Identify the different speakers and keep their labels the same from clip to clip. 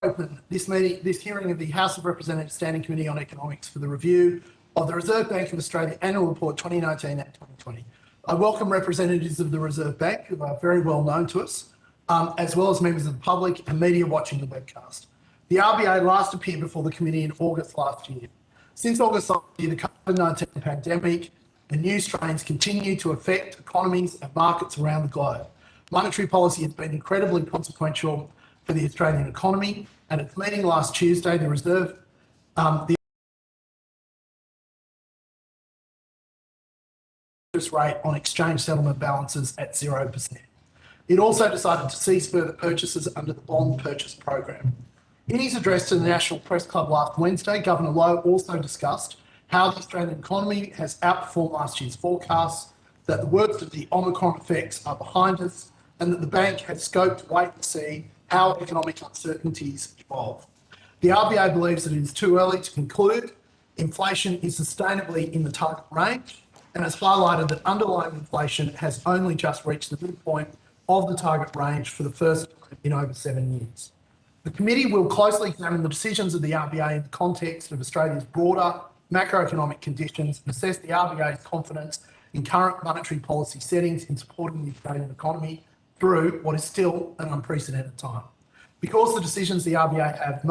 Speaker 1: open this hearing of the House of Representatives Standing Committee on Economics for the review of the Reserve Bank of Australia Annual Report 2019 and 2020. I welcome representatives of the Reserve Bank who are very well known to us, as well as members of the public and media watching the webcast. The RBA last appeared before the committee in August last year. Since August last year, the COVID-19 pandemic and new strains continue to affect economies and markets around the globe. Monetary policy has been incredibly consequential for the Australian economy, and at its meeting last Tuesday, the Reserve, the interest rate on exchange settlement balances at 0%. It also decided to cease further purchases under the bond purchase program. In his address to the National Press Club last Wednesday, Governor Lowe also discussed how the Australian economy has outperformed last year's forecasts, that the worst of the Omicron effects are behind us, and that the bank has scope to wait and see how economic uncertainties evolve. The RBA believes that it is too early to conclude inflation is sustainably in the target range, and has highlighted that underlying inflation has only just reached the midpoint of the target range for the first time in over 7 years. The committee will closely examine the decisions of the RBA in the context of Australia's broader macroeconomic conditions and assess the RBA's confidence in current monetary policy settings in supporting the Australian economy through what is still an unprecedented time. Because the decisions the RBA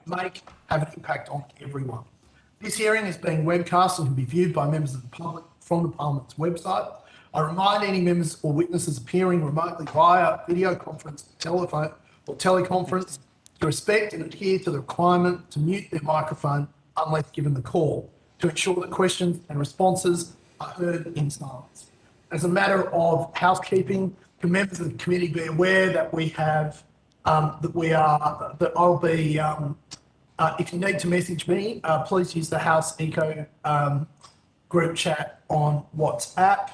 Speaker 1: make have an impact on everyone. This hearing is being webcast and can be viewed by members of the public from the Parliament's website. I remind any members or witnesses appearing remotely via video conference, telephone or teleconference to respect and adhere to the requirement to mute their microphone unless given the call, to ensure that questions and responses are heard in silence. As a matter of housekeeping, can members of the committee be aware that we have, that I'll be, if you need to message me, please use the House Eco group chat on WhatsApp.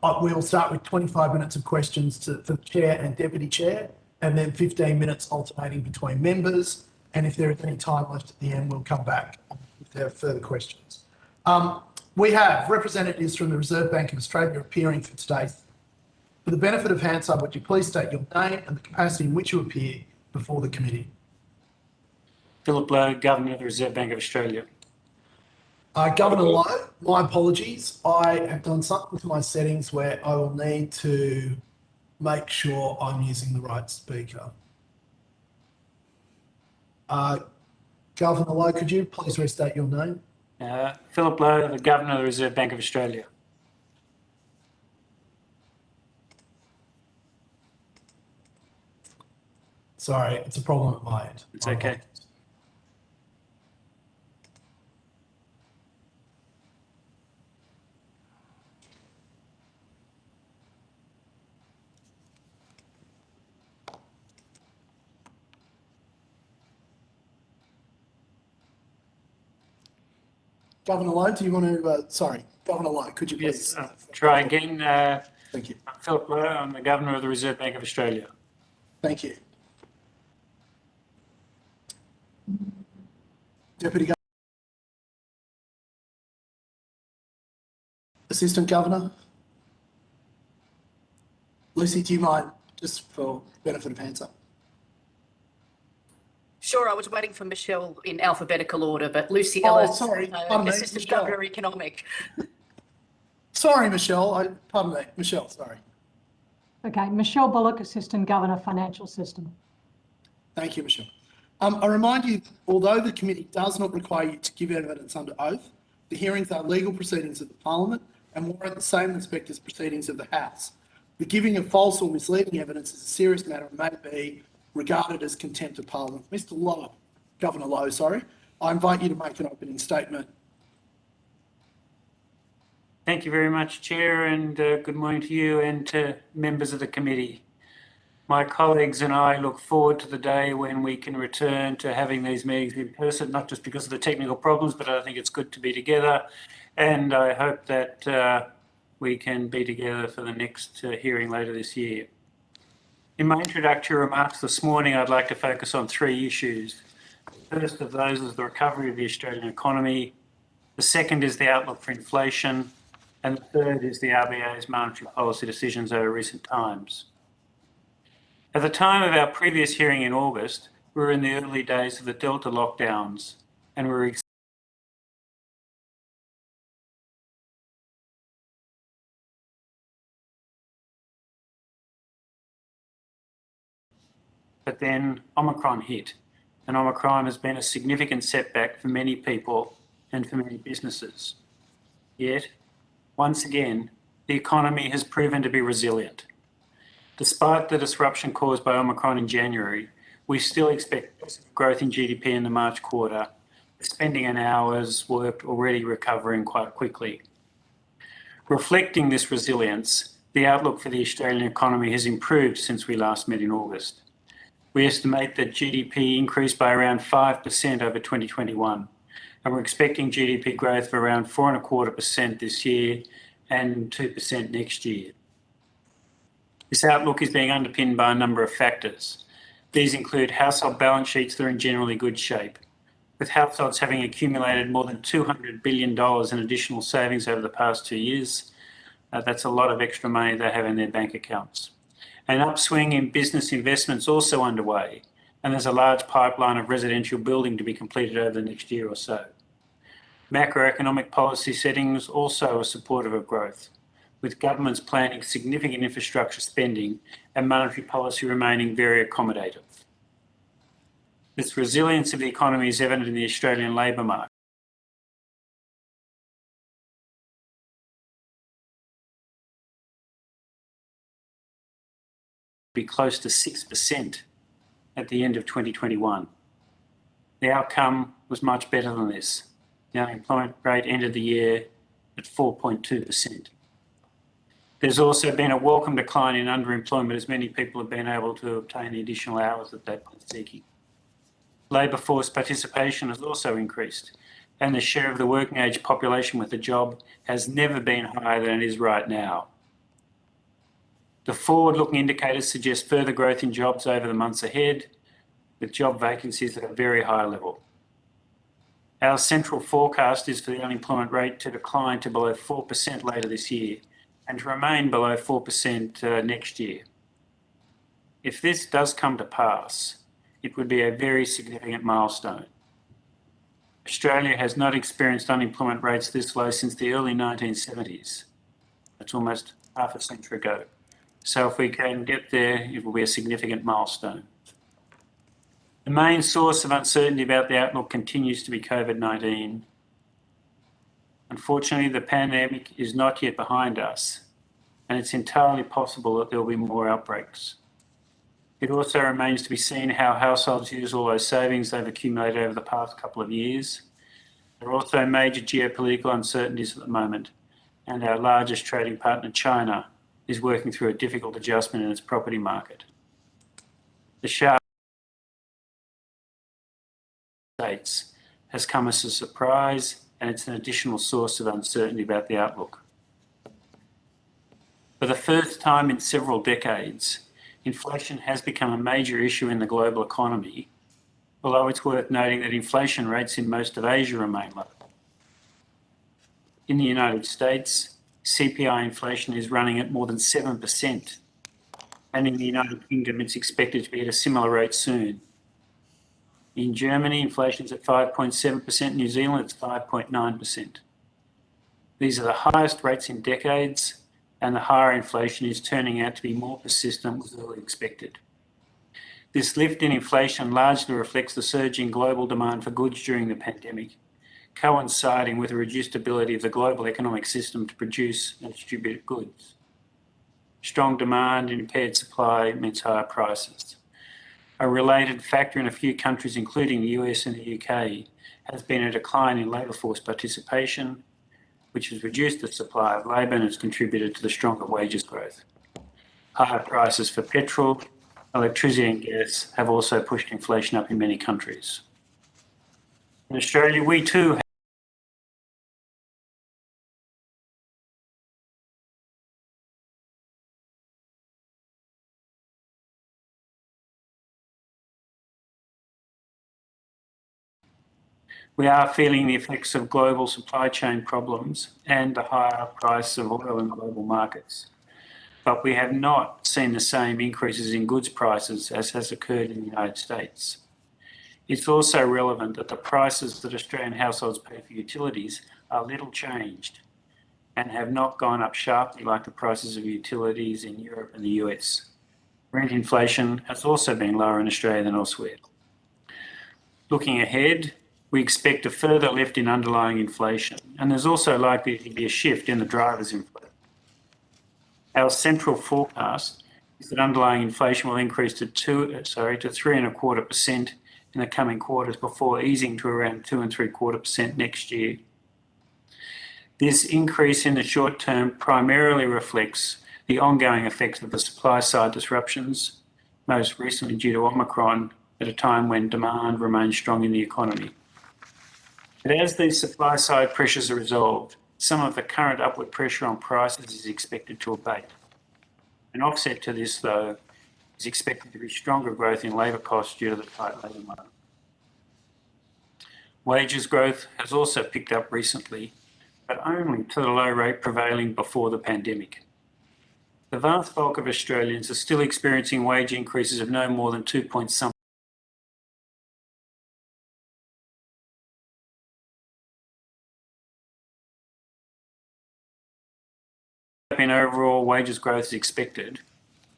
Speaker 1: We'll start with 25 minutes of questions for the Chair and Deputy Chair, and then 15 minutes alternating between members. And if there is any time left at the end, we'll come back if there are further questions. We have representatives from the Reserve Bank of Australia appearing for today's. For the benefit of Hansard, would you please state your name and the capacity in which you appear before the committee?
Speaker 2: Philip Lowe, Governor of the Reserve Bank of Australia.
Speaker 1: Governor Lowe, my apologies. I have done something to my settings where I will need to make sure I'm using the right speaker. Governor Lowe, could you please restate your name?
Speaker 2: Philip Lowe, the Governor of the Reserve Bank of Australia.
Speaker 1: Sorry, it's a problem at my end.
Speaker 2: It's okay.
Speaker 1: Governor Lowe, do you want to, sorry, Governor Lowe, could you please?
Speaker 2: Yes, try again.
Speaker 1: Thank you.
Speaker 2: I'm Philip Lowe, I'm the Governor of the Reserve Bank of Australia.
Speaker 1: Thank you. Deputy Governor. Assistant Governor. Lucy, do you mind, just for benefit of Hansard?
Speaker 3: Sure, I was waiting for Michelle in alphabetical order, but Lucy Ellis,
Speaker 1: sorry.
Speaker 3: Assistant Governor Economic.
Speaker 1: Sorry, Michelle. Pardon me, Michelle, sorry.
Speaker 4: Okay, Michelle Bullock, Assistant Governor, Financial System.
Speaker 1: Thank you, Michelle. I remind you, although the committee does not require you to give evidence under oath, the hearings are legal proceedings of the Parliament and warrant the same respect as proceedings of the House. The giving of false or misleading evidence is a serious matter and may be regarded as contempt of Parliament. Mr. Lowe, Governor Lowe, sorry, I invite you to make an opening statement.
Speaker 2: Thank you very much, Chair, and good morning to you and to members of the committee. My colleagues and I look forward to the day when we can return to having these meetings in person, not just because of the technical problems, but I think it's good to be together. And I hope that we can be together for the next hearing later this year. In my introductory remarks this morning, I'd like to focus on 3 issues. The first of those is the recovery of the Australian economy. The second is the outlook for inflation. And the third is the RBA's monetary policy decisions over recent times. At the time of our previous hearing in August, we're in the early days of the Delta lockdowns, and we're but then Omicron hit, and Omicron has been a significant setback for many people and for many businesses. Yet, once again, the economy has proven to be resilient. Despite the disruption caused by Omicron in January, we still expect growth in GDP in the March quarter, with spending and hours worked already recovering quite quickly. Reflecting this resilience, the outlook for the Australian economy has improved since we last met in August. We estimate that GDP increased by around 5% over 2021, and we're expecting GDP growth of around 4.25% this year and 2% next year. This outlook is being underpinned by a number of factors. These include household balance sheets that are in generally good shape, with households having accumulated more than $200 billion in additional savings over the past 2 years. That's a lot of extra money they have in their bank accounts. An upswing in business investments also underway, and there's a large pipeline of residential building to be completed over the next year or so. Macroeconomic policy settings also are supportive of growth, with governments planning significant infrastructure spending and monetary policy remaining very accommodative. This resilience of the economy is evident in the Australian labour market. Be close to 6% at the end of 2021. The outcome was much better than this. The unemployment rate ended the year at 4.2%. There's also been a welcome decline in underemployment as many people have been able to obtain the additional hours that they've been seeking. Labour force participation has also increased, and the share of the working age population with a job has never been higher than it is right now. The forward-looking indicators suggest further growth in jobs over the months ahead, with job vacancies at a very high level. Our central forecast is for the unemployment rate to decline to below 4% later this year and to remain below 4% next year. If this does come to pass, it would be a very significant milestone. Australia has not experienced unemployment rates this low since the early 1970s. That's almost half a century ago. So if we can get there, it will be a significant milestone. The main source of uncertainty about the outlook continues to be COVID-19. Unfortunately, the pandemic is not yet behind us, and it's entirely possible that there will be more outbreaks. It also remains to be seen how households use all those savings they've accumulated over the past couple of years. There are also major geopolitical uncertainties at the moment, and our largest trading partner, China, is working through a difficult adjustment in its property market. The sharp States has come as a surprise, and it's an additional source of uncertainty about the outlook. For the first time in several decades, inflation has become a major issue in the global economy, although it's worth noting that inflation rates in most of Asia remain low. In the United States, CPI inflation is running at more than 7%, and in the United Kingdom it's expected to be at a similar rate soon. In Germany, inflation is at 5.7%, New Zealand it's 5.9%. These are the highest rates in decades, and the higher inflation is turning out to be more persistent than earlier expected. This lift in inflation largely reflects the surge in global demand for goods during the pandemic, coinciding with the reduced ability of the global economic system to produce and distribute goods. Strong demand and impaired supply means higher prices. A related factor in a few countries, including the US and the UK, has been a decline in labour force participation, which has reduced the supply of labour and has contributed to the stronger wages growth. Higher prices for petrol, electricity and gas have also pushed inflation up in many countries. In Australia, we too We are feeling the effects of global supply chain problems and the higher price of oil in global markets. But we have not seen the same increases in goods prices as has occurred in the United States. It's also relevant that the prices that Australian households pay for utilities are little changed and have not gone up sharply like the prices of utilities in Europe and the US. Rent inflation has also been lower in Australia than elsewhere. Looking ahead, we expect a further lift in underlying inflation, and there's also likely to be a shift in the drivers inflation. Our central forecast is that underlying inflation will increase to 3.25% in the coming quarters before easing to around 2.75% next year. This increase in the short term primarily reflects the ongoing effects of the supply side disruptions, most recently due to Omicron, at a time when demand remains strong in the economy. But as these supply side pressures are resolved, some of the current upward pressure on prices is expected to abate. An offset to this, though, is expected to be stronger growth in labour costs due to the tight labour market. Wages growth has also picked up recently, but only to the low rate prevailing before the pandemic. The vast bulk of Australians are still experiencing wage increases of no more than 2.something%. In overall wages growth is expected,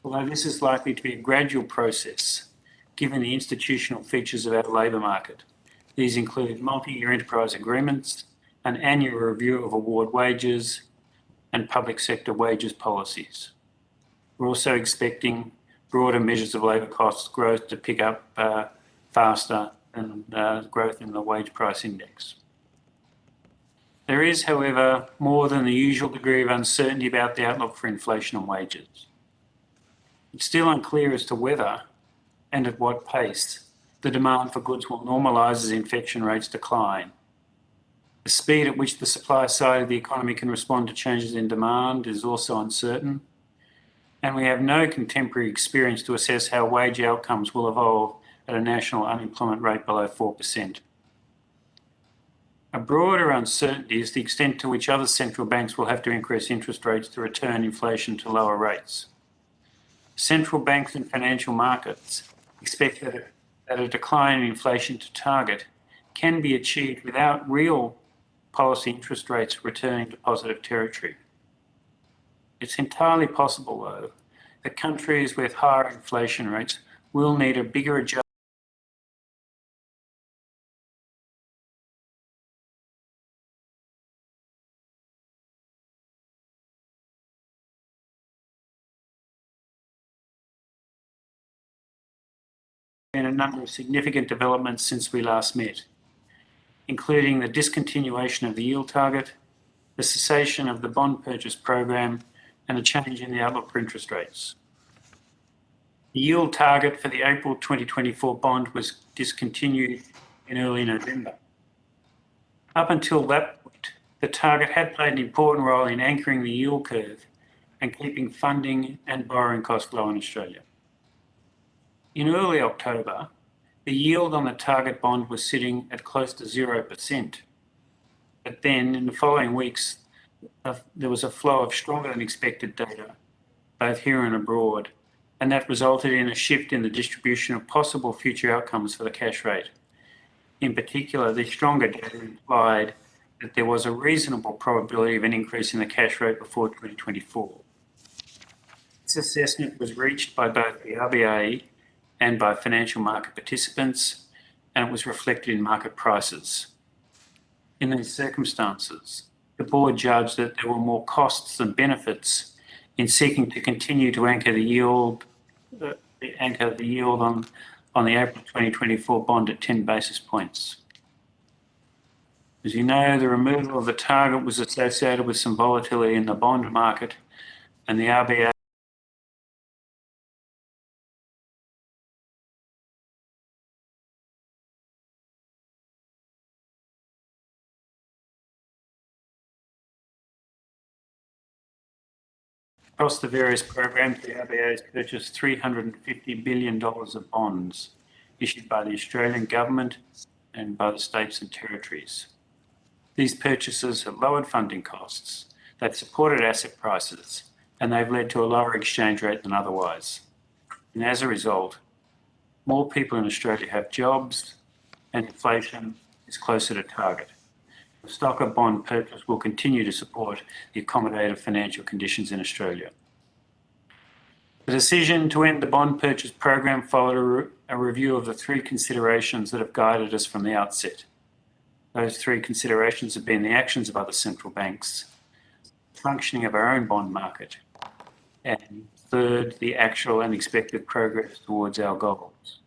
Speaker 2: although this is likely to be a gradual process given the institutional features of our labour market. These include multi-year enterprise agreements, an annual review of award wages, and public sector wages policies. We're also expecting broader measures of labour costs growth to pick up faster than growth in the wage price index. There is, however, more than the usual degree of uncertainty about the outlook for inflation and wages. It's still unclear as to whether and at what pace the demand for goods will normalise as infection rates decline. The speed at which the supply side of the economy can respond to changes in demand is also uncertain, and we have no contemporary experience to assess how wage outcomes will evolve at a national unemployment rate below 4%. A broader uncertainty is the extent to which other central banks will have to increase interest rates to return inflation to lower rates. Central banks and financial markets expect that a decline in inflation to target can be achieved without real policy interest rates returning to positive territory. It's entirely possible, though, that countries with higher inflation rates will need a bigger adjustment and a number of significant developments since we last met, including the discontinuation of the yield target, the cessation of the bond purchase program, and a change in the outlook for interest rates. The yield target for the April 2024 bond was discontinued in early November. Up until that point, the target had played an important role in anchoring the yield curve and keeping funding and borrowing costs low in Australia. In early October, the yield on the target bond was sitting at close to 0%. But then, in the following weeks, there was a flow of stronger than expected data, both here and abroad, and that resulted in a shift in the distribution of possible future outcomes for the cash rate. In particular, the stronger data implied that there was a reasonable probability of an increase in the cash rate before 2024. This assessment was reached by both the RBA and by financial market participants, and it was reflected in market prices. In these circumstances, the board judged that there were more costs than benefits in seeking to continue to anchor the yield on the April 2024 bond at 10 basis points. As you know, the removal of the target was associated with some volatility in the bond market, and the RBA across the various programs, the RBA has purchased $350 billion of bonds issued by the Australian government and by the states and territories. These purchases have lowered funding costs, they've supported asset prices, and they've led to a lower exchange rate than otherwise. And as a result, more people in Australia have jobs, and inflation is closer to target. The stock of bond purchase will continue to support the accommodative financial conditions in Australia. The decision to end the bond purchase program followed a review of the three considerations that have guided us from the outset. Those three considerations have been the actions of other central banks, the functioning of our own bond market, and third, the actual and expected progress towards our goals.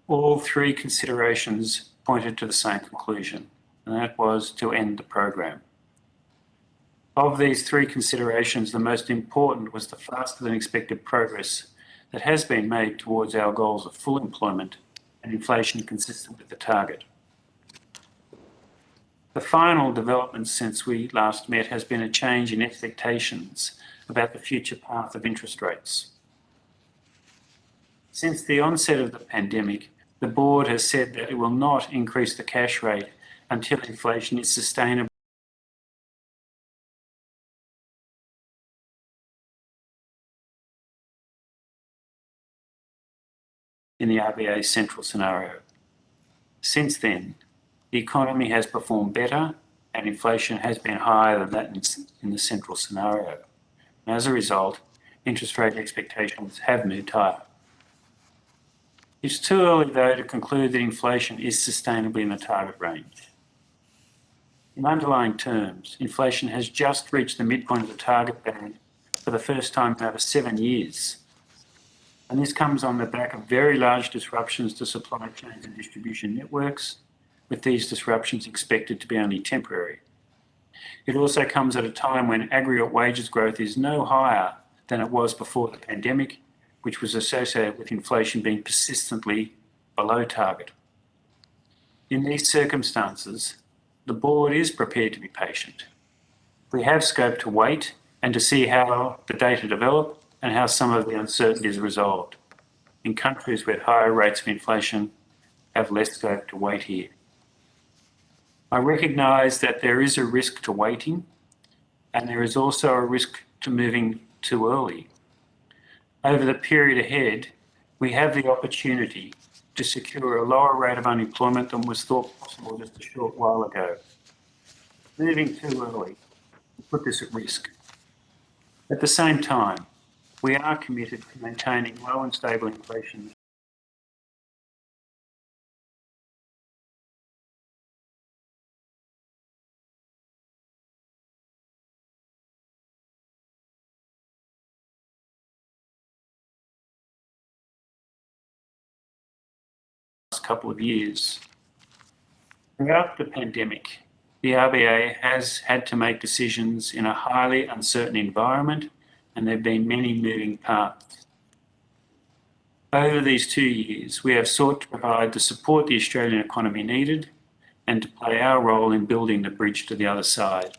Speaker 2: All three considerations pointed to the same conclusion, and that was to end the program. Of these three considerations, the most important was the faster than expected progress that has been made towards our goals of full employment and inflation consistent with the target. The final development since we last met has been a change in expectations about the future path of interest rates. Since the onset of the pandemic, the board has said that it will not increase the cash rate until inflation is sustainable in the RBA's central scenario. Since then, the economy has performed better and inflation has been higher than that in the central scenario. And as a result, interest rate expectations have moved higher. It's too early, though, to conclude that inflation is sustainably in the target range. In underlying terms, inflation has just reached the midpoint of the target band for the first time in over 7 years. And this comes on the back of very large disruptions to supply chains and distribution networks, with these disruptions expected to be only temporary. It also comes at a time when aggregate wages growth is no higher than it was before the pandemic, which was associated with inflation being persistently below target. In these circumstances, the board is prepared to be patient. We have scope to wait and to see how the data develop and how some of the uncertainty is resolved. In countries with higher rates of inflation, have less scope to wait here. I recognise that there is a risk to waiting, and there is also a risk to moving too early. Over the period ahead, we have the opportunity to secure a lower rate of unemployment than was thought possible just a short while ago. Moving too early will put this at risk. At the same time, we are committed to maintaining low and stable inflation couple of years. Throughout the pandemic, the RBA has had to make decisions in a highly uncertain environment, and there have been many moving parts. Over these 2 years, we have sought to provide the support the Australian economy needed and to play our role in building the bridge to the other side.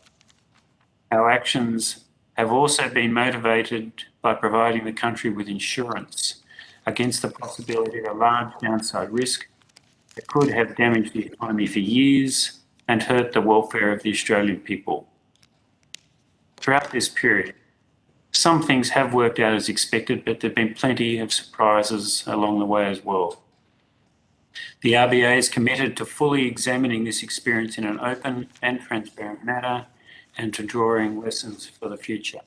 Speaker 2: Our actions have also been motivated by providing the country with insurance against the possibility of a large downside risk that could have damaged the economy for years and hurt the welfare of the Australian people. Throughout this period, some things have worked out as expected, but there have been plenty of surprises along the way as well. The RBA is committed to fully examining this experience in an open and transparent manner and to drawing lessons for the future.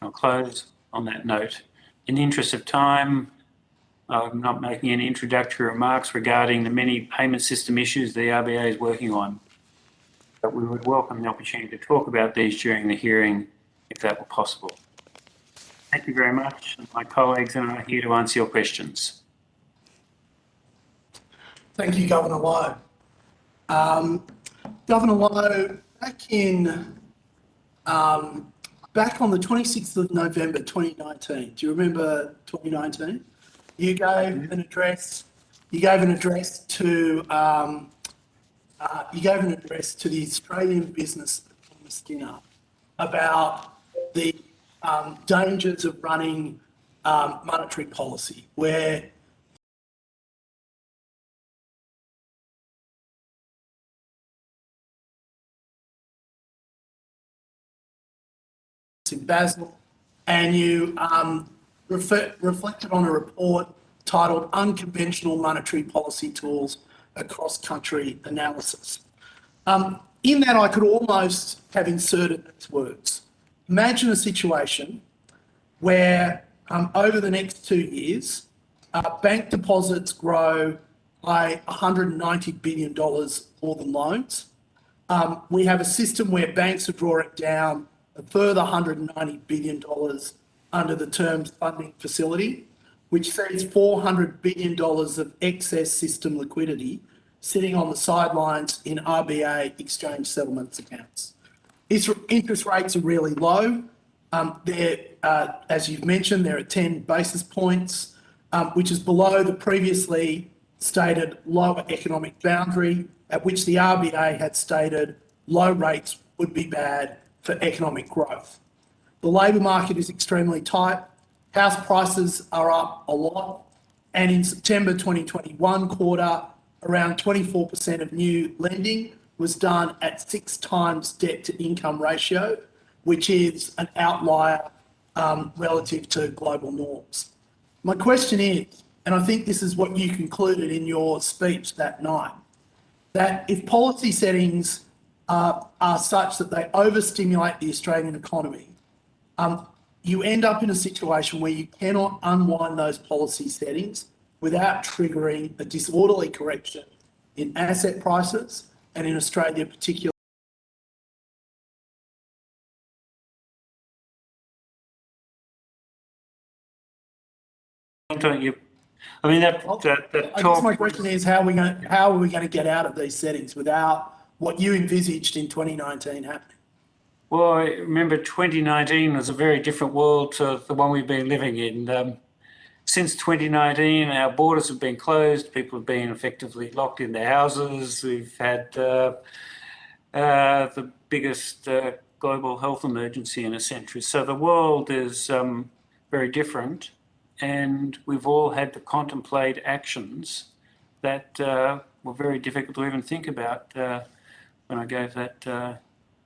Speaker 2: I'll close on that note. In the interest of time, I'm not making any introductory remarks regarding the many payment system issues the RBA is working on, but we would welcome the opportunity to talk about these during the hearing if that were possible. Thank you very much. My colleagues and I are here to answer your questions.
Speaker 1: Thank you, Governor Lowe. Governor Lowe, back on the 26th of November 2019, do you remember 2019? You gave an address. You gave an address to the Australian business Thomas Skinner about the dangers of running monetary policy, where in Basel, and you reflected on a report titled Unconventional Monetary Policy Tools, a Cross-Country Analysis. In that, I could almost have inserted these words. Imagine a situation where over the next 2 years, bank deposits grow by $190 billion more than loans. We have a system where banks are drawing down a further $190 billion under the Term Funding Facility, which sees $400 billion of excess system liquidity sitting on the sidelines in RBA exchange settlements accounts. Interest rates are really low. As you've mentioned, they're at 10 basis points, which is below the previously stated lower economic boundary at which the RBA had stated low rates would be bad for economic growth. The labour market is extremely tight. House prices are up a lot. And in September 2021 quarter, around 24% of new lending was done at 6 times debt to income ratio, which is an outlier relative to global norms. My question is, and I think this is what you concluded in your speech that night, that if policy settings are such that they overstimulate the Australian economy, you end up in a situation where you cannot unwind those policy settings without triggering a disorderly correction in asset prices and in Australia particularly.
Speaker 2: Don't you? I mean, that
Speaker 1: I guess
Speaker 2: talk.
Speaker 1: my question is, how are we going to get out of these settings without what you envisaged in 2019 happening?
Speaker 2: Well, I remember 2019 was a very different world to the one we've been living in. Since 2019, our borders have been closed. People have been effectively locked in their houses. We've had the biggest global health emergency in a century. So the world is very different, and we've all had to contemplate actions that were very difficult to even think about when I gave that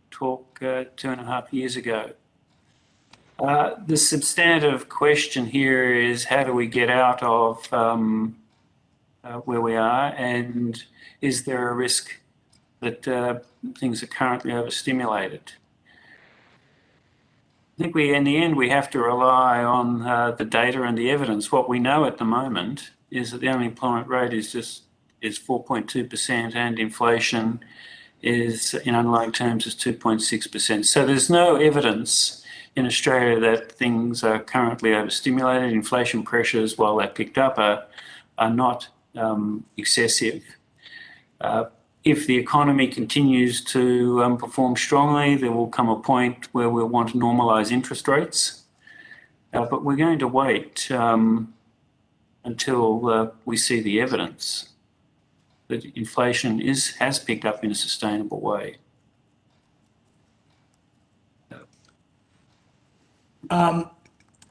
Speaker 2: talk 2.5 years ago. The substantive question here is, how do we get out of where we are, and is there a risk that things are currently overstimulated? I think in the end, we have to rely on the data and the evidence. What we know at the moment is that the unemployment rate is 4.2%, and inflation is, in underlying terms, is 2.6%. So there's no evidence in Australia that things are currently overstimulated. Inflation pressures, while they picked up, are not excessive. If the economy continues to perform strongly, there will come a point where we'll want to normalise interest rates. But we're going to wait until we see the evidence that inflation has picked up in a sustainable way.
Speaker 1: All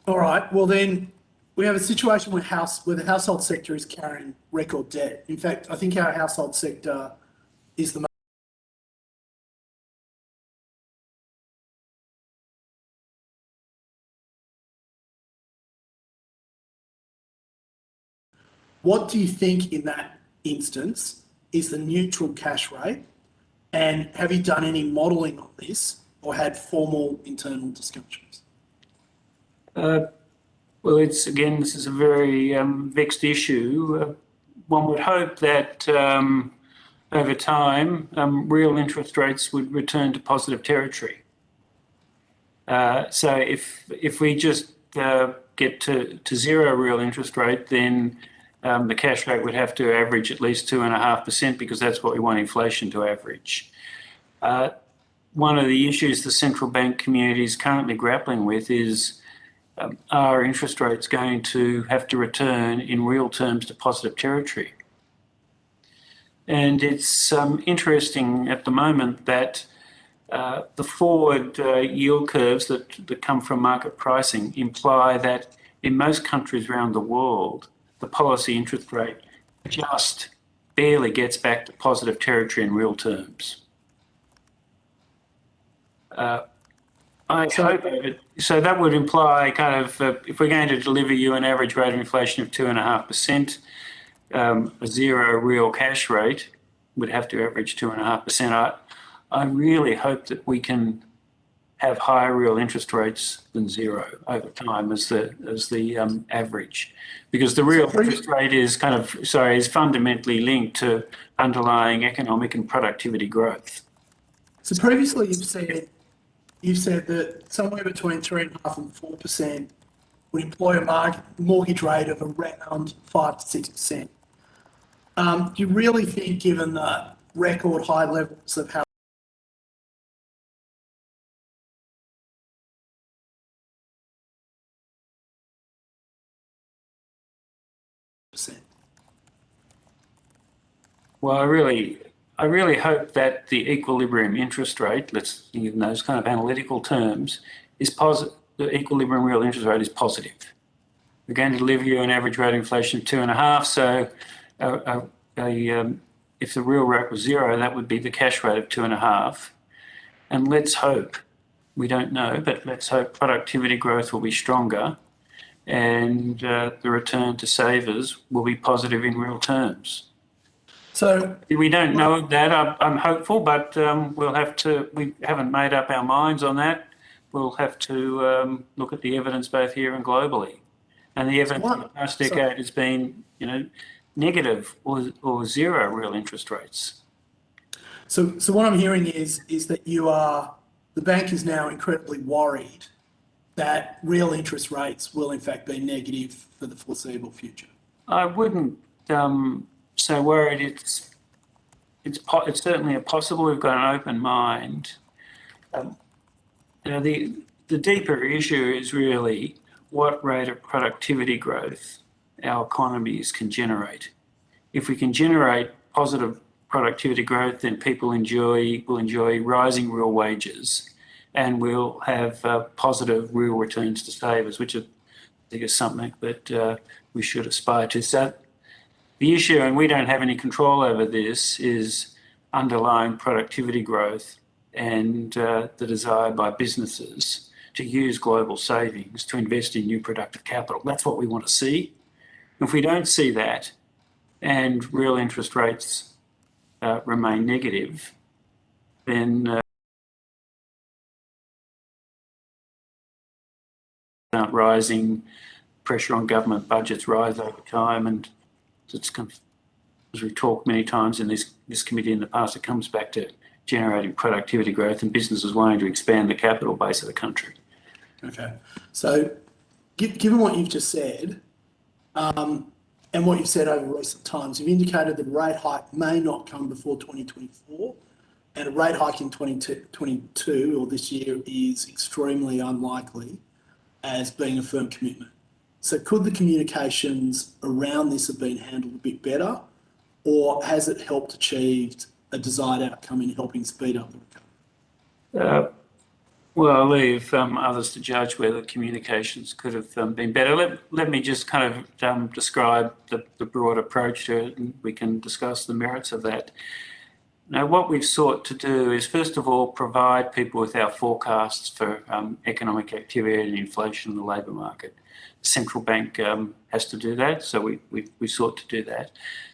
Speaker 1: right. Well, then we have a situation where the household sector is carrying record debt. In fact, I think our household sector is the most. What do you think in that instance is the neutral cash rate? And have you done any modelling on this or had formal internal discussions?
Speaker 2: Well, this is a very vexed issue. One would hope that over time, real interest rates would return to positive territory. So if we just get to zero real interest rate, then the cash rate would have to average at least 2.5%, because that's what we want inflation to average. One of the issues the central bank community is currently grappling with is, are interest rates going to have to return in real terms to positive territory? And it's interesting at the moment that the forward yield curves that come from market pricing imply that in most countries around the world, the policy interest rate just barely gets back to positive territory in real terms. I
Speaker 1: So-
Speaker 2: hope it. So that would imply kind of, if we're going to deliver you an average rate of inflation of 2.5%, a zero real cash rate would have to average 2.5%. I really hope that we can have higher real interest rates than zero over time as the average, because the real interest rate is is fundamentally linked to underlying economic and productivity growth.
Speaker 1: So previously you've said that somewhere between 3.5% and 4% would employ a mortgage rate of around 5 to 6%. Do you really think, given the record high levels of house percent?
Speaker 2: Well, I really hope that the equilibrium interest rate, let's think in those kind of analytical terms, is positive. The equilibrium real interest rate is positive. We're going to deliver you an average rate of inflation of 2.5. So, if the real rate was zero, that would be the cash rate of 2.5. And let's hope, we don't know, but let's hope productivity growth will be stronger, and the return to savers will be positive in real terms.
Speaker 1: So
Speaker 2: We don't know that. I'm hopeful, but we'll have to. We haven't made up our minds on that. We'll have to look at the evidence both here and globally. And the evidence in the past decade has been, negative or zero real interest rates.
Speaker 1: So what I'm hearing is that the bank is now incredibly worried that real interest rates will in fact be negative for the foreseeable future.
Speaker 2: I wouldn't so worried. It's certainly a possible. We've got an open mind. The deeper issue is really what rate of productivity growth our economies can generate. If we can generate positive productivity growth, then people will enjoy rising real wages, and we'll have positive real returns to savers, which I think is something that we should aspire to. So the issue, and we don't have any control over this, is underlying productivity growth and the desire by businesses to use global savings to invest in new productive capital. That's what we want to see. If we don't see that, and real interest rates remain negative, then rising pressure on government budgets rise over time, and as we've talked many times in this committee in the past, it comes back to generating productivity growth and businesses wanting to expand the capital base of the country.
Speaker 1: Okay. So given what you've just said, and what you've said over recent times, you've indicated that a rate hike may not come before 2024, and a rate hike in 2022 or this year is extremely unlikely as being a firm commitment. So could the communications around this have been handled a bit better, or has it helped achieve a desired outcome in helping speed up the recovery?
Speaker 2: Well, I'll leave others to judge whether communications could have been better. Let me just kind of describe the broad approach to it, and we can discuss the merits of that. Now, what we've sought to do is, first of all, provide people with our forecasts for economic activity and inflation in the labour market. The central bank has to do that, so we sought to do that.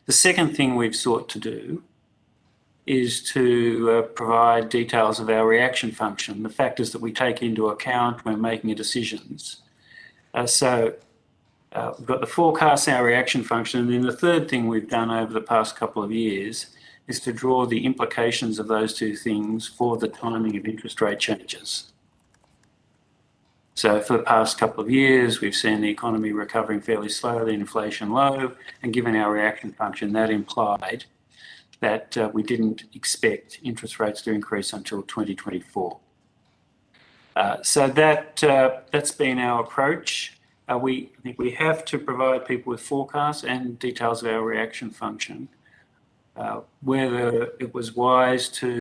Speaker 2: The second thing we've sought to do is to provide details of our reaction function, the factors that we take into account when making decisions. So we've got the forecast, our reaction function, and then the third thing we've done over the past couple of years is to draw the implications of those two things for the timing of interest rate changes. So for the past couple of years, we've seen the economy recovering fairly slowly, inflation low, and given our reaction function, that implied that we didn't expect interest rates to increase until 2024. So that's been our approach. I think we have to provide people with forecasts and details of our reaction function. Whether it was wise to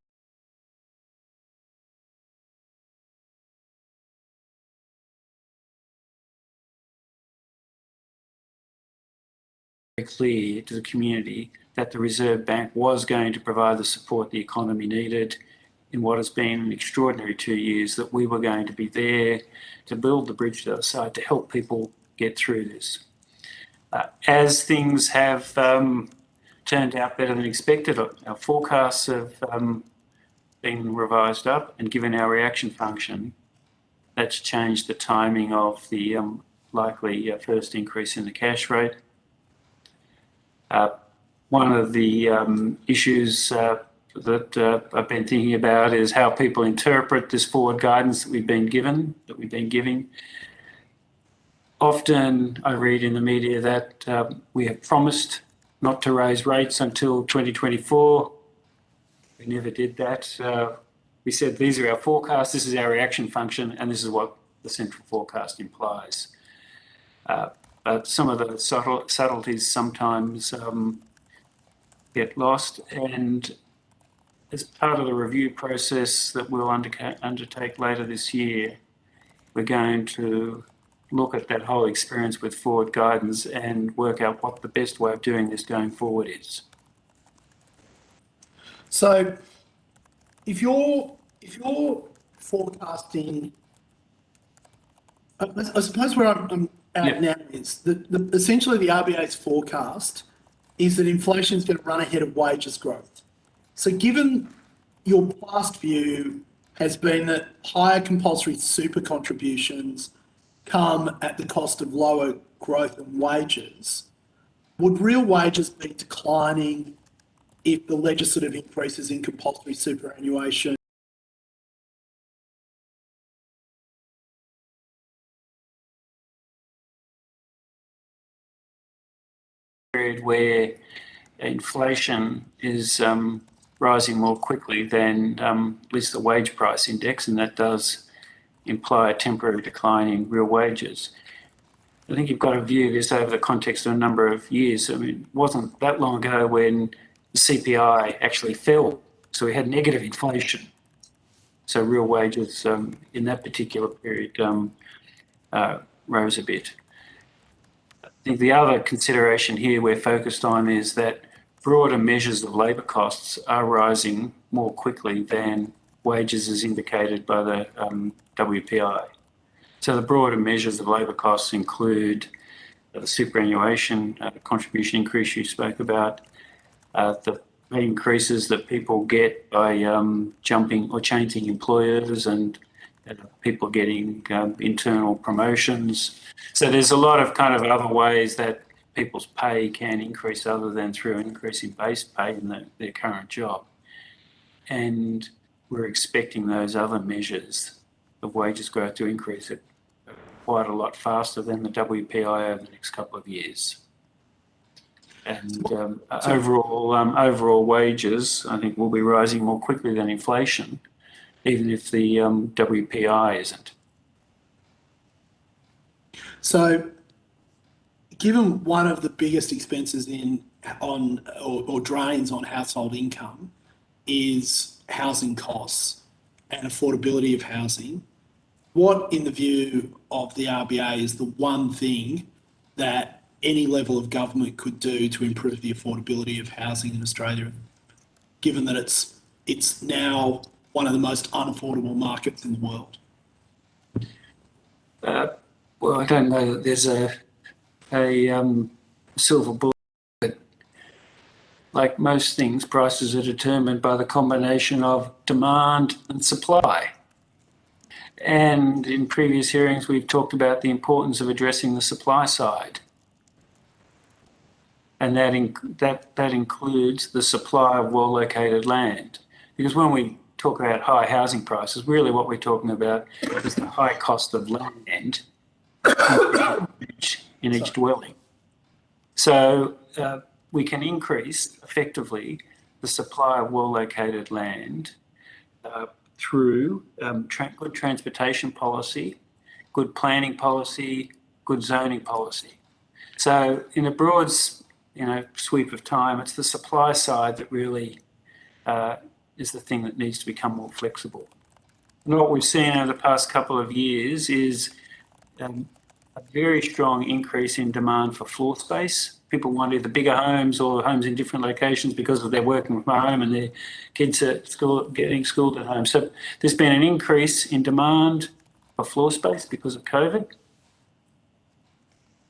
Speaker 2: clear to the community that the Reserve Bank was going to provide the support the economy needed in what has been an extraordinary 2 years, that we were going to be there to build the bridge to the other side, to help people get through this. As things have turned out better than expected, our forecasts have been revised up, and given our reaction function, that's changed the timing of the likely first increase in the cash rate. One of the issues that I've been thinking about is how people interpret this forward guidance that we've been giving. Often I read in the media that we have promised not to raise rates until 2024. We never did that. We said these are our forecasts, this is our reaction function, and this is what the central forecast implies. But some of the subtleties sometimes get lost, and as part of the review process that we'll undertake later this year, we're going to look at that whole experience with forward guidance and work out what the best way of doing this going forward is.
Speaker 1: So if you're forecasting, I suppose where I'm at now is that essentially the RBA's forecast is that inflation is going to run ahead of wages growth. So given your past view has been that higher compulsory super contributions come at the cost of lower growth in wages, would real wages be declining if the legislative increases in compulsory superannuation
Speaker 2: period where inflation is rising more quickly than at least the wage price index, and that does imply a temporary decline in real wages. I think you've got to view this over the context of a number of years. I mean, it wasn't that long ago when the CPI actually fell, so we had negative inflation. So real wages in that particular period rose a bit. I think the other consideration here we're focused on is that broader measures of labour costs are rising more quickly than wages as indicated by the WPI. So the broader measures of labour costs include the superannuation contribution increase you spoke about, the pay increases that people get by jumping or changing employers, and people getting internal promotions. So there's a lot of kind of other ways that people's pay can increase other than through an increase in base pay in their current job. And we're expecting those other measures of wages growth to increase at quite a lot faster than the WPI over the next couple of years. And overall wages, I think, will be rising more quickly than inflation, even if the WPI isn't.
Speaker 1: So, given one of the biggest expenses or drains on household income is housing costs and affordability of housing, what, in the view of the RBA, is the one thing that any level of government could do to improve the affordability of housing in Australia, given that it's now one of the most unaffordable markets in the world?
Speaker 2: Well, I don't know that there's a silver bullet, but like most things, prices are determined by the combination of demand and supply. And in previous hearings, we've talked about the importance of addressing the supply side. And that includes the supply of well-located land. Because when we talk about high housing prices, really what we're talking about is the high cost of land in each dwelling. So we can increase effectively the supply of well-located land through good transportation policy, good planning policy, good zoning policy. So in a broad sweep of time, it's the supply side that really is the thing that needs to become more flexible. And what we've seen over the past couple of years is a very strong increase in demand for floor space. People want either bigger homes or homes in different locations because of their working from home and their kids at school, getting schooled at home. So there's been an increase in demand for floor space because of COVID.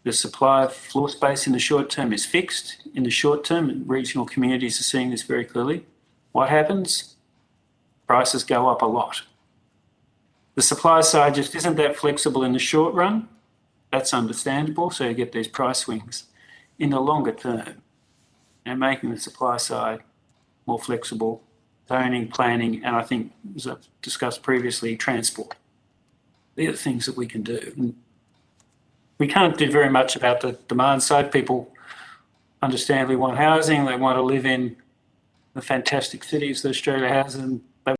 Speaker 2: The supply of floor space in the short term is fixed. In the short term, regional communities are seeing this very clearly. What happens? Prices go up a lot. The supply side just isn't that flexible in the short run. That's understandable, so you get these price swings. In the longer term, and making the supply side more flexible, zoning, planning, and I think, as I've discussed previously, transport. These are things that we can do. And we can't do very much about the demand side. People understandably want housing. They want to live in the fantastic cities that Australia has, and they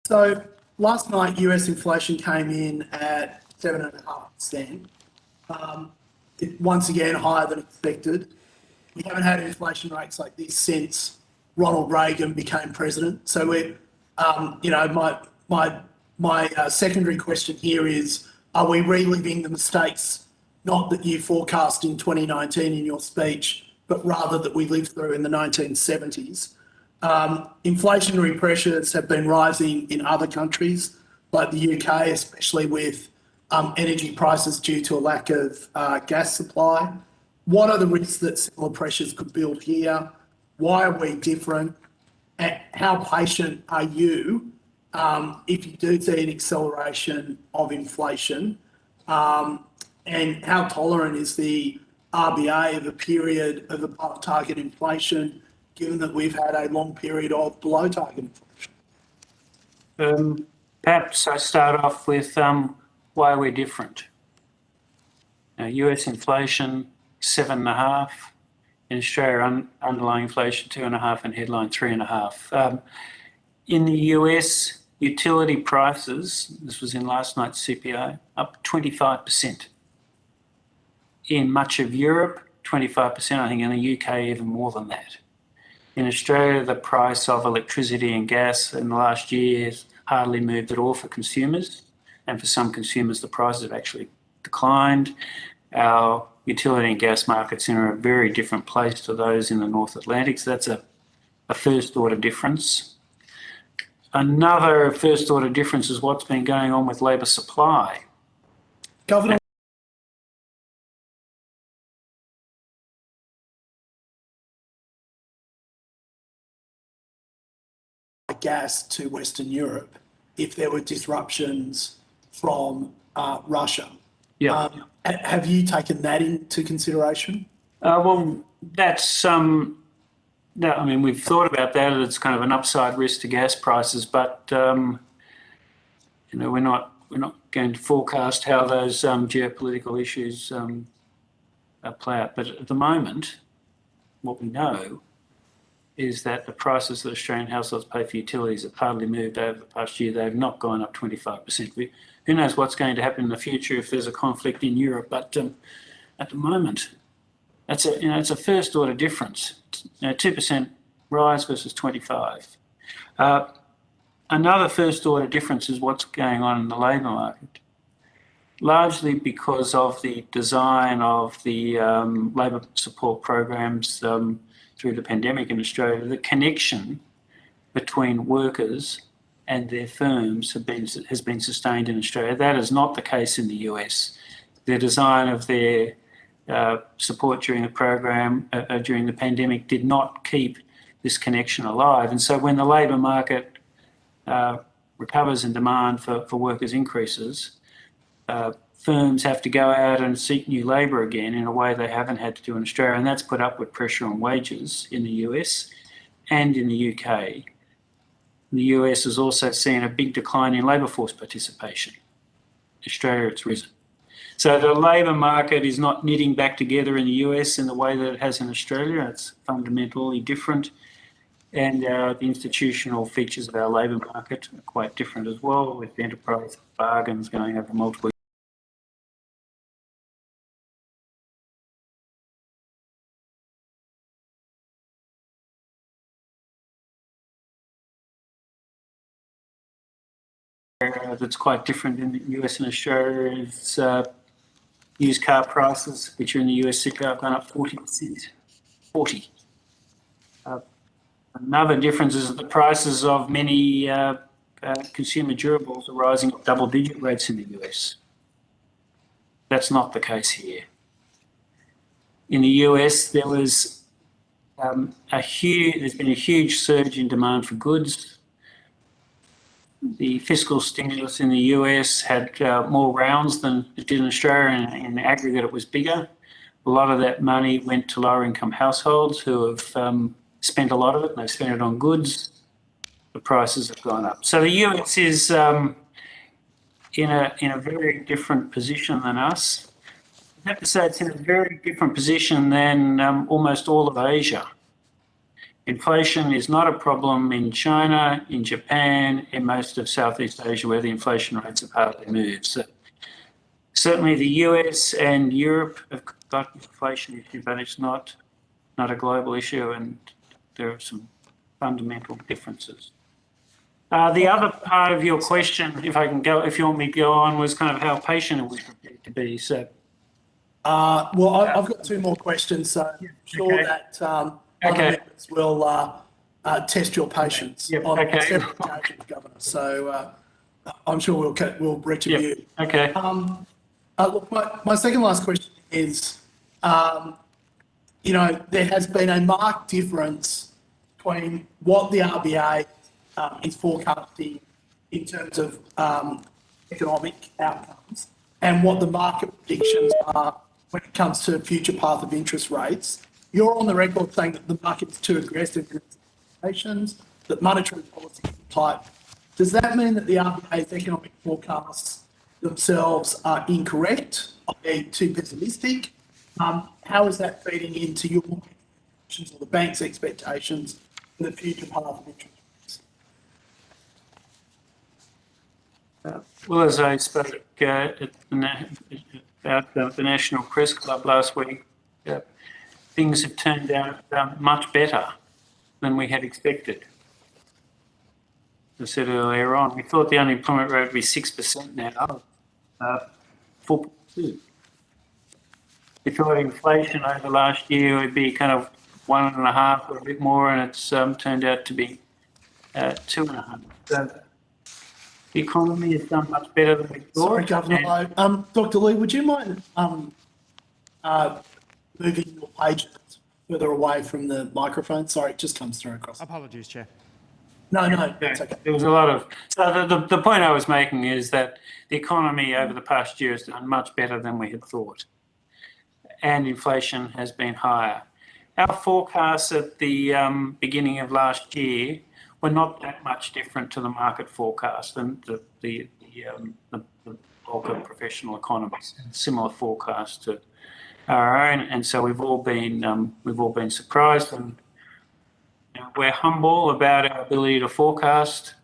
Speaker 1: So last night, US inflation came in at 7.5%. Once again, higher than expected. We haven't had inflation rates like this since Ronald Reagan became president. So we're, my secondary question here is, are we reliving the mistakes, not that you forecast in 2019 in your speech, but rather that we lived through in the 1970s? Inflationary pressures have been rising in other countries, like the UK, especially with energy prices due to a lack of gas supply. What are the risks that similar pressures could build here? Why are we different? And how patient are you if you do see an acceleration of inflation? And how tolerant is the RBA of a period of above target inflation, given that we've had a long period of below target inflation?
Speaker 2: Perhaps I start off with why we're different. Now, US inflation, 7.5. In Australia, underlying inflation, 2.5, and headline 3.5. In the US, utility prices, this was in last night's CPI, up 25%. In much of Europe, 25%, I think in the UK, even more than that. In Australia, the price of electricity and gas in the last year has hardly moved at all for consumers. And for some consumers, the prices have actually declined. Our utility and gas markets are in a very different place to those in the North Atlantic. So that's a first order difference. Another first order difference is what's been going on with labour supply.
Speaker 1: Governor, gas to Western Europe if there were disruptions from Russia.
Speaker 2: Yeah.
Speaker 1: Have you taken that into consideration?
Speaker 2: Well, that's I mean, we've thought about that. It's kind of an upside risk to gas prices, but we're not going to forecast how those geopolitical issues play out. But at the moment, what we know is that the prices that Australian households pay for utilities have hardly moved over the past year. They have not gone up 25%. Who knows what's going to happen in the future if there's a conflict in Europe? But at the moment, it's a first order difference. 2% rise versus 25. Another first order difference is what's going on in the labour market, largely because of the design of the labour support programs through the pandemic in Australia. The connection between workers and their firms has been sustained in Australia. That is not the case in the US. The design of their support during the program, during the pandemic, did not keep this connection alive. And so when the labour market recovers and demand for workers increases, firms have to go out and seek new labour again in a way they haven't had to do in Australia, and that's put upward pressure on wages in the US and in the UK. The US has also seen a big decline in labour force participation. Australia, it's risen. So the labour market is not knitting back together in the US in the way that it has in Australia. It's fundamentally different. And the institutional features of our labour market are quite different as well, with enterprise bargains going over multiple that's quite different in the US and Australia is used car prices, which are in the US have gone up 40%. 40. Another difference is that the prices of many consumer durables are rising at double-digit rates in the US. That's not the case here. In the US, there was there's been a huge surge in demand for goods. The fiscal stimulus in the US had more rounds than it did in Australia, and in aggregate it was bigger. A lot of that money went to lower income households who have spent a lot of it, and they've spent it on goods. The prices have gone up. So the US is in a very different position than us. I have to say it's in a very different position than almost all of Asia. Inflation is not a problem in China, in Japan, in most of Southeast Asia where the inflation rates have hardly moved. So certainly the US and Europe have got an inflation issue, but it's not a global issue, and there are some fundamental differences. The other part of your question, if you want me to go on, was kind of how patient are we prepared to be. So,
Speaker 1: well, I've got two more questions, so I'm sure
Speaker 2: Okay.
Speaker 1: that other members will test your patience
Speaker 2: Yep,
Speaker 1: on
Speaker 2: okay.
Speaker 1: several occasions, Governor. So I'm sure we'll reach a
Speaker 2: yeah,
Speaker 1: view.
Speaker 2: okay.
Speaker 1: Look, my second last question is, there has been a marked difference between what the RBA is forecasting in terms of economic outcomes and what the market predictions are when it comes to future path of interest rates. You're on the record saying that the market is too aggressive in its expectations, that monetary policy is tight. Does that mean that the RBA's economic forecasts themselves are incorrect, i.e. too pessimistic? How is that feeding into your expectations or the bank's expectations for the future path of interest rates?
Speaker 2: Well, as I spoke about the National Press Club last week, things have turned out much better than we had expected. As I said earlier on, we thought the unemployment rate would be 6% now, 4.2%. We thought inflation over last year would be kind of 1.5% or a bit more, and it's turned out to be 2.5%. So the economy has done much better than we thought.
Speaker 1: Sorry, Governor. Dr. Lee, would you mind moving your pages further away from the microphone? Sorry, it just comes through across.
Speaker 5: Apologies, Chair.
Speaker 1: No, it's okay.
Speaker 2: There was a lot of. So the point I was making is that the economy over the past year has done much better than we had thought, and inflation has been higher. Our forecasts at the beginning of last year were not that much different to the market forecast, and the bulk of professional economists had similar forecasts to our own, and so we've all been surprised, and we're humble about our ability to forecast.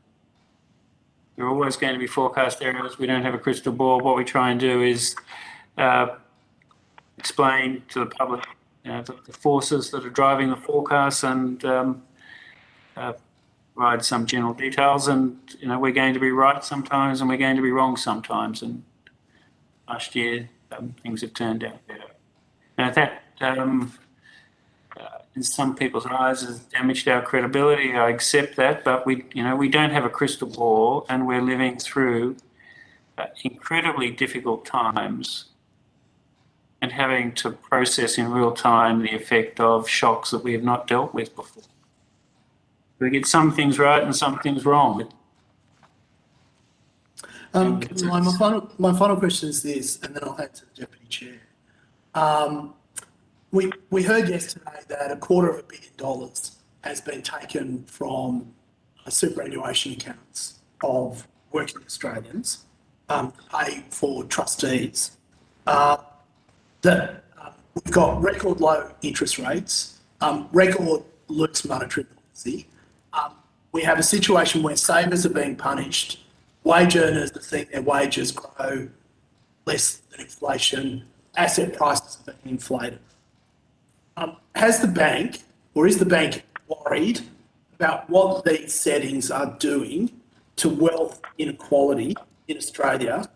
Speaker 2: There are always going to be forecast errors. We don't have a crystal ball. What we try and do is explain to the public the forces that are driving the forecasts and provide some general details. And we're going to be right sometimes, and we're going to be wrong sometimes. And last year, things have turned out better. Now that in some people's eyes has damaged our credibility. I accept that, but we don't have a crystal ball, and we're living through incredibly difficult times and having to process in real time the effect of shocks that we have not dealt with before. We get some things right and some things wrong.
Speaker 1: My final question is this, and then I'll hand to the Deputy Chair. We heard yesterday that $250 million has been taken from superannuation accounts of working Australians to pay for trustees. That we've got record low interest rates, record loose monetary policy. We have a situation where savers are being punished, wage earners are seeing their wages grow less than inflation, asset prices are being inflated. Has the bank, or is the bank worried about what these settings are doing to wealth inequality in Australia,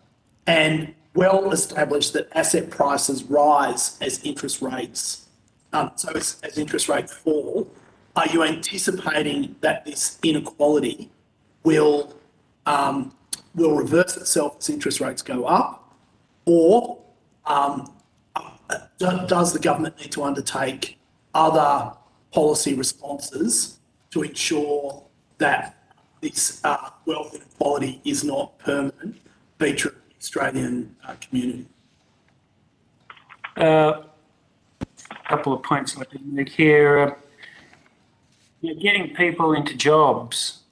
Speaker 1: and well established that asset prices rise as interest rates, as interest rates fall. Are you anticipating that this inequality will reverse itself as interest rates go up, or does the government need to undertake other policy responses to ensure that this wealth inequality is not permanent feature of the Australian community?
Speaker 2: A couple of points I'd like to make here. Getting people into jobs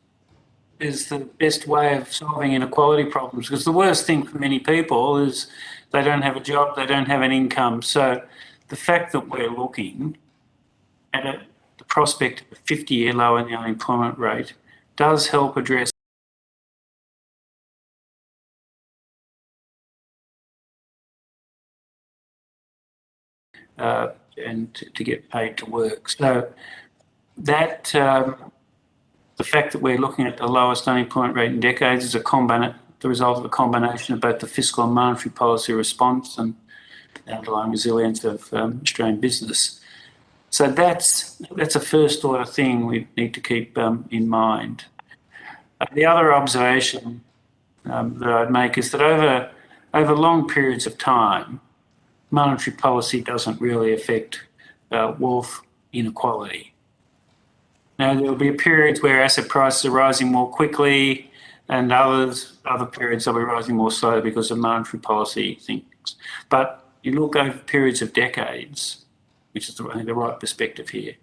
Speaker 2: is the best way of solving inequality problems, because the worst thing for many people is they don't have a job, they don't have an income. So the fact that we're looking at the prospect of a 50-year low in the unemployment rate does help address and to get paid to work. So that the fact that we're looking at the lowest unemployment rate in decades is the result of a combination of both the fiscal and monetary policy response and the underlying resilience of Australian business. So that's a first order thing we need to keep in mind. The other observation that I'd make is that over long periods of time, monetary policy doesn't really affect wealth inequality. Now, there will be periods where asset prices are rising more quickly, and other periods they'll be rising more slowly because of monetary policy things. But you look over periods of decades, which is I think the right perspective here.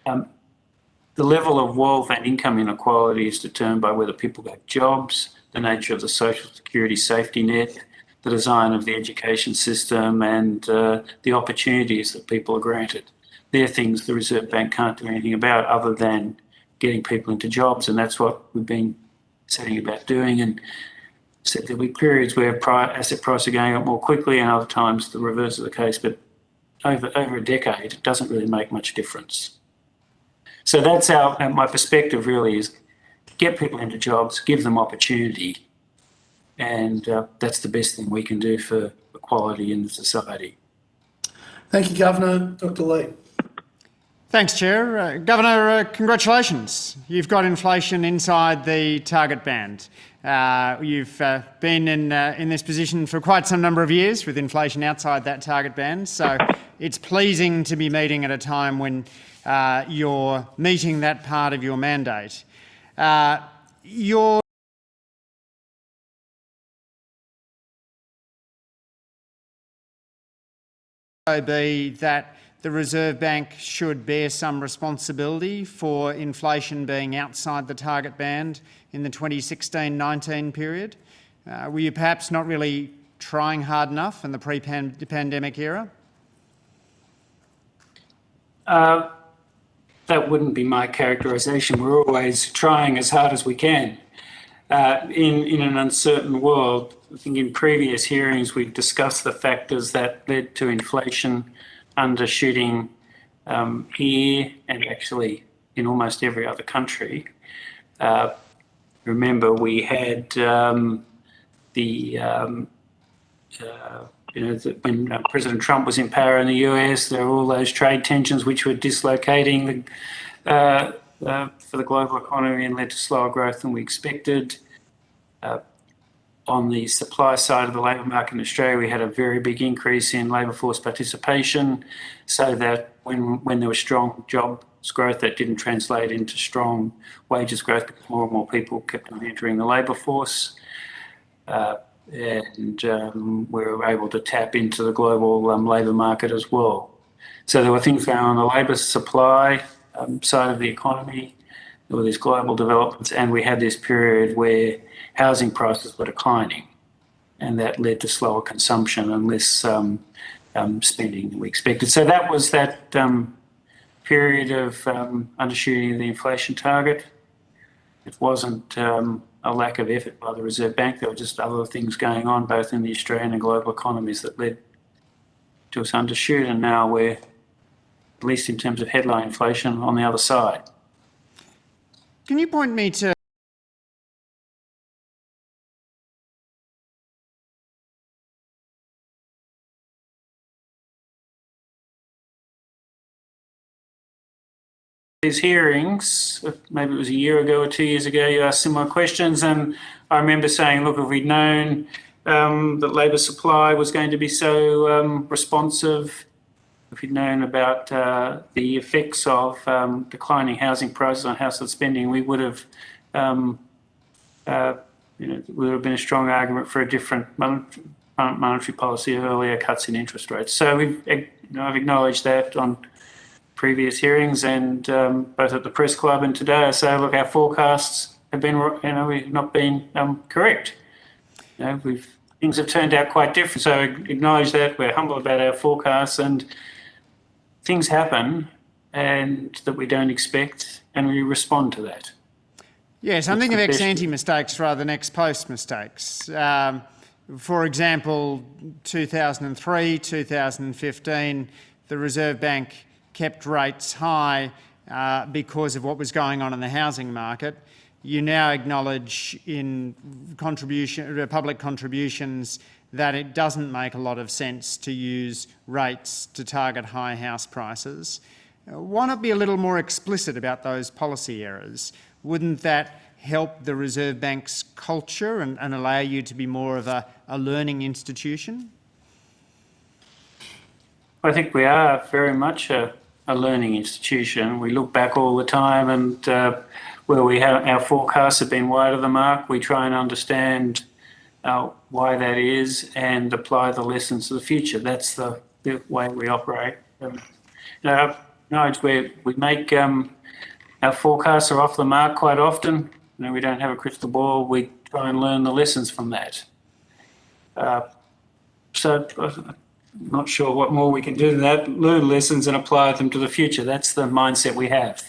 Speaker 2: The level of wealth and income inequality is determined by whether people have jobs, the nature of the social security safety net, the design of the education system, and the opportunities that people are granted. They're things the Reserve Bank can't do anything about other than getting people into jobs, and that's what we've been setting about doing. And said there'll be periods where asset prices are going up more quickly, and other times the reverse of the case. But over a decade, it doesn't really make much difference. So that's my perspective really is get people into jobs, give them opportunity, and that's the best thing we can do for equality in society.
Speaker 1: Thank you, Governor. Dr. Lee.
Speaker 5: Thanks, Chair. Governor, congratulations. You've got inflation inside the target band. You've been in this position for quite some number of years with inflation outside that target band, so it's pleasing to be meeting at a time when you're meeting that part of your mandate. Your be that the Reserve Bank should bear some responsibility for inflation being outside the target band in the 2016-19 period. Were you perhaps not really trying hard enough in the pre-pandemic era?
Speaker 2: That wouldn't be my characterisation. We're always trying as hard as we can. In an uncertain world, I think in previous hearings we've discussed the factors that led to inflation undershooting here and actually in almost every other country. Remember, we had when President Trump was in power in the US, there were all those trade tensions which were dislocating for the global economy and led to slower growth than we expected. On the supply side of the labour market in Australia, we had a very big increase in labour force participation, so that when there was strong jobs growth, that didn't translate into strong wages growth because more and more people kept on entering the labour force. And we were able to tap into the global labour market as well. So there were things going on the labour supply side of the economy. There were these global developments, and we had this period where housing prices were declining, and that led to slower consumption and less spending than we expected. So that was that period of undershooting of the inflation target. It wasn't a lack of effort by the Reserve Bank. There were just other things going on, both in the Australian and global economies, that led to us undershoot, and now we're, at least in terms of headline inflation, on the other side.
Speaker 5: Can you point me to
Speaker 2: these hearings, maybe it was a year ago or 2 years ago, you asked similar questions, and I remember saying, look, if we'd known that labour supply was going to be so responsive, if we'd known about the effects of declining housing prices on household spending, we would have, would have been a strong argument for a different monetary policy, earlier cuts in interest rates. So I've acknowledged that on previous hearings, and both at the Press Club and today, I say, look, our forecasts have been, we've not been correct. Things have turned out quite different. So I acknowledge that. We're humble about our forecasts, and things happen and that we don't expect, and we respond to that.
Speaker 5: Yes, I'm thinking of ex-ante mistakes rather than ex-post mistakes. For example, 2003, 2015, the Reserve Bank kept rates high because of what was going on in the housing market. You now acknowledge in public contributions that it doesn't make a lot of sense to use rates to target high house prices. Why not be a little more explicit about those policy errors? Wouldn't that help the Reserve Bank's culture and allow you to be more of a learning institution?
Speaker 2: I think we are very much a learning institution. We look back all the time, and where we have our forecasts have been wide of the mark, we try and understand why that is and apply the lessons to the future. That's the way we operate. We make our forecasts are off the mark quite often. We don't have a crystal ball. We try and learn the lessons from that. So I'm not sure what more we can do than that. Learn lessons and apply them to the future. That's the mindset we have.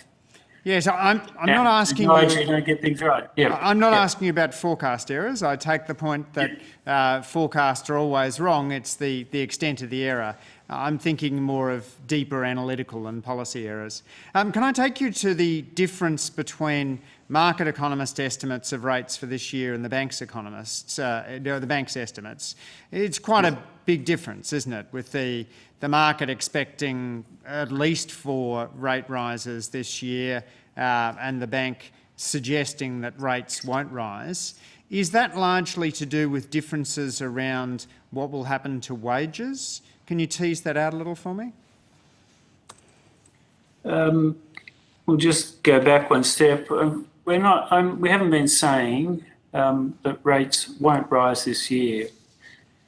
Speaker 5: Yes, I'm not asking
Speaker 2: you don't get things right. Yeah.
Speaker 5: I'm not asking you about forecast errors. I take the point that forecasts are always wrong. It's the extent of the error. I'm thinking more of deeper analytical and policy errors. Can I take you to the difference between market economist estimates of rates for this year and the bank's the bank's estimates? It's quite a big difference, isn't it? With the market expecting at least 4 rate rises this year, and the bank suggesting that rates won't rise. Is that largely to do with differences around what will happen to wages? Can you tease that out a little for me?
Speaker 2: We'll just go back one step. We haven't been saying that rates won't rise this year.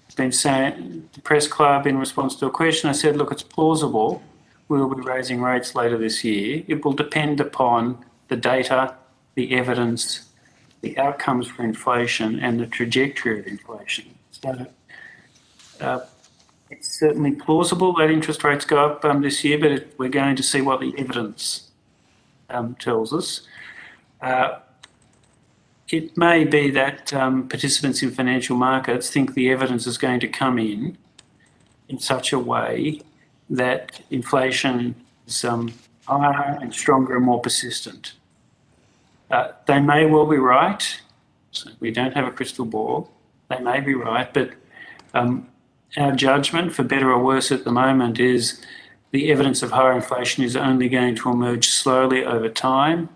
Speaker 2: I've been saying, the Press Club, in response to a question, I said, look, it's plausible we'll be raising rates later this year. It will depend upon the data, the evidence, the outcomes for inflation, and the trajectory of inflation. So it's certainly plausible that interest rates go up this year, but we're going to see what the evidence tells us. It may be that participants in financial markets think the evidence is going to come in such a way that inflation is higher and stronger and more persistent. They may well be right. So we don't have a crystal ball. They may be right, but our judgment, for better or worse at the moment, is the evidence of higher inflation is only going to emerge slowly over time.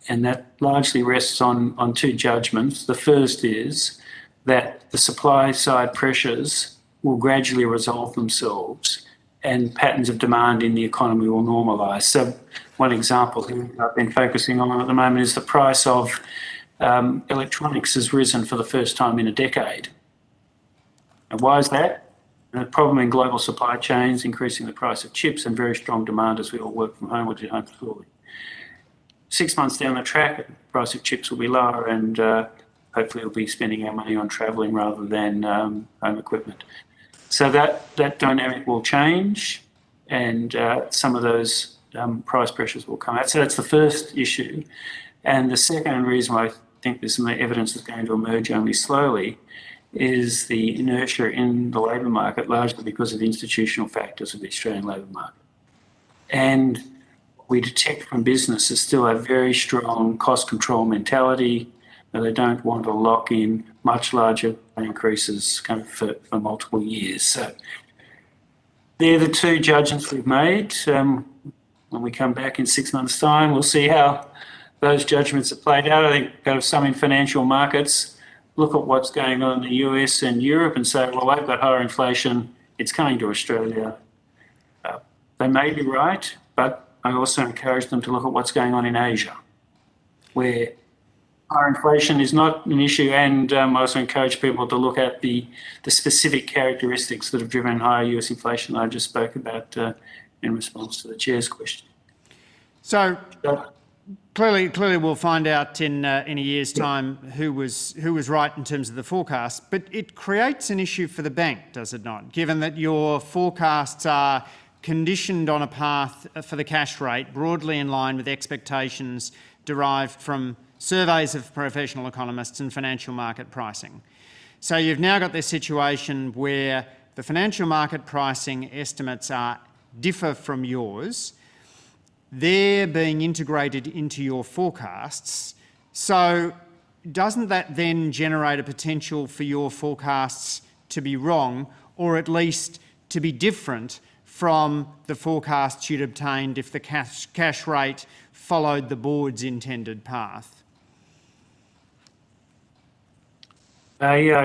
Speaker 2: And that largely rests on 2 judgments. The first is that the supply side pressures will gradually resolve themselves and patterns of demand in the economy will normalise. So one example I've been focusing on at the moment is the price of electronics has risen for the first time in a decade. And why is that? The problem in global supply chains, increasing the price of chips, and very strong demand as we all work from home or do homeschooling. 6 months down the track, the price of chips will be lower, and hopefully we'll be spending our money on travelling rather than home equipment. So that dynamic will change, and some of those price pressures will come out. So that's the first issue. And the second reason why I think there's some evidence is going to emerge only slowly is the inertia in the labour market, largely because of institutional factors of the Australian labour market. And we detect from businesses still a very strong cost control mentality. They don't want to lock in much larger increases kind of for multiple years. So they're the 2 judgments we've made. when we come back in 6 months' time, we'll see how those judgments are played out. I think kind of some in financial markets look at what's going on in the US and Europe and say, well, they've got higher inflation, it's coming to Australia. They may be right, but I also encourage them to look at what's going on in Asia, where higher inflation is not an issue, and I also encourage people to look at the specific characteristics that have driven higher US inflation that I just spoke about in response to the Chair's question.
Speaker 5: So clearly we'll find out in a year's time who was right in terms of the forecast, but it creates an issue for the bank, does it not? Given that your forecasts are conditioned on a path for the cash rate broadly in line with expectations derived from surveys of professional economists and financial market pricing. So you've now got this situation where the financial market pricing estimates differ from yours. They're being integrated into your forecasts. So doesn't that then generate a potential for your forecasts to be wrong, or at least to be different from the forecasts you'd obtained if the cash rate followed the board's intended path?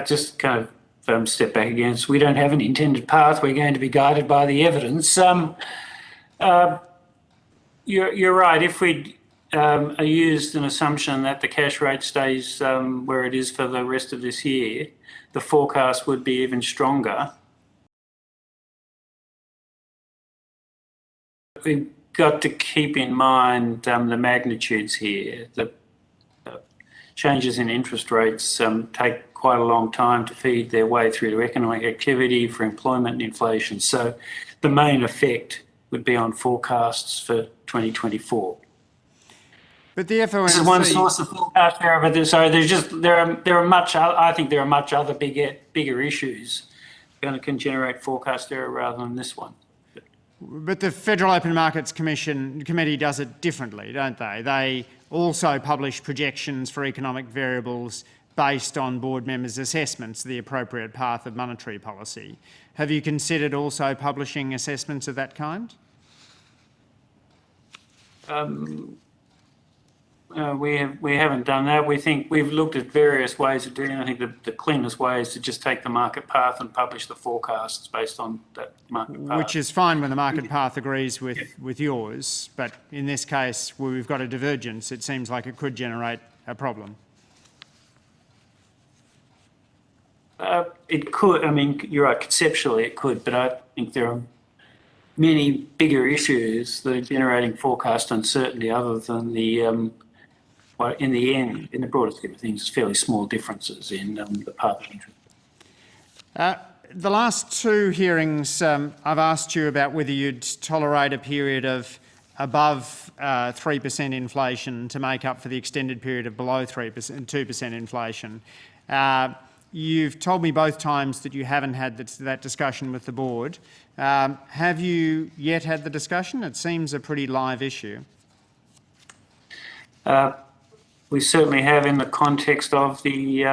Speaker 2: Just kind of step back again. So we don't have an intended path. We're going to be guided by the evidence. You're right. If we used an assumption that the cash rate stays where it is for the rest of this year, the forecast would be even stronger. We've got to keep in mind the magnitudes here. The changes in interest rates take quite a long time to feed their way through to economic activity, for employment and inflation. So the main effect would be on forecasts for 2024.
Speaker 5: But the FOMC...
Speaker 2: This is one source of forecast error, but I think there are much other bigger issues that can generate forecast error rather than this one.
Speaker 5: But the Federal Open Markets Committee does it differently, don't they? They also publish projections for economic variables based on board members' assessments of the appropriate path of monetary policy. Have you considered also publishing assessments of that kind?
Speaker 2: We haven't done that. We think we've looked at various ways of doing it. I think the cleanest way is to just take the market path and publish the forecasts based on that market path.
Speaker 5: Which is fine when the market path agrees with yours, but in this case where we've got a divergence, it seems like it could generate a problem.
Speaker 2: It could. I mean, you're right, conceptually it could, but I think there are many bigger issues that are generating forecast uncertainty other than the well, in the end, in the broader scheme of things, fairly small differences in the path of interest.
Speaker 5: The last two hearings, I've asked you about whether you'd tolerate a period of above 3% inflation to make up for the extended period of below 2% inflation. You've told me both times that you haven't had that discussion with the board. Have you yet had the discussion? It seems a pretty live issue.
Speaker 2: We certainly have in the context of the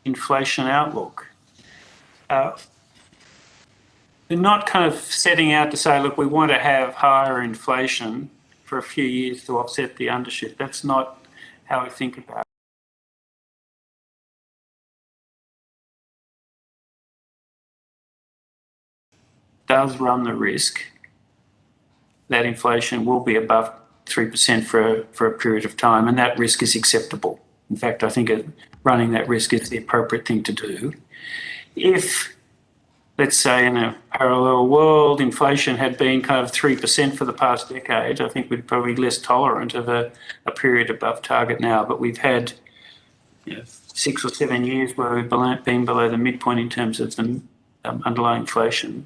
Speaker 2: inflation outlook. We're not kind of setting out to say, look, we want to have higher inflation for a few years to offset the undershoot. That's not how we think about it. Does run the risk that inflation will be above 3% for a period of time, and that risk is acceptable. In fact, I think running that risk is the appropriate thing to do. If, let's say, in a parallel world, inflation had been kind of 3% for the past decade, I think we'd probably be less tolerant of a period above target now. But we've had 6 or 7 years where we've been below the midpoint in terms of the underlying inflation.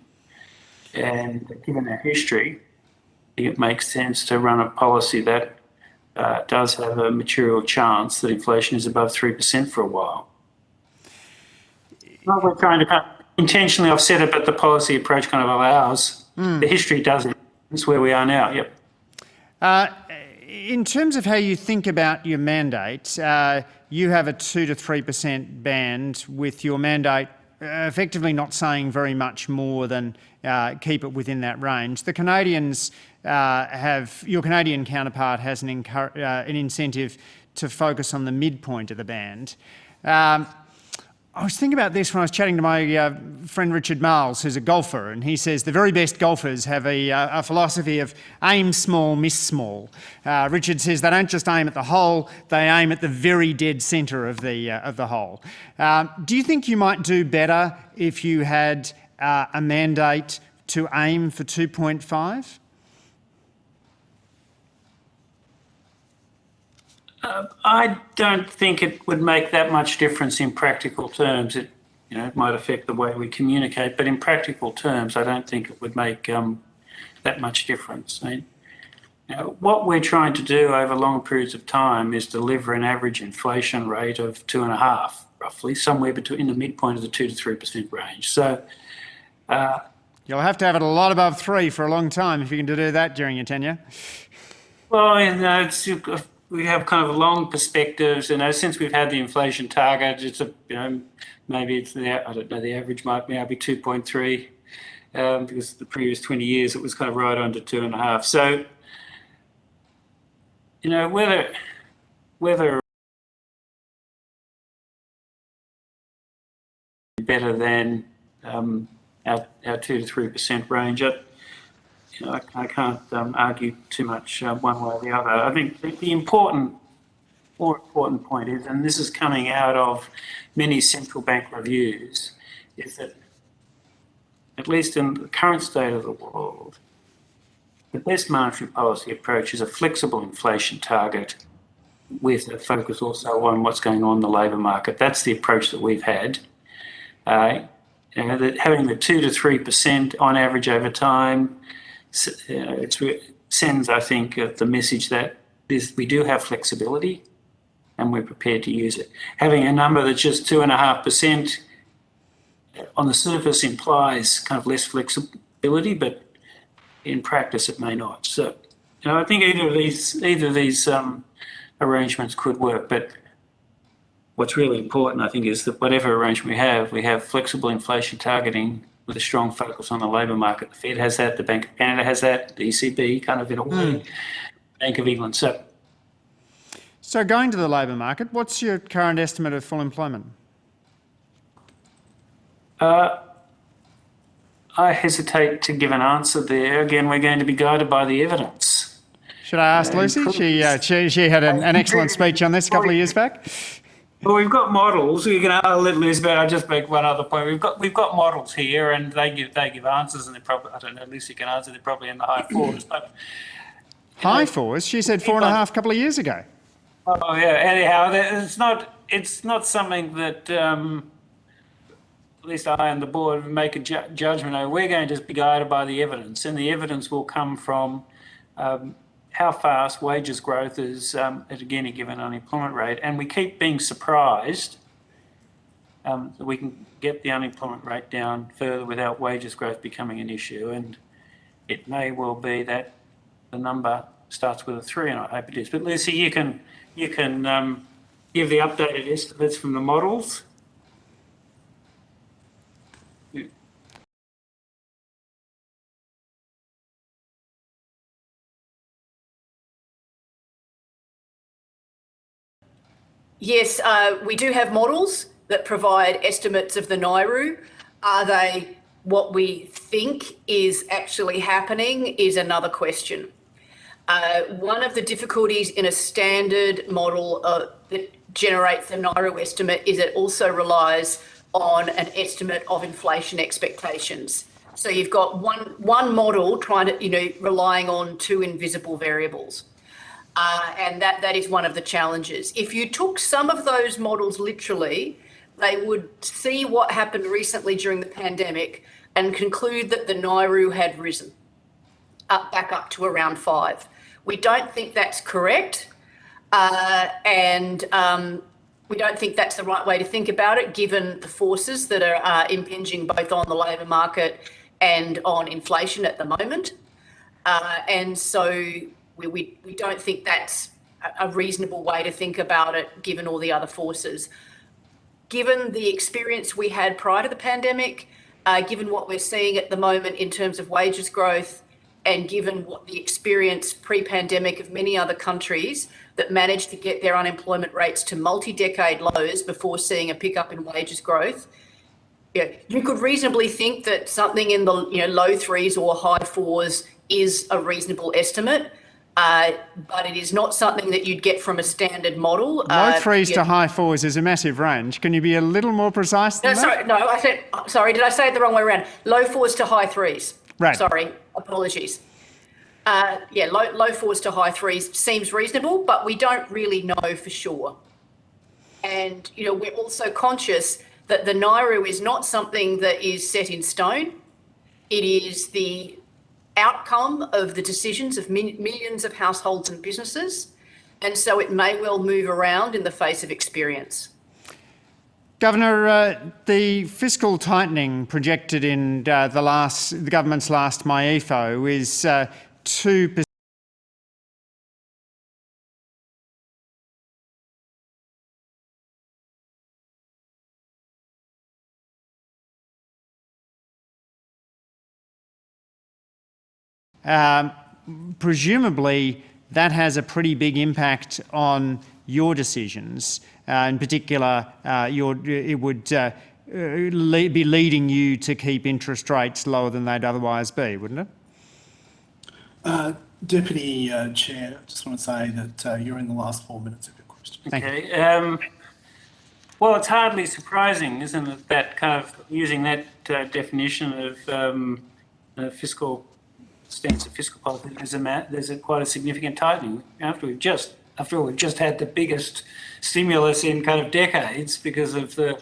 Speaker 2: And given our history, I think it makes sense to run a policy that does have a material chance that inflation is above 3% for a while. Not we're trying to kind of intentionally offset it, but the policy approach kind of allows. The history does it. That's where we are now, yep.
Speaker 5: In terms of how you think about your mandate, you have a 2 to 3% band with your mandate effectively not saying very much more than keep it within that range. The Canadians your Canadian counterpart has an incentive to focus on the midpoint of the band. I was thinking about this when I was chatting to my friend Richard Marles, who's a golfer, and he says the very best golfers have a philosophy of aim small, miss small. Richard says they don't just aim at the hole, they aim at the very dead centre of the hole. Do you think you might do better if you had a mandate to aim for 2.5?
Speaker 2: I don't think it would make that much difference in practical terms. It might affect the way we communicate, but in practical terms, I don't think it would make that much difference. What we're trying to do over long periods of time is deliver an average inflation rate of 2.5, roughly, somewhere between the midpoint of the 2 to 3% range. So
Speaker 5: you'll have to have it a lot above 3 for a long time if you can do that during your tenure.
Speaker 2: Well, we have kind of long perspectives, since we've had the inflation target, it's maybe it's I don't know, the average might now be 2.3, because the previous 20 years it was kind of right under 2.5. So, whether better than our 2 to 3% range, I can't argue too much one way or the other. I think the more important point is, and this is coming out of many central bank reviews, is that at least in the current state of the world, the best monetary policy approach is a flexible inflation target with a focus also on what's going on in the labour market. That's the approach that we've had. That having the 2 to 3% on average over time, it sends, I think, the message that we do have flexibility and we're prepared to use it. Having a number that's just 2.5% on the surface implies kind of less flexibility, but in practice it may not. So, I think either of these arrangements could work. But what's really important, I think, is that whatever arrangement we have flexible inflation targeting with a strong focus on the labour market. The Fed has that, the Bank of Canada has that, the ECB kind of in a way, Bank of England.
Speaker 5: So going to the labour market, what's your current estimate of full employment?
Speaker 2: I hesitate to give an answer there. Again, we're going to be guided by the evidence.
Speaker 5: Should I ask Lucy? She had an excellent speech on this a couple of years back.
Speaker 2: Well, we've got models. I'll let Liz, but I'll just make one other point. We've got models here, and they give answers, and they're probably, I don't know, Lucy can answer. They're probably in the high fours, but
Speaker 5: high fours. She said 4.5 a couple of years ago.
Speaker 2: Oh yeah. Anyhow, it's not something that at least I and the board make a judgment over. We're going to be guided by the evidence, and the evidence will come from how fast wages growth is at any given unemployment rate. And we keep being surprised that we can get the unemployment rate down further without wages growth becoming an issue. And it may well be that the number starts with a 3, and I hope it is. But Lucy, you can give the updated estimates from the models.
Speaker 3: Yes, we do have models that provide estimates of the NAIRU. Are they what we think is actually happening is another question. One of the difficulties in a standard model that generates a NAIRU estimate is it also relies on an estimate of inflation expectations. So you've got one model trying to, relying on 2 invisible variables. And that is one of the challenges. If you took some of those models literally, they would see what happened recently during the pandemic and conclude that the NAIRU had risen back up to around 5. We don't think that's correct, and we don't think that's the right way to think about it, given the forces that are impinging both on the labour market and on inflation at the moment. And so we don't think that's a reasonable way to think about it, given all the other forces. Given the experience we had prior to the pandemic, given what we're seeing at the moment in terms of wages growth and given what the experience pre-pandemic of many other countries that managed to get their unemployment rates to multi-decade lows before seeing a pickup in wages growth, you could reasonably think that something in the low threes or high fours is a reasonable estimate, but it is not something that you'd get from a standard model.
Speaker 5: Low threes to high fours is a massive range. Can you be a little more precise than that?
Speaker 3: Did I say it the wrong way around? Low fours to high threes.
Speaker 5: Right.
Speaker 3: Sorry, apologies. Low fours to high threes seems reasonable, but we don't really know for sure. And, we're also conscious that the NAIRU is not something that is set in stone. It is the outcome of the decisions of millions of households and businesses. And so it may well move around in the face of experience.
Speaker 5: Governor, the fiscal tightening projected in the government's last MyEFO is 2%. Presumably, that has a pretty big impact on your decisions. In particular, it would be leading you to keep interest rates lower than they'd otherwise be, wouldn't it?
Speaker 1: Deputy Chair, I just want to say that you're in the last 4 minutes of your question.
Speaker 2: Okay. Well, it's hardly surprising, isn't it, that kind of using that definition of fiscal stance of fiscal policy, there's quite a significant tightening after all, we've just had the biggest stimulus in kind of decades because of the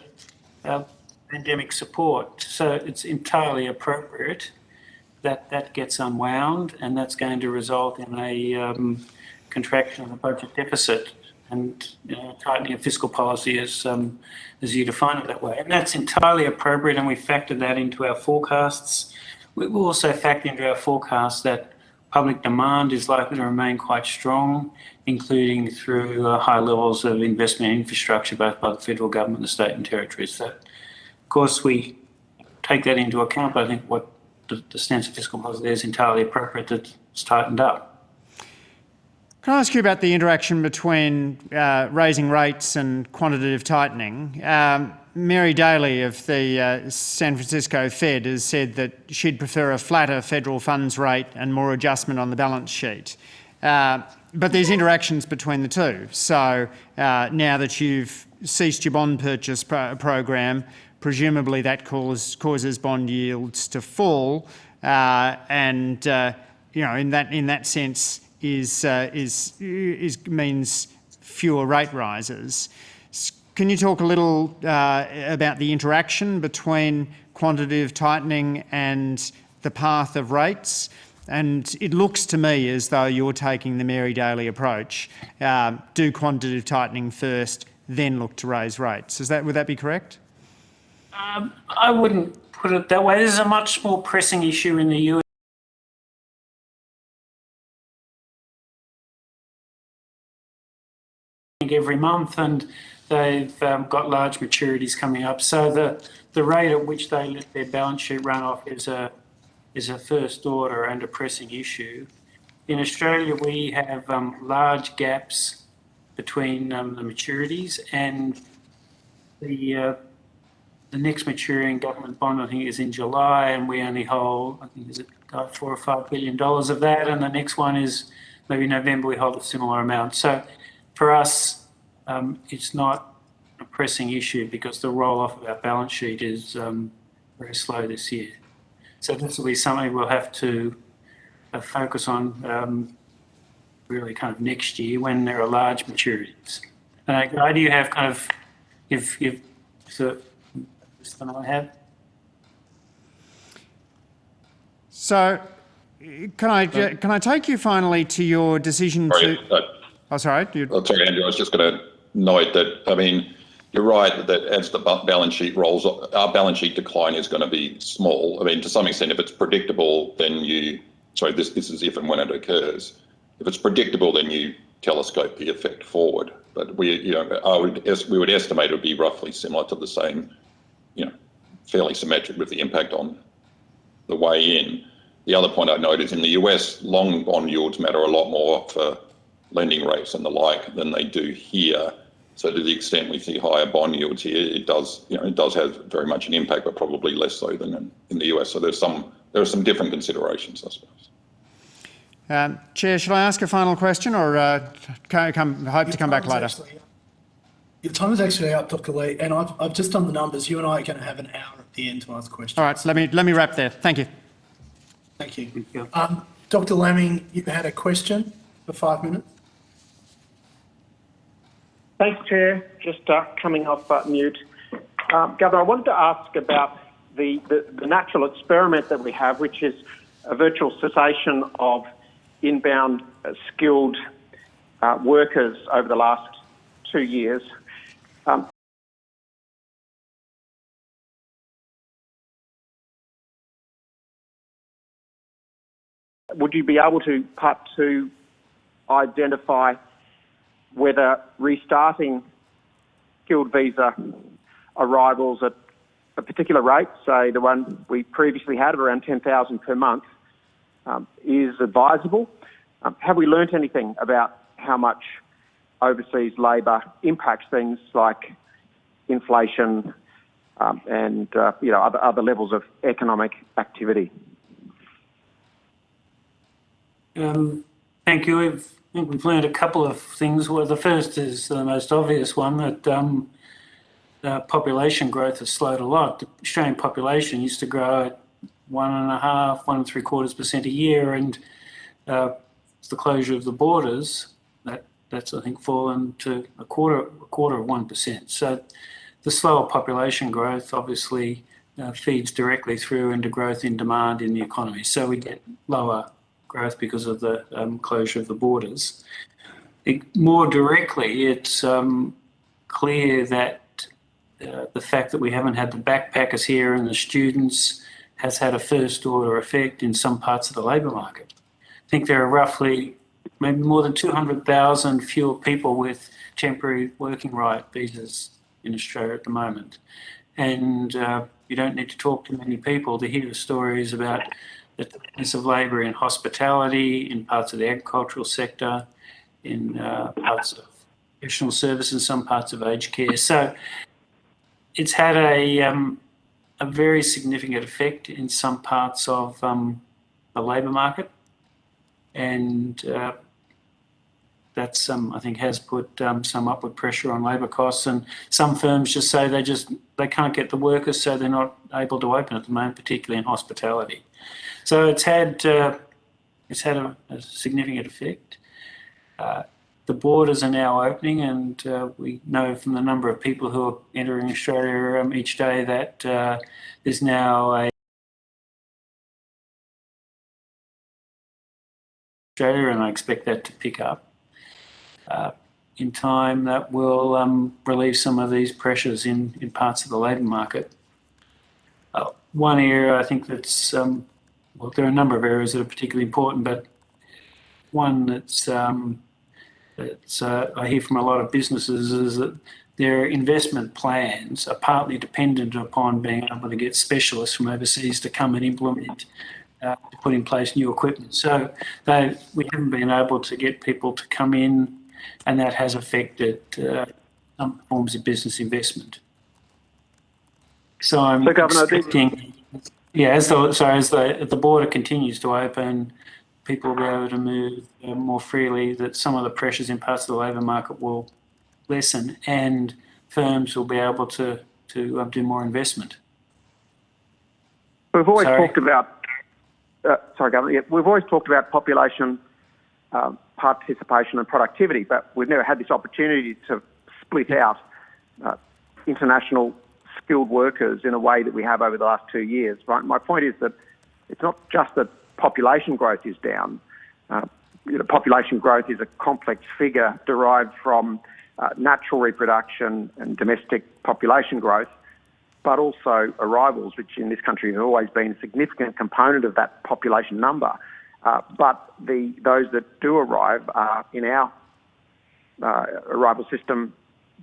Speaker 2: pandemic support. So it's entirely appropriate that that gets unwound, and that's going to result in a contraction of the budget deficit and tightening of fiscal policy as you define it that way. And that's entirely appropriate, and we factored that into our forecasts. We will also factor into our forecast that public demand is likely to remain quite strong, including through high levels of investment in infrastructure, both by the federal government, the state and territories. So, of course, we take that into account, but I think what the stance of fiscal policy there is entirely appropriate that it's tightened up.
Speaker 5: Can I ask you about the interaction between raising rates and quantitative tightening? Mary Daly of the San Francisco Fed has said that she'd prefer a flatter federal funds rate and more adjustment on the balance sheet. But there's interactions between the two. So now that you've ceased your bond purchase program, presumably that causes bond yields to fall, and in that sense means fewer rate rises. Can you talk a little about the interaction between quantitative tightening and the path of rates? And it looks to me as though you're taking the Mary Daly approach. Do quantitative tightening first, then look to raise rates. Would that be correct?
Speaker 2: I wouldn't put it that way. This is a much more pressing issue in the US. Every month, and they've got large maturities coming up. So the rate at which they let their balance sheet run off is a first order and a pressing issue. In Australia, we have large gaps between the maturities, and the next maturing government bond, I think, is in July, and we only hold, I think, is it $4 or $5 billion of that, and the next one is maybe November, we hold a similar amount. So for us, it's not a pressing issue because the roll-off of our balance sheet is very slow this year. So this will be something we'll have to focus on really kind of next year when there are large maturities. Guy, do you have kind of, if this than I have?
Speaker 5: So can I take you finally to your decision
Speaker 6: sorry,
Speaker 5: sorry,
Speaker 6: Andrew, I was just going to note that, I mean, you're right that as the balance sheet rolls, our balance sheet decline is going to be small. I mean, to some extent, if it's predictable, then this is if and when it occurs. If it's predictable, then you telescope the effect forward. But we would estimate it would be roughly similar to the same, fairly symmetric with the impact on the way in. The other point I'd note is in the US, long bond yields matter a lot more for lending rates and the like than they do here. So to the extent we see higher bond yields here, it does have very much an impact, but probably less so than in the US. So there are some different considerations, I suppose.
Speaker 5: Chair, should I ask a final question, or hope to come back later?
Speaker 1: Your time is actually up, Dr. Lee, and I've just done the numbers. You and I are going to have an hour at the end to ask questions.
Speaker 5: All right, let me wrap there. Thank you.
Speaker 1: Thank you. Dr. Laming, you had a question for 5 minutes.
Speaker 7: Thanks, Chair. Just coming off mute. Governor, I wanted to ask about the natural experiment that we have, which is a virtual cessation of inbound skilled workers over the last 2 years. Would you be able to, part two, identify whether restarting skilled visa arrivals at a particular rate, say the one we previously had of around 10,000 per month, is advisable? Have we learnt anything about how much overseas labour impacts things like inflation and other levels of economic activity?
Speaker 2: Thank you. I think we've learned a couple of things. Well, the first is the most obvious one, that population growth has slowed a lot. The Australian population used to grow at 1.75% a year, and the closure of the borders, that's I think fallen to a quarter of 1%. So the slower population growth obviously feeds directly through into growth in demand in the economy. So we get lower growth because of the closure of the borders. More directly, it's clear that the fact that we haven't had the backpackers here and the students has had a first order effect in some parts of the labour market. I think there are roughly maybe more than 200,000 fewer people with temporary working right visas in Australia at the moment. And you don't need to talk to many people to hear stories about the tightness of labour in hospitality, in parts of the agricultural sector, in parts of professional services, some parts of aged care. So it's had a very significant effect in some parts of the labour market, and that's I think has put some upward pressure on labour costs. And some firms just say they can't get the workers, so they're not able to open at the moment, particularly in hospitality. So it's had a significant effect. The borders are now opening, and we know from the number of people who are entering Australia each day that there's now Australia, and I expect that to pick up in time. That will relieve some of these pressures in parts of the labour market. One area I think that's well, there are a number of areas that are particularly important, but one that's I hear from a lot of businesses is that their investment plans are partly dependent upon being able to get specialists from overseas to come and implement, to put in place new equipment. So we haven't been able to get people to come in, and that has affected some forms of business investment. So I'm expecting, as the border continues to open, people will be able to move more freely, that some of the pressures in parts of the labour market will lessen, and firms will be able to do more investment.
Speaker 7: We've always talked about, Governor, we've always talked about population participation and productivity, but we've never had this opportunity to split out international skilled workers in a way that we have over the last 2 years. Right? My point is that it's not just that population growth is down. Population growth is a complex figure derived from natural reproduction and domestic population growth, but also arrivals, which in this country have always been a significant component of that population number. But those that do arrive are, in our arrival system,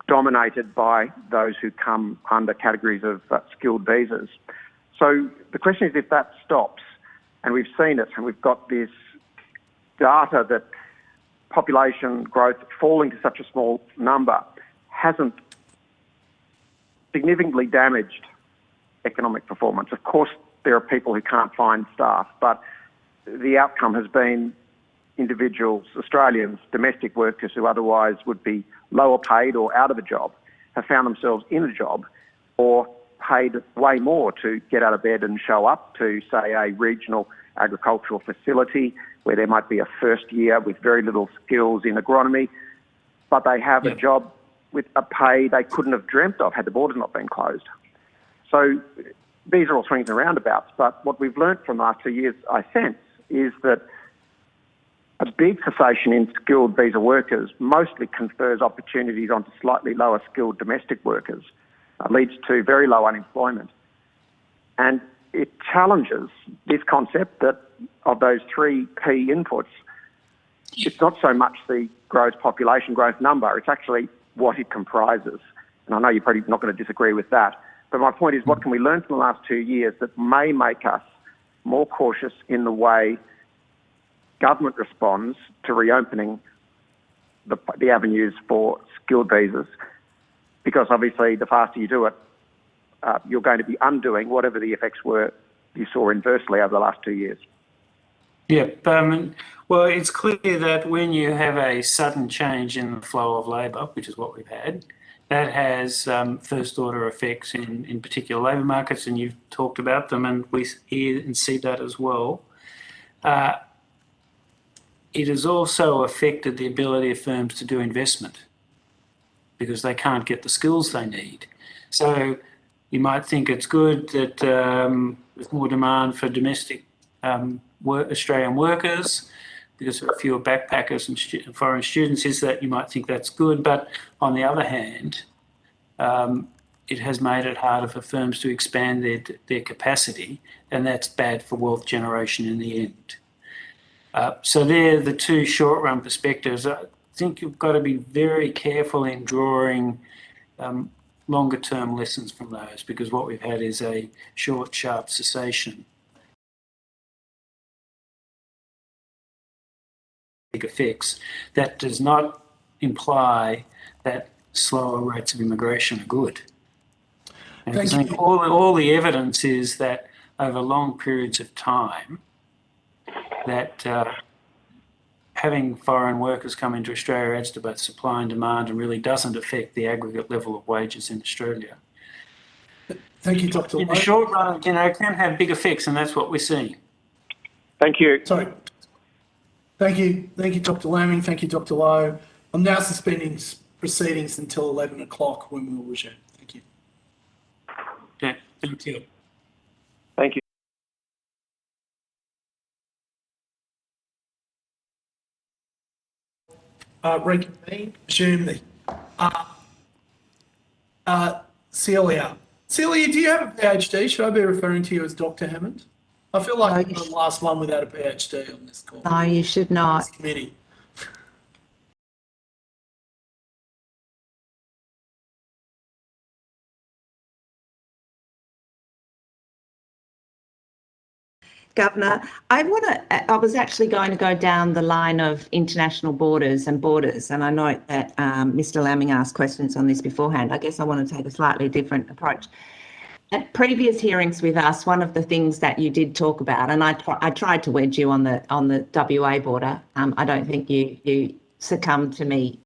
Speaker 7: dominated by those who come under categories of skilled visas. So the question is, if that stops, and we've seen it, and we've got this data that population growth falling to such a small number hasn't significantly damaged economic performance. Of course, there are people who can't find staff, but the outcome has been individuals, Australians, domestic workers who otherwise would be lower paid or out of a job, have found themselves in a job or paid way more to get out of bed and show up to, say, a regional agricultural facility where there might be a first year with very little skills in agronomy, but they have a job with a pay they couldn't have dreamt of had the borders not been closed. So these are all swings and roundabouts, but what we've learnt from the last 2 years, I sense, is that a big cessation in skilled visa workers mostly confers opportunities onto slightly lower skilled domestic workers, leads to very low unemployment. And it challenges this concept that of those three key inputs, it's not so much the gross population growth number, it's actually what it comprises. And I know you're probably not going to disagree with that. But my point is, what can we learn from the last 2 years that may make us more cautious in the way government responds to reopening the avenues for skilled visas? Because obviously the faster you do it, you're going to be undoing whatever the effects were you saw inversely over the last 2 years.
Speaker 2: Yeah, well, it's clear that when you have a sudden change in the flow of labour, which is what we've had, that has first-order effects in particular labour markets, and you've talked about them, and we hear and see that as well. It has also affected the ability of firms to do investment because they can't get the skills they need. So you might think it's good that there's more demand for domestic Australian workers because there are fewer backpackers and foreign students, is that you might think that's good. But on the other hand, it has made it harder for firms to expand their capacity, and that's bad for wealth generation in the end. So they're the two short-run perspectives. I think you've got to be very careful in drawing longer-term lessons from those, because what we've had is a short, sharp cessation. Effects. That does not imply that slower rates of immigration are good. And I think all the evidence is that over long periods of time, that having foreign workers come into Australia adds to both supply and demand and really doesn't affect the aggregate level of wages in Australia.
Speaker 1: Thank you, Dr.
Speaker 2: In
Speaker 1: Lowe.
Speaker 2: the short run, it can have big effects, and that's what we're seeing.
Speaker 7: Thank you.
Speaker 1: Sorry. Thank you, Dr. Laming. Thank you, Dr. Lowe. I'm now suspending proceedings until 11 o'clock when we will resume. Thank you.
Speaker 2: Yeah, thank you.
Speaker 7: Thank you.
Speaker 1: Reconvene, resume the Celia. Celia, do you have a PhD? Should I be referring to you as Dr. Hammond? I feel like I'm the last one without a PhD on this call.
Speaker 8: No, you should not.
Speaker 1: This committee.
Speaker 8: Governor, I was actually going to go down the line of international borders, and I know that Mr. Laming asked questions on this beforehand. I guess I want to take a slightly different approach. At previous hearings with us, one of the things that you did talk about, and I tried to wedge you on the WA border. I don't think you succumbed to me.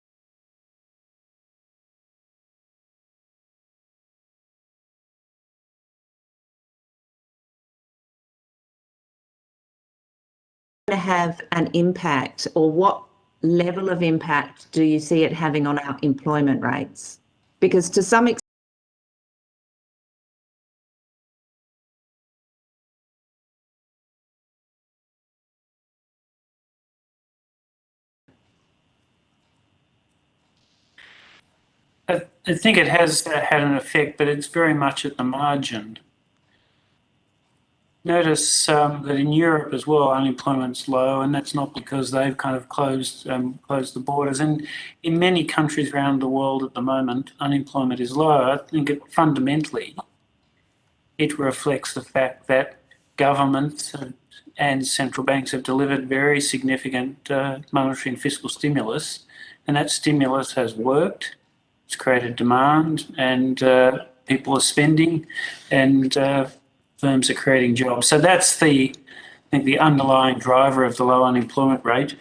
Speaker 8: To have an impact, or what level of impact do you see it having on our employment rates? Because to some extent,
Speaker 2: I think it has had an effect, but it's very much at the margin. Notice that in Europe as well, unemployment's low, and that's not because they've kind of closed the borders. And in many countries around the world at the moment, unemployment is low. I think fundamentally it reflects the fact that governments and central banks have delivered very significant monetary and fiscal stimulus, and that stimulus has worked. It's created demand, and people are spending, and firms are creating jobs. So that's I think the underlying driver of the low unemployment rate.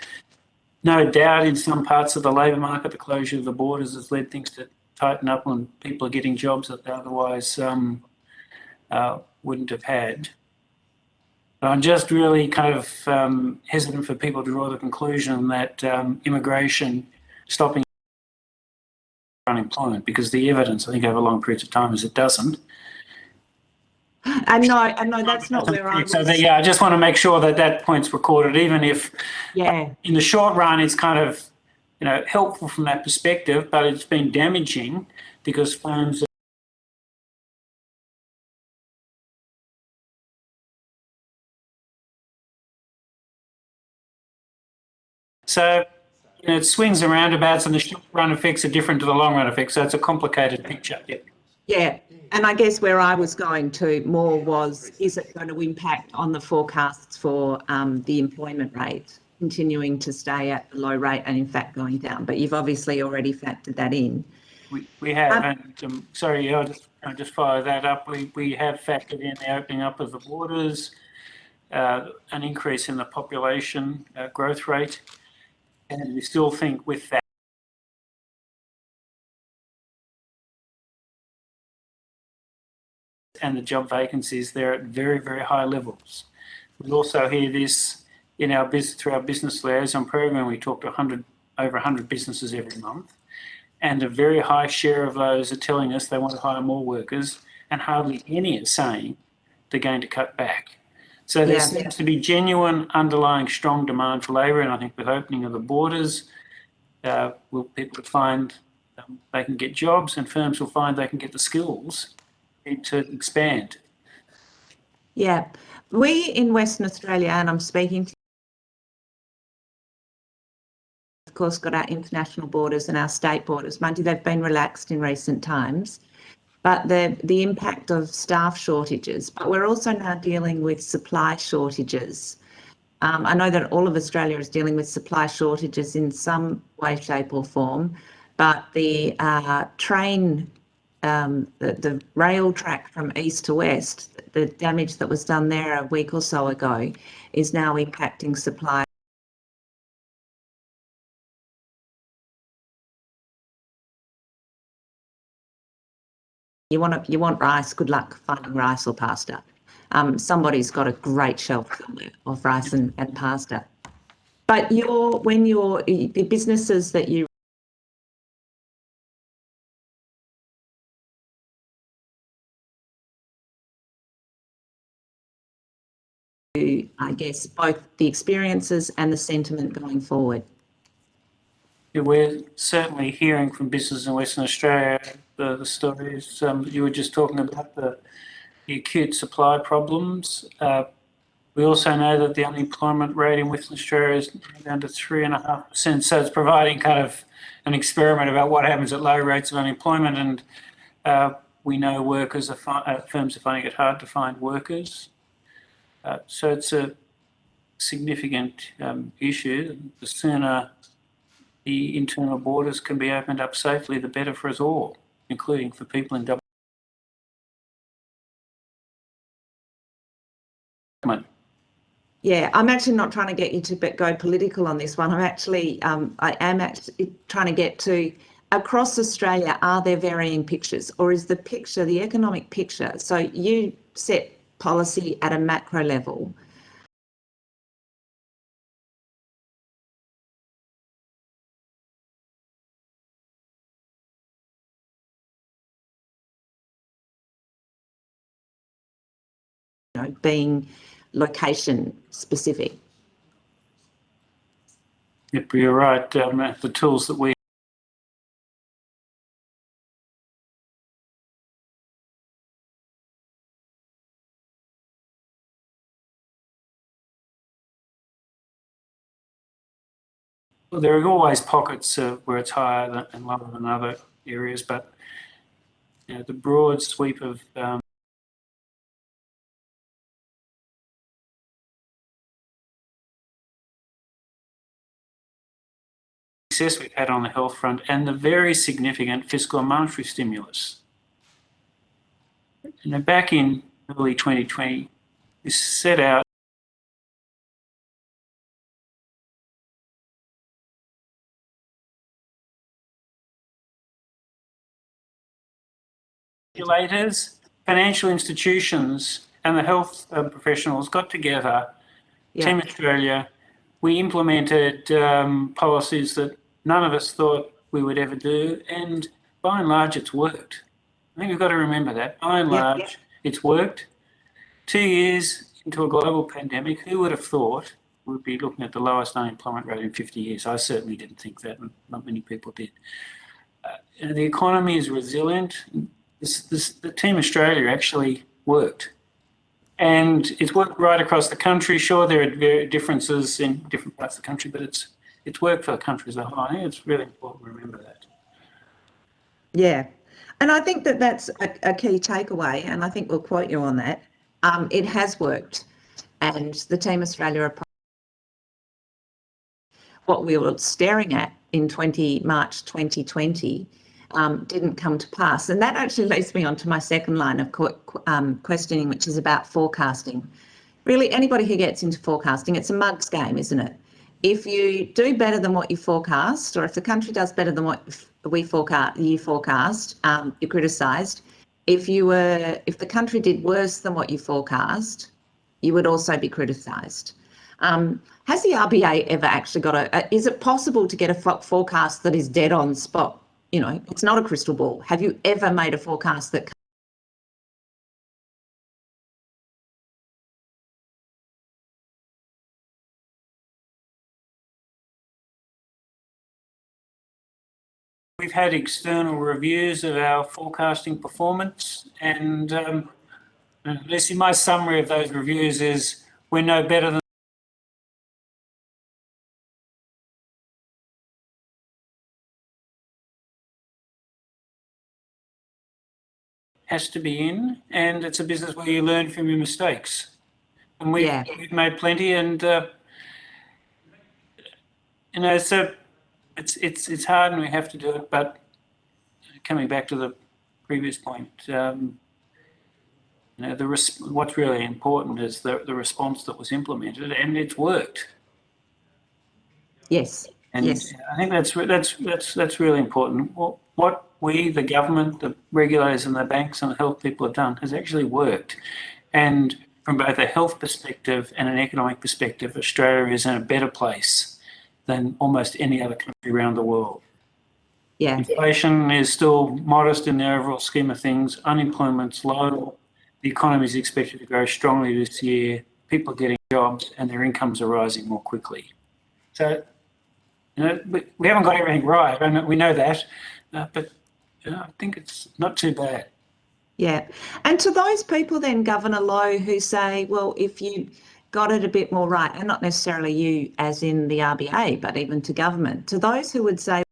Speaker 2: No doubt in some parts of the labour market, the closure of the borders has led things to tighten up when people are getting jobs that they otherwise wouldn't have had. But I'm just really kind of hesitant for people to draw the conclusion that immigration stopping unemployment, because the evidence, I think, over long periods of time is it doesn't.
Speaker 8: And no, that's not where I was.
Speaker 2: So yeah, I just want to make sure that that point's recorded, even if in the short run it's kind of helpful from that perspective, but it's been damaging because firms. So it swings and roundabouts, and the short run effects are different to the long run effects. So it's a complicated picture.
Speaker 8: Yeah, and I guess where I was going to more was, is it going to impact on the forecasts for the employment rate continuing to stay at the low rate and in fact going down? But you've obviously already factored that in.
Speaker 2: We have, and sorry, I'll just follow that up. We have factored in the opening up of the borders, an increase in the population growth rate, and we still think with that and the job vacancies, they're at very, very high levels. We also hear this in our through our business liaison program. We talk to over 100 businesses every month, and a very high share of those are telling us they want to hire more workers, and hardly any are saying they're going to cut back. So there seems to be genuine underlying strong demand for labour, and I think with opening of the borders, people find they can get jobs, and firms will find they can get the skills to expand.
Speaker 8: Yeah, we in Western Australia, and I'm speaking to, of course, got our international borders and our state borders. Mind you, they've been relaxed in recent times, but the impact of staff shortages. But we're also now dealing with supply shortages. I know that all of Australia is dealing with supply shortages in some way, shape, or form, but the train. The rail track from east to west, the damage that was done there a week or so ago is now impacting supply. You want rice, good luck finding rice or pasta. Somebody's got a great shelf somewhere of rice and pasta. But the businesses that you I guess, both the experiences and the sentiment going forward?
Speaker 2: Yeah, we're certainly hearing from businesses in Western Australia the stories you were just talking about, the acute supply problems. We also know that the unemployment rate in Western Australia is down to 3.5%. So it's providing kind of an experiment about what happens at low rates of unemployment. And we know firms are finding it hard to find workers. So it's a significant issue. The sooner the internal borders can be opened up safely, the better for us all, including for people in government.
Speaker 8: Yeah, I'm actually not trying to get you to go political on this one. I am actually trying to get to, across Australia, are there varying pictures, or is the economic picture? So you set policy at a macro level. Being location specific.
Speaker 2: Yep, you're right. The tools that we there are always pockets where it's higher and lower than other areas, but the broad sweep of success we've had on the health front and the very significant fiscal and monetary stimulus. Back in early 2020, we set out regulators, financial institutions and the health professionals got together, Team Australia. We implemented policies that none of us thought we would ever do, and by and large it's worked. I think we've got to remember that. By and large, it's worked. 2 years into a global pandemic, who would have thought we'd be looking at the lowest unemployment rate in 50 years? I certainly didn't think that, and not many people did. The economy is resilient. The Team Australia actually worked. And it's worked right across the country. Sure, there are differences in different parts of the country, but it's worked for the country as a whole. I think it's really important to remember that.
Speaker 8: Yeah. And I think that that's a key takeaway, and I think we'll quote you on that. It has worked, and the Team Australia are what we were staring at in March 2020 didn't come to pass. And that actually leads me on to my second line of questioning, which is about forecasting. Really, anybody who gets into forecasting, it's a mug's game, isn't it? If you do better than what you forecast, or if the country does better than what you forecast, you're criticised. If the country did worse than what you forecast, you would also be criticised. Has the RBA ever actually got is it possible to get a forecast that is dead on spot? You know, it's not a crystal ball. Have you ever made a forecast that
Speaker 2: We've had external reviews of our forecasting performance, and Lucy, my summary of those reviews is we're no better than has to be in, and it's a business where you learn from your mistakes. And we've made plenty, and you know, so it's hard and we have to do it. But coming back to the previous point, you know, what's really important is the response that was implemented, and it's worked.
Speaker 8: Yes.
Speaker 2: And
Speaker 8: yes.
Speaker 2: I think that's really important. What we, the government, the regulators and the banks and the health people have done has actually worked. And from both a health perspective and an economic perspective, Australia is in a better place than almost any other country around the world.
Speaker 8: Yeah.
Speaker 2: Inflation is still modest in the overall scheme of things. Unemployment's low. The economy is expected to grow strongly this year. People are getting jobs and their incomes are rising more quickly. So, you know, we haven't got everything right. We know that, but you know, I think it's not too bad.
Speaker 8: Yeah. And to those people then, Governor Lowe, who say, well, if you got it a bit more right, and not necessarily you as in the RBA, but even to government, to those who would say,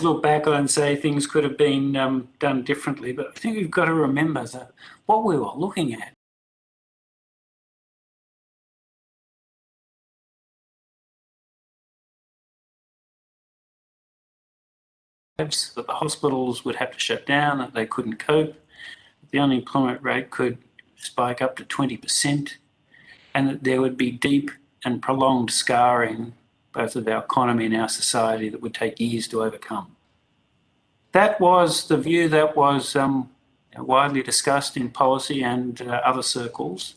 Speaker 2: look back and say things could have been done differently, but I think we've got to remember that what we were looking at that the hospitals would have to shut down, that they couldn't cope, the unemployment rate could spike up to 20%, and that there would be deep and prolonged scarring both of our economy and our society that would take years to overcome. That was the view that was widely discussed in policy and other circles.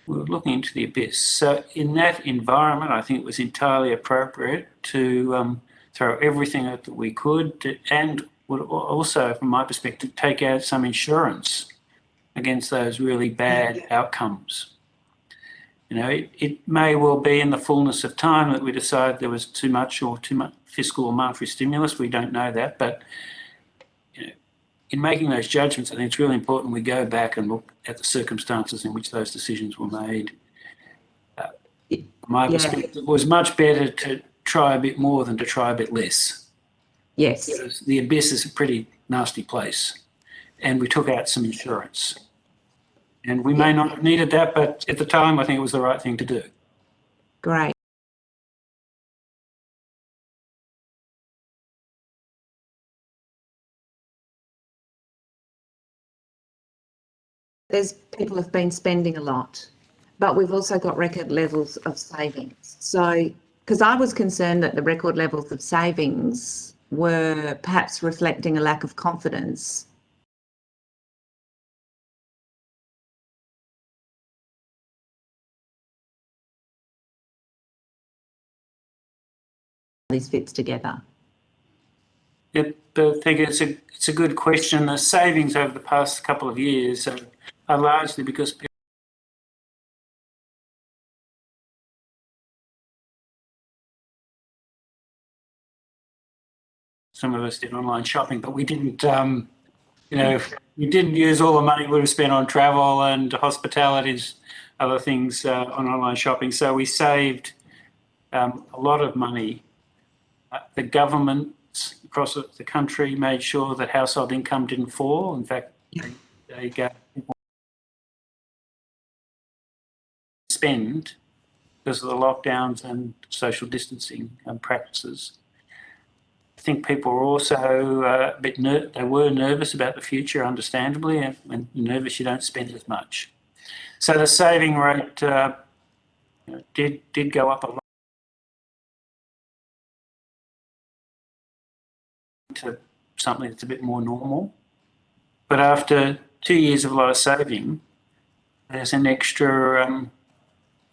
Speaker 2: We were looking into the abyss. So in that environment, I think it was entirely appropriate to throw everything that we could and would also, from my perspective, take out some insurance against those really bad outcomes. You know, it may well be in the fullness of time that we decide there was too much fiscal or monetary stimulus. We don't know that, but you know, in making those judgments, I think it's really important we go back and look at the circumstances in which those decisions were made. From my perspective, it was much better to try a bit more than to try a bit less.
Speaker 8: Yes.
Speaker 2: Because the abyss is a pretty nasty place. And we took out some insurance. And we may not have needed that, but at the time, I think it was the right thing to do.
Speaker 8: Great. People have been spending a lot, but we've also got record levels of savings. So, because I was concerned that the record levels of savings were perhaps reflecting a lack of confidence. These fits together.
Speaker 2: I think it's a good question. The savings over the past couple of years are largely because some of us did online shopping, but we didn't, we didn't use all the money we would have spent on travel and hospitalities, other things on online shopping. So we saved a lot of money. The government across the country made sure that household income didn't fall. In fact, they got people spend because of the lockdowns and social distancing practices. I think people were also a bit they were nervous about the future, understandably, and when you're nervous, you don't spend as much. So the saving rate did go up a lot to something that's a bit more normal. But after 2 years of a lot of saving, there's an extra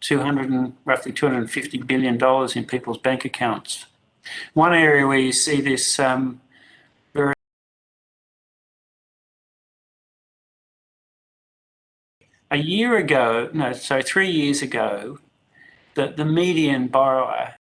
Speaker 2: roughly $250 billion in people's bank accounts. One area where you see this very a year ago, no, so 3 years ago, the median borrower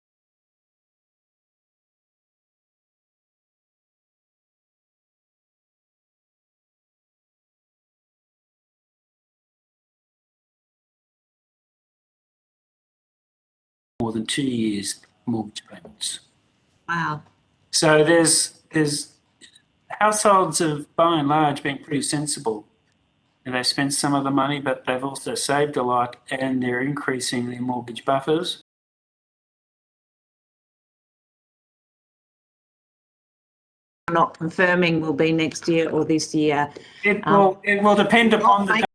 Speaker 2: more than 2 years mortgage payments.
Speaker 8: Wow.
Speaker 2: So there's households have by and large been pretty sensible. And they've spent some of the money, but they've also saved a lot, and they're increasing their mortgage buffers.
Speaker 8: Not confirming will be next year or this year.
Speaker 2: It will depend upon the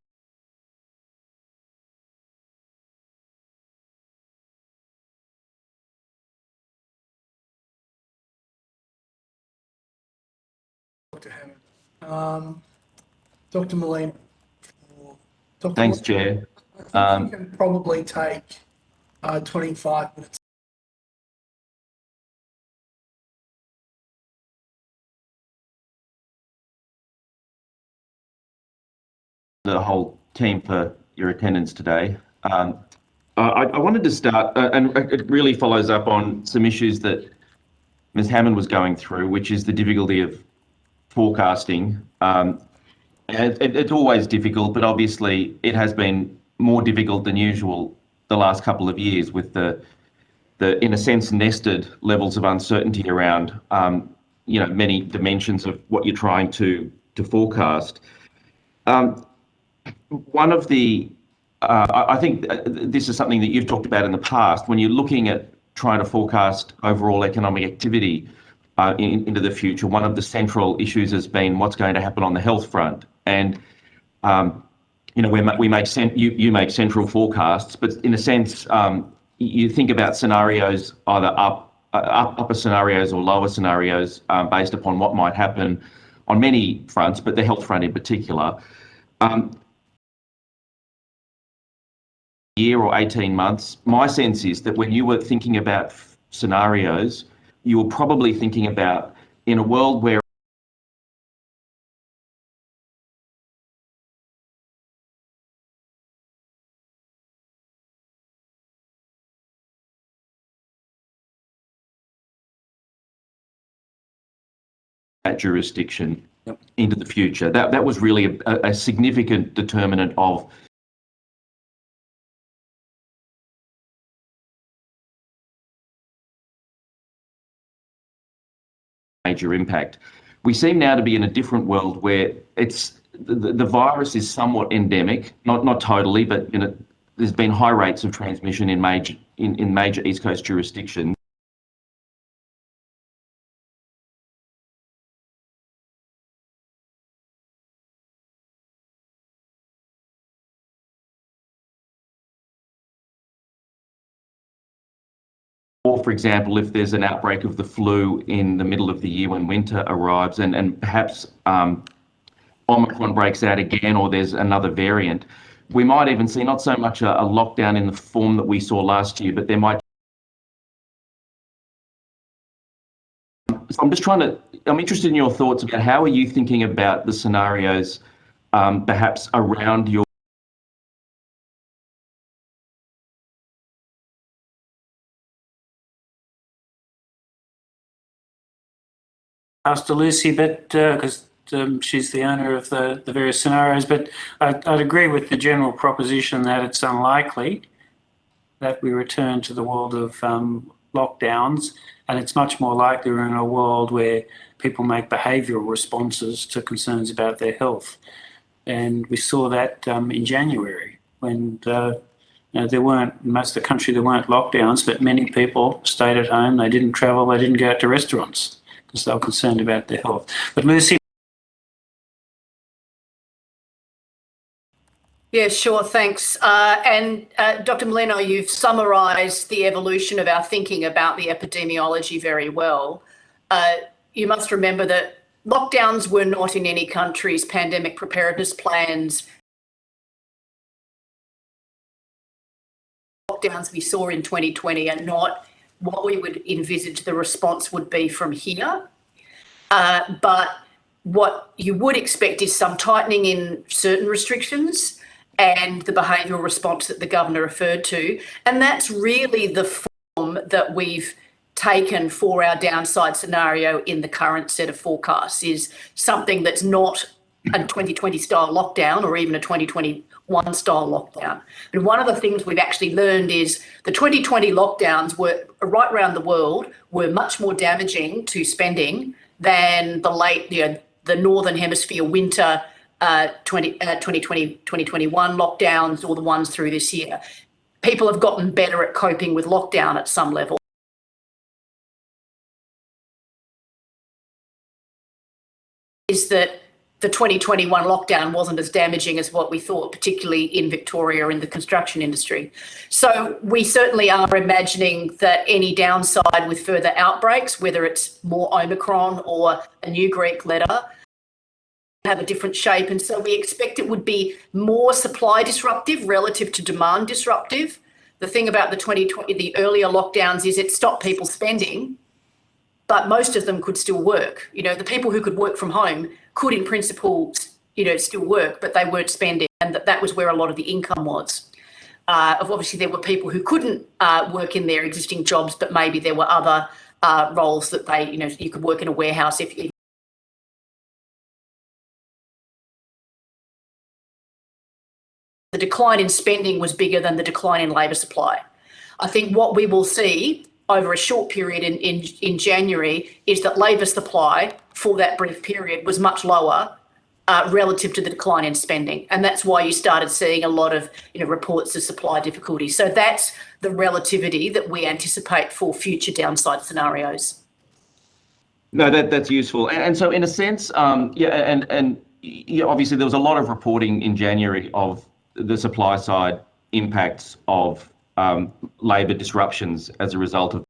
Speaker 1: Dr. Hammond. Dr. Molina. Dr.
Speaker 9: Thanks,
Speaker 1: Molina,
Speaker 9: Chair.
Speaker 1: I think we can probably take 25 minutes.
Speaker 9: The whole team for your attendance today. I wanted to start, and it really follows up on some issues that Ms. Hammond was going through, which is the difficulty of forecasting. And it's always difficult, but obviously it has been more difficult than usual the last couple of years with the in a sense, nested levels of uncertainty around, many dimensions of what you're trying to forecast. One of the, I think this is something that you've talked about in the past, when you're looking at trying to forecast overall economic activity into the future, one of the central issues has been what's going to happen on the health front. And, you make central forecasts, but in a sense, you think about scenarios, either upper scenarios or lower scenarios based upon what might happen on many fronts, but the health front in particular. Year or 18 months, my sense is that when you were thinking about scenarios, you were probably thinking about in a world where that jurisdiction into the future. That was really a significant determinant of major impact. We seem now to be in a different world where the virus is somewhat endemic, not totally, but there's been high rates of transmission in major East Coast jurisdictions. Or, for example, if there's an outbreak of the flu in the middle of the year when winter arrives and perhaps Omicron breaks out again or there's another variant, we might even see not so much a lockdown in the form that we saw last year, but there might. So I'm interested in your thoughts about how are you thinking about the scenarios perhaps around your
Speaker 2: Ask to Lucy, but because she's the owner of the various scenarios, but I'd agree with the general proposition that it's unlikely that we return to the world of lockdowns, and it's much more likely we're in a world where people make behavioural responses to concerns about their health. And we saw that in January when there weren't, in most of the country there weren't lockdowns, but many people stayed at home, they didn't travel, they didn't go out to restaurants because they were concerned about their health. But Lucy.
Speaker 3: Yeah, sure, thanks. And Dr. Molino, you've summarised the evolution of our thinking about the epidemiology very well. You must remember that lockdowns were not in any country's pandemic preparedness plans. Lockdowns we saw in 2020 are not what we would envisage the response would be from here. But what you would expect is some tightening in certain restrictions and the behavioural response that the governor referred to. And that's really the form that we've taken for our downside scenario in the current set of forecasts, is something that's not a 2020 style lockdown or even a 2021 style lockdown. And one of the things we've actually learned is the 2020 lockdowns were right around the world were much more damaging to spending than the Northern Hemisphere winter 2020-2021 lockdowns or the ones through this year. People have gotten better at coping with lockdown at some level. Is that the 2021 lockdown wasn't as damaging as what we thought, particularly in Victoria in the construction industry. So we certainly are imagining that any downside with further outbreaks, whether it's more Omicron or a new Greek letter, have a different shape. And so we expect it would be more supply disruptive relative to demand disruptive. The thing about the 2020, the earlier lockdowns is it stopped people spending, but most of them could still work. The people who could work from home could in principle, still work, but they weren't spending. And that was where a lot of the income was. Obviously, there were people who couldn't work in their existing jobs, but maybe there were other roles that you could work in a warehouse if the decline in spending was bigger than the decline in labour supply. I think what we will see over a short period in January is that labour supply for that brief period was much lower relative to the decline in spending. And that's why you started seeing a lot of reports of supply difficulties. So that's the relativity that we anticipate for future downside scenarios.
Speaker 9: No, that's useful. And so in a sense, obviously there was a lot of reporting in January of the supply side impacts of labour disruptions as a result of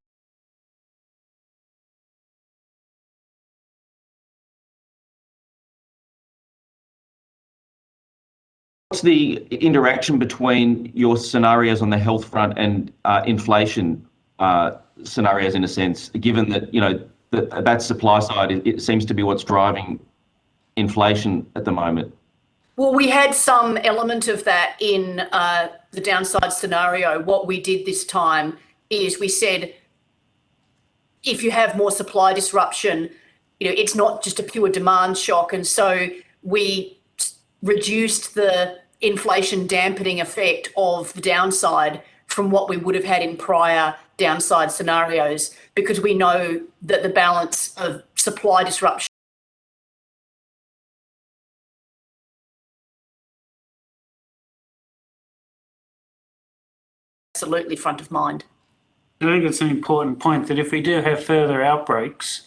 Speaker 9: what's the interaction between your scenarios on the health front and inflation scenarios in a sense, given that that supply side it seems to be what's driving inflation at the moment?
Speaker 3: Well, we had some element of that in the downside scenario. What we did this time is we said, if you have more supply disruption, it's not just a pure demand shock. And so we reduced the inflation dampening effect of the downside from what we would have had in prior downside scenarios, because we know that the balance of supply disruption absolutely front of mind.
Speaker 2: I think it's an important point that if we do have further outbreaks,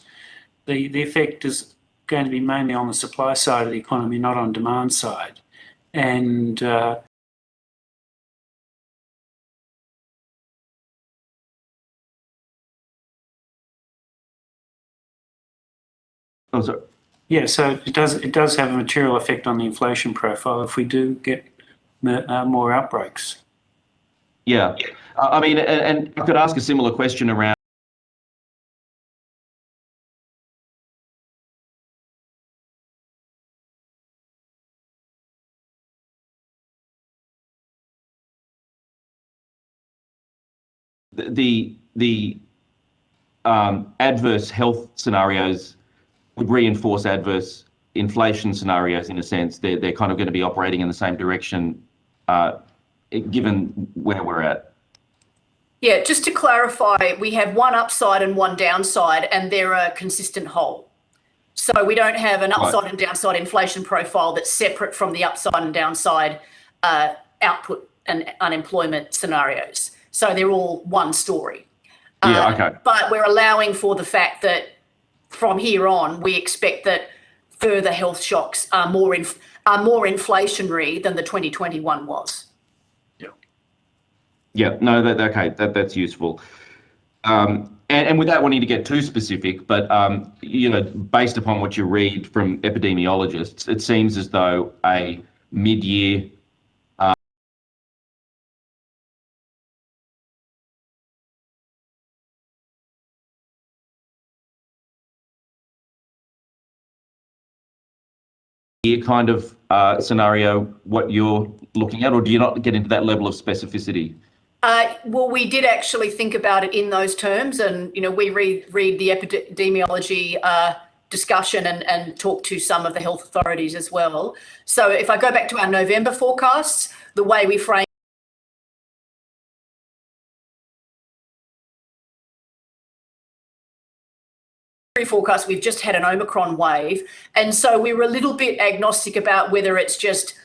Speaker 2: the effect is going to be mainly on the supply side of the economy, not on demand side. And
Speaker 9: Oh, sorry.
Speaker 2: yeah, so it does have a material effect on the inflation profile if we do get more outbreaks.
Speaker 9: Yeah. I mean, and I could ask a similar question around the adverse health scenarios would reinforce adverse inflation scenarios in a sense. They're kind of going to be operating in the same direction, given where we're at.
Speaker 3: Yeah, just to clarify, we have one upside and one downside, and they're a consistent whole. So we don't have an upside and downside inflation profile that's separate from the upside and downside output and unemployment scenarios. So they're all one story.
Speaker 9: Yeah, okay.
Speaker 3: But we're allowing for the fact that from here on, we expect that further health shocks are more inflationary than the 2021 was.
Speaker 9: Yeah, no, that's useful. And without wanting to get too specific, but based upon what you read from epidemiologists, it seems as though a mid-year kind of scenario what you're looking at, or do you not get into that level of specificity?
Speaker 3: Well, we did actually think about it in those terms, and we read the epidemiology discussion and talk to some of the health authorities as well. So if I go back to our November forecasts, the way we frame forecast, we've just had an Omicron wave, and so we were a little bit agnostic about whether it's just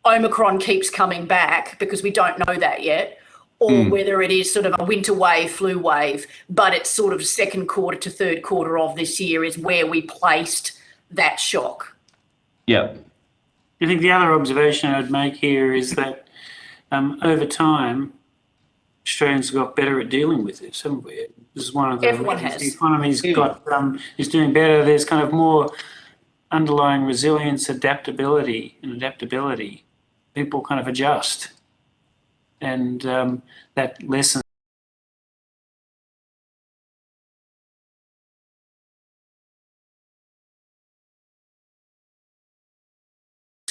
Speaker 3: Omicron keeps coming back, because we don't know that yet, or whether it is sort of a winter wave, flu wave, but it's sort of second quarter to third quarter of this year is where we placed that shock.
Speaker 9: Yeah.
Speaker 2: I think the other observation I'd make here is that over time, Australians got better at dealing with this, haven't we? This is one of the
Speaker 3: Everyone
Speaker 2: reasons
Speaker 3: has.
Speaker 2: the economy's is doing better. There's kind of more underlying resilience, adaptability. People kind of adjust, and that lesson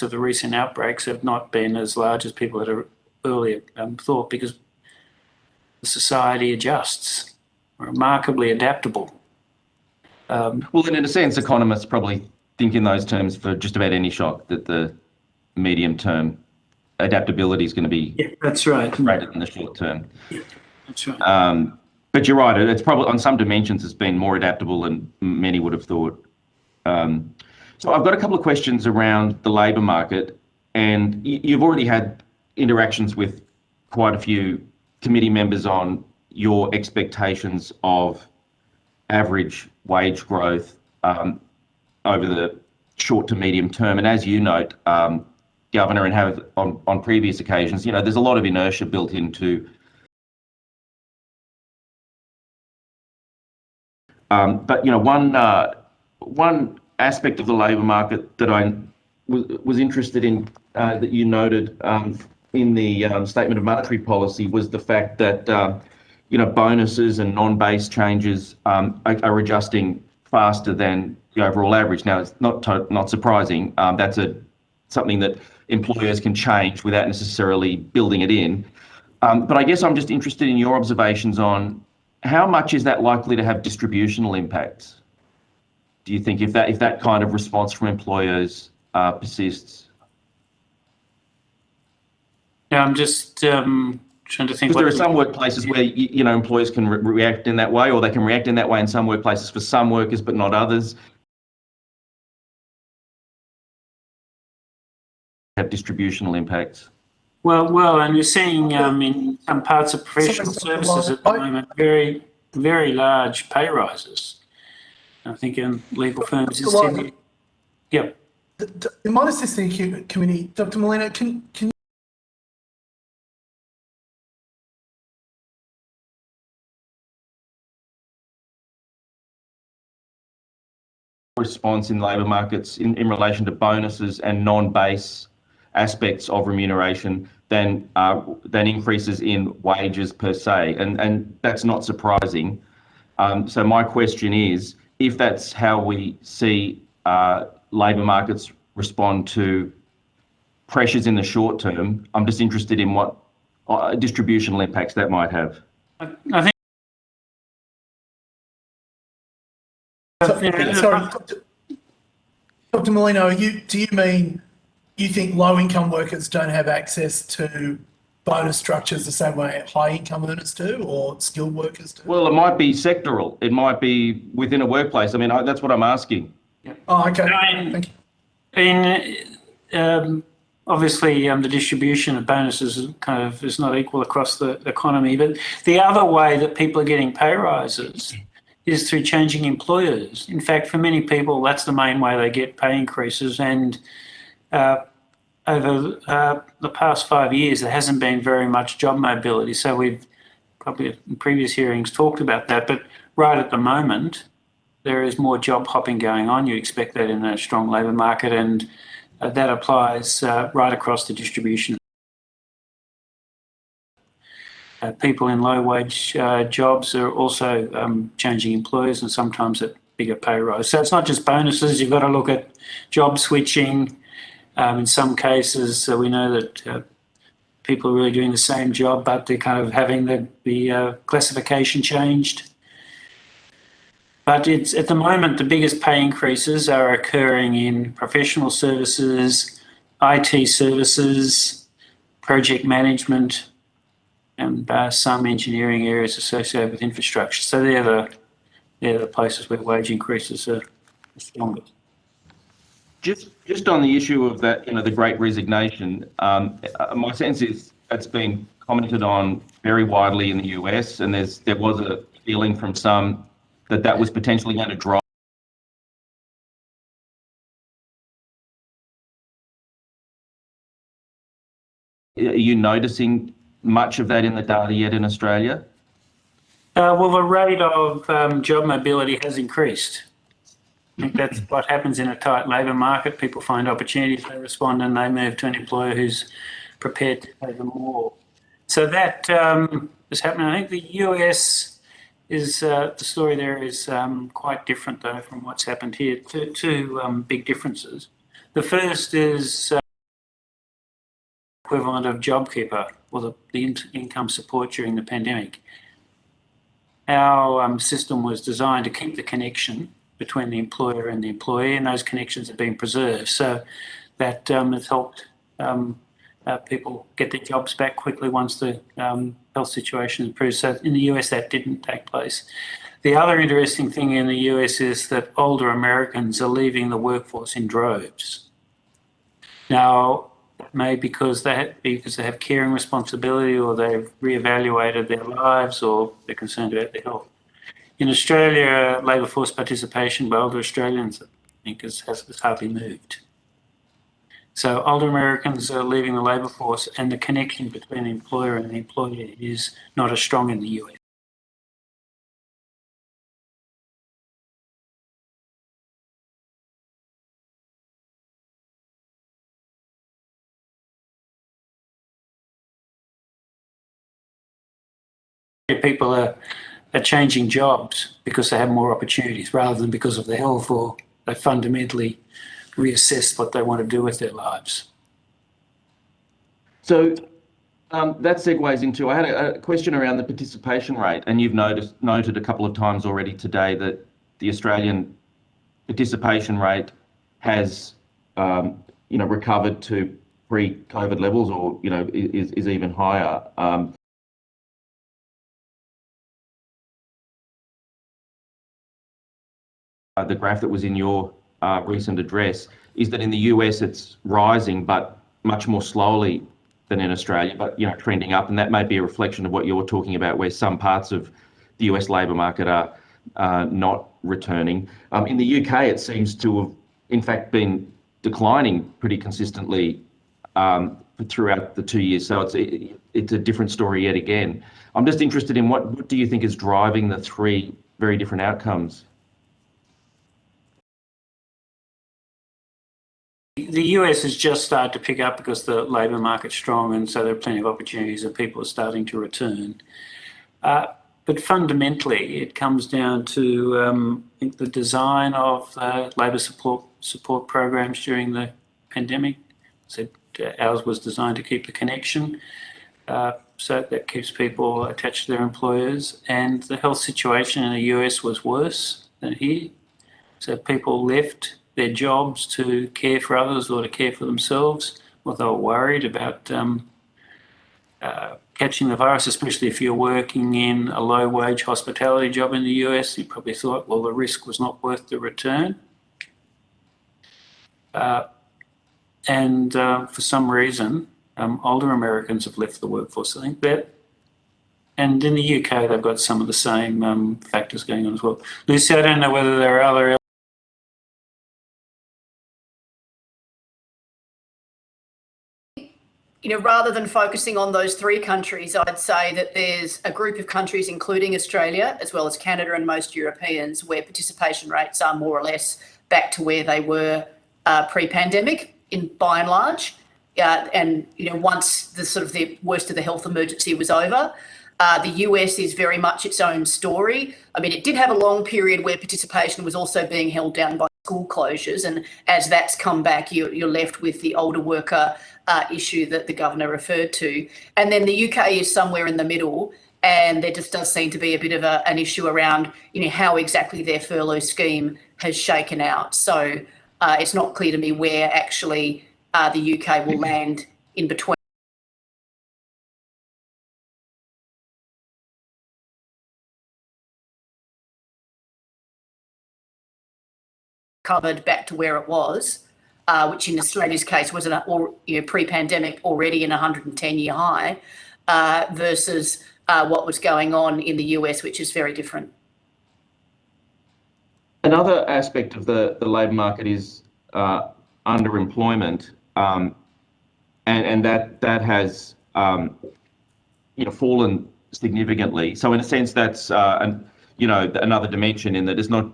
Speaker 2: of the recent outbreaks have not been as large as people had earlier thought, because the society adjusts. We're remarkably adaptable.
Speaker 9: Well, and in a sense, economists probably think in those terms for just about any shock, that the medium term adaptability is going to be
Speaker 2: that's right.
Speaker 9: greater than the short term.
Speaker 2: Yeah, that's right.
Speaker 9: But you're right, it's probably on some dimensions it's been more adaptable than many would have thought. So I've got a couple of questions around the labour market, and you've already had interactions with quite a few committee members on your expectations of average wage growth over the short to medium term. And as you note, Governor, and have on previous occasions, there's a lot of inertia built into but one aspect of the labour market that I was interested in that you noted in the statement of monetary policy was the fact that bonuses and non-base changes are adjusting faster than the overall average. Now, it's not surprising. That's something that employers can change without necessarily building it in. But I guess I'm just interested in your observations on how much is that likely to have distributional impacts? Do you think if that kind of response from employers persists?
Speaker 2: Yeah, I'm just trying to think.
Speaker 9: Because there are some workplaces where, employers can react in that way, or they can react in that way in some workplaces for some workers, but not others. Have distributional impacts.
Speaker 2: Well, and we're seeing in some parts of professional services at the moment very, very large pay rises. I think in legal firms in Sydney. Yeah.
Speaker 1: In my assisting committee, Dr. Molina, can you
Speaker 9: response in labour markets in relation to bonuses and non-base aspects of remuneration than increases in wages per se, and that's not surprising. So my question is, if that's how we see labour markets respond to pressures in the short term, I'm just interested in what distributional impacts that might have.
Speaker 2: I think.
Speaker 1: Sorry, Dr. Molino, do you mean you think low-income workers don't have access to bonus structures the same way high-income earners do, or skilled workers do?
Speaker 9: Well, it might be sectoral. It might be within a workplace. I mean, that's what I'm asking.
Speaker 2: Yeah.
Speaker 1: Oh, okay. Thank you.
Speaker 2: Obviously, the distribution of bonuses is not equal across the economy, but the other way that people are getting pay rises is through changing employers. In fact, for many people, that's the main way they get pay increases. And over the past 5 years, there hasn't been very much job mobility. So we've probably in previous hearings talked about that. But right at the moment, there is more job hopping going on. You expect that in a strong labour market, and that applies right across the distribution. People in low-wage jobs are also changing employers, and sometimes at bigger pay rise. So it's not just bonuses. You've got to look at job switching. In some cases, we know that people are really doing the same job, but they're kind of having the classification changed. But it's at the moment, the biggest pay increases are occurring in professional services, IT services, project management, and some engineering areas associated with infrastructure. So they're the places where wage increases are strongest.
Speaker 9: Just on the issue of that, the Great Resignation, my sense is it's been commented on very widely in the US, and there was a feeling from some that was potentially going to drive. Are you noticing much of that in the data yet in Australia?
Speaker 2: Well, the rate of job mobility has increased. I think that's what happens in a tight labour market. People find opportunities, they respond, and they move to an employer who's prepared to pay them more. So that is happening. I think the US is the story there is quite different, though, from what's happened here. Two big differences. The first is equivalent of JobKeeper, or the income support during the pandemic. Our system was designed to keep the connection between the employer and the employee, and those connections have been preserved. So that has helped people get their jobs back quickly once the health situation improves. So in the US, that didn't take place. The other interesting thing in the US is that older Americans are leaving the workforce in droves. Now, maybe because they have caring responsibility, or they've reevaluated their lives, or they're concerned about their health. In Australia, labour force participation by older Australians, I think, has hardly moved. So older Americans are leaving the labour force, and the connection between the employer and the employee is not as strong in the US. People are changing jobs because they have more opportunities rather than because of their health, or they fundamentally reassess what they want to do with their lives.
Speaker 9: So that segues into, I had a question around the participation rate, and you've noted a couple of times already today that the Australian participation rate has recovered to pre-COVID levels, or is even higher. the graph that was in your recent address, is that in the US it's rising, but much more slowly than in Australia, but trending up, and that may be a reflection of what you're talking about, where some parts of the US labour market are not returning. In the UK, it seems to have, in fact, been declining pretty consistently throughout the 2 years. So it's a different story yet again. I'm just interested in what do you think is driving the three very different outcomes?
Speaker 2: The US has just started to pick up because the labour market's strong, and so there are plenty of opportunities and people are starting to return. But fundamentally, it comes down to I think the design of labour support programs during the pandemic. So ours was designed to keep the connection, so that keeps people attached to their employers. And the health situation in the US was worse than here, so people left their jobs to care for others or to care for themselves, or they were worried about catching the virus, especially if you're working in a low-wage hospitality job in the US. You probably thought, well, the risk was not worth the return. And for some reason, older Americans have left the workforce. I think that, and in the UK, they've got some of the same factors going on as well. Lucy, I don't know whether there are other
Speaker 3: rather than focusing on those three countries, I'd say that there's a group of countries, including Australia, as well as Canada and most Europeans, where participation rates are more or less back to where they were pre-pandemic, by and large. And once the worst of the health emergency was over, the US is very much its own story. I mean, it did have a long period where participation was also being held down by school closures, and as that's come back, you're left with the older worker issue that the governor referred to. And then the UK is somewhere in the middle, and there just does seem to be a bit of an issue around how exactly their furlough scheme has shaken out. So it's not clear to me where actually the UK will land in between. Covered back to where it was, which in Australia's case was pre-pandemic already in a 110-year high, versus what was going on in the US, which is very different.
Speaker 9: Another aspect of the labour market is underemployment, and that has fallen significantly. So in a sense, that's another dimension in that it's not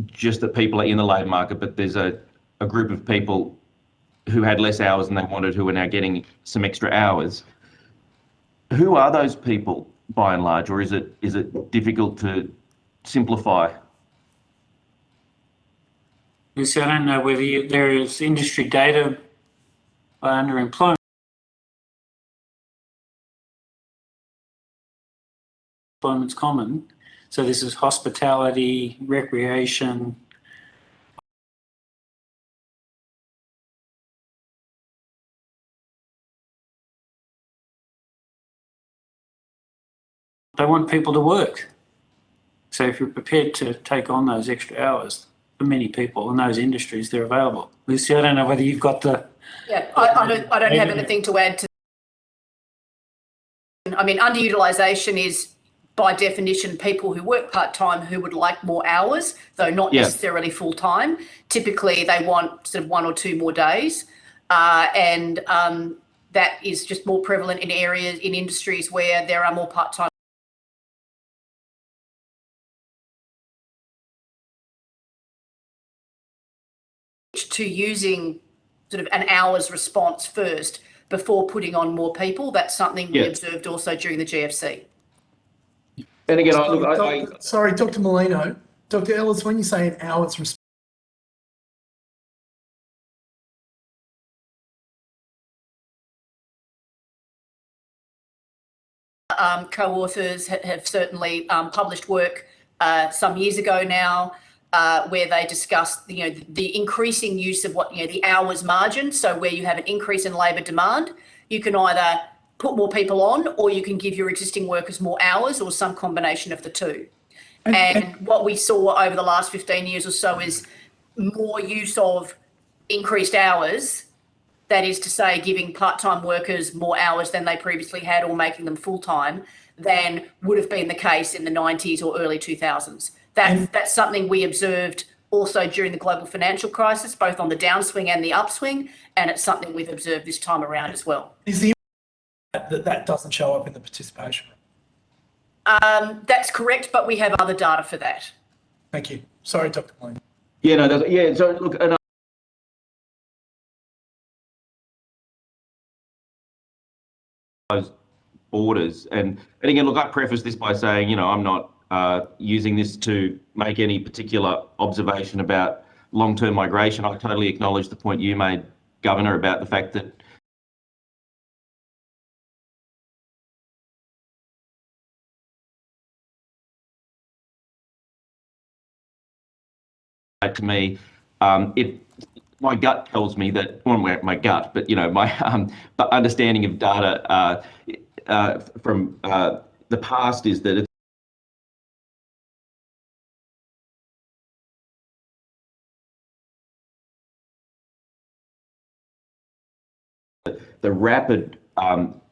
Speaker 9: just that people are in the labour market, but there's a group of people who had less hours than they wanted who are now getting some extra hours. Who are those people by and large, or is it difficult to simplify?
Speaker 2: Lucy, I don't know whether there is industry data on underemployment. Employment's common. So this is hospitality, recreation. They want people to work. So if you're prepared to take on those extra hours, for many people in those industries, they're available. Lucy, I don't know whether you've got the...
Speaker 3: Yeah, I don't have anything to add to. I mean, underutilisation is, by definition, people who work part-time who would like more hours, though not necessarily full-time. Typically, they want sort of 1 or 2 more days. And that is just more prevalent in areas, in industries where there are more part-time. To using sort of an hour's response first before putting on more people. That's something we observed also during the GFC.
Speaker 9: And again,
Speaker 1: sorry, Dr. Molino. Dr. Ellis, when you say an hour's response,
Speaker 3: co-authors have certainly published work some years ago now where they discussed the increasing use of the hours margin. So where you have an increase in labour demand, you can either put more people on, or you can give your existing workers more hours, or some combination of the two. And what we saw over the last 15 years or so is more use of increased hours. That is to say, giving part-time workers more hours than they previously had or making them full-time than would have been the case in the 90s or early 2000s. That's something we observed also during the global financial crisis, both on the downswing and the upswing, and it's something we've observed this time around as well.
Speaker 1: Is the that doesn't show up in the participation?
Speaker 3: That's correct, but we have other data for that.
Speaker 1: Thank you. Sorry, Dr. Moon.
Speaker 9: Yeah, no, yeah. So look, and those borders, and again, look, I preface this by saying, you know, I'm not using this to make any particular observation about long-term migration. I totally acknowledge the point you made, Governor, about the fact that to me, my gut tells me that, well, my gut, but you know, my understanding of data from the past is that the rapid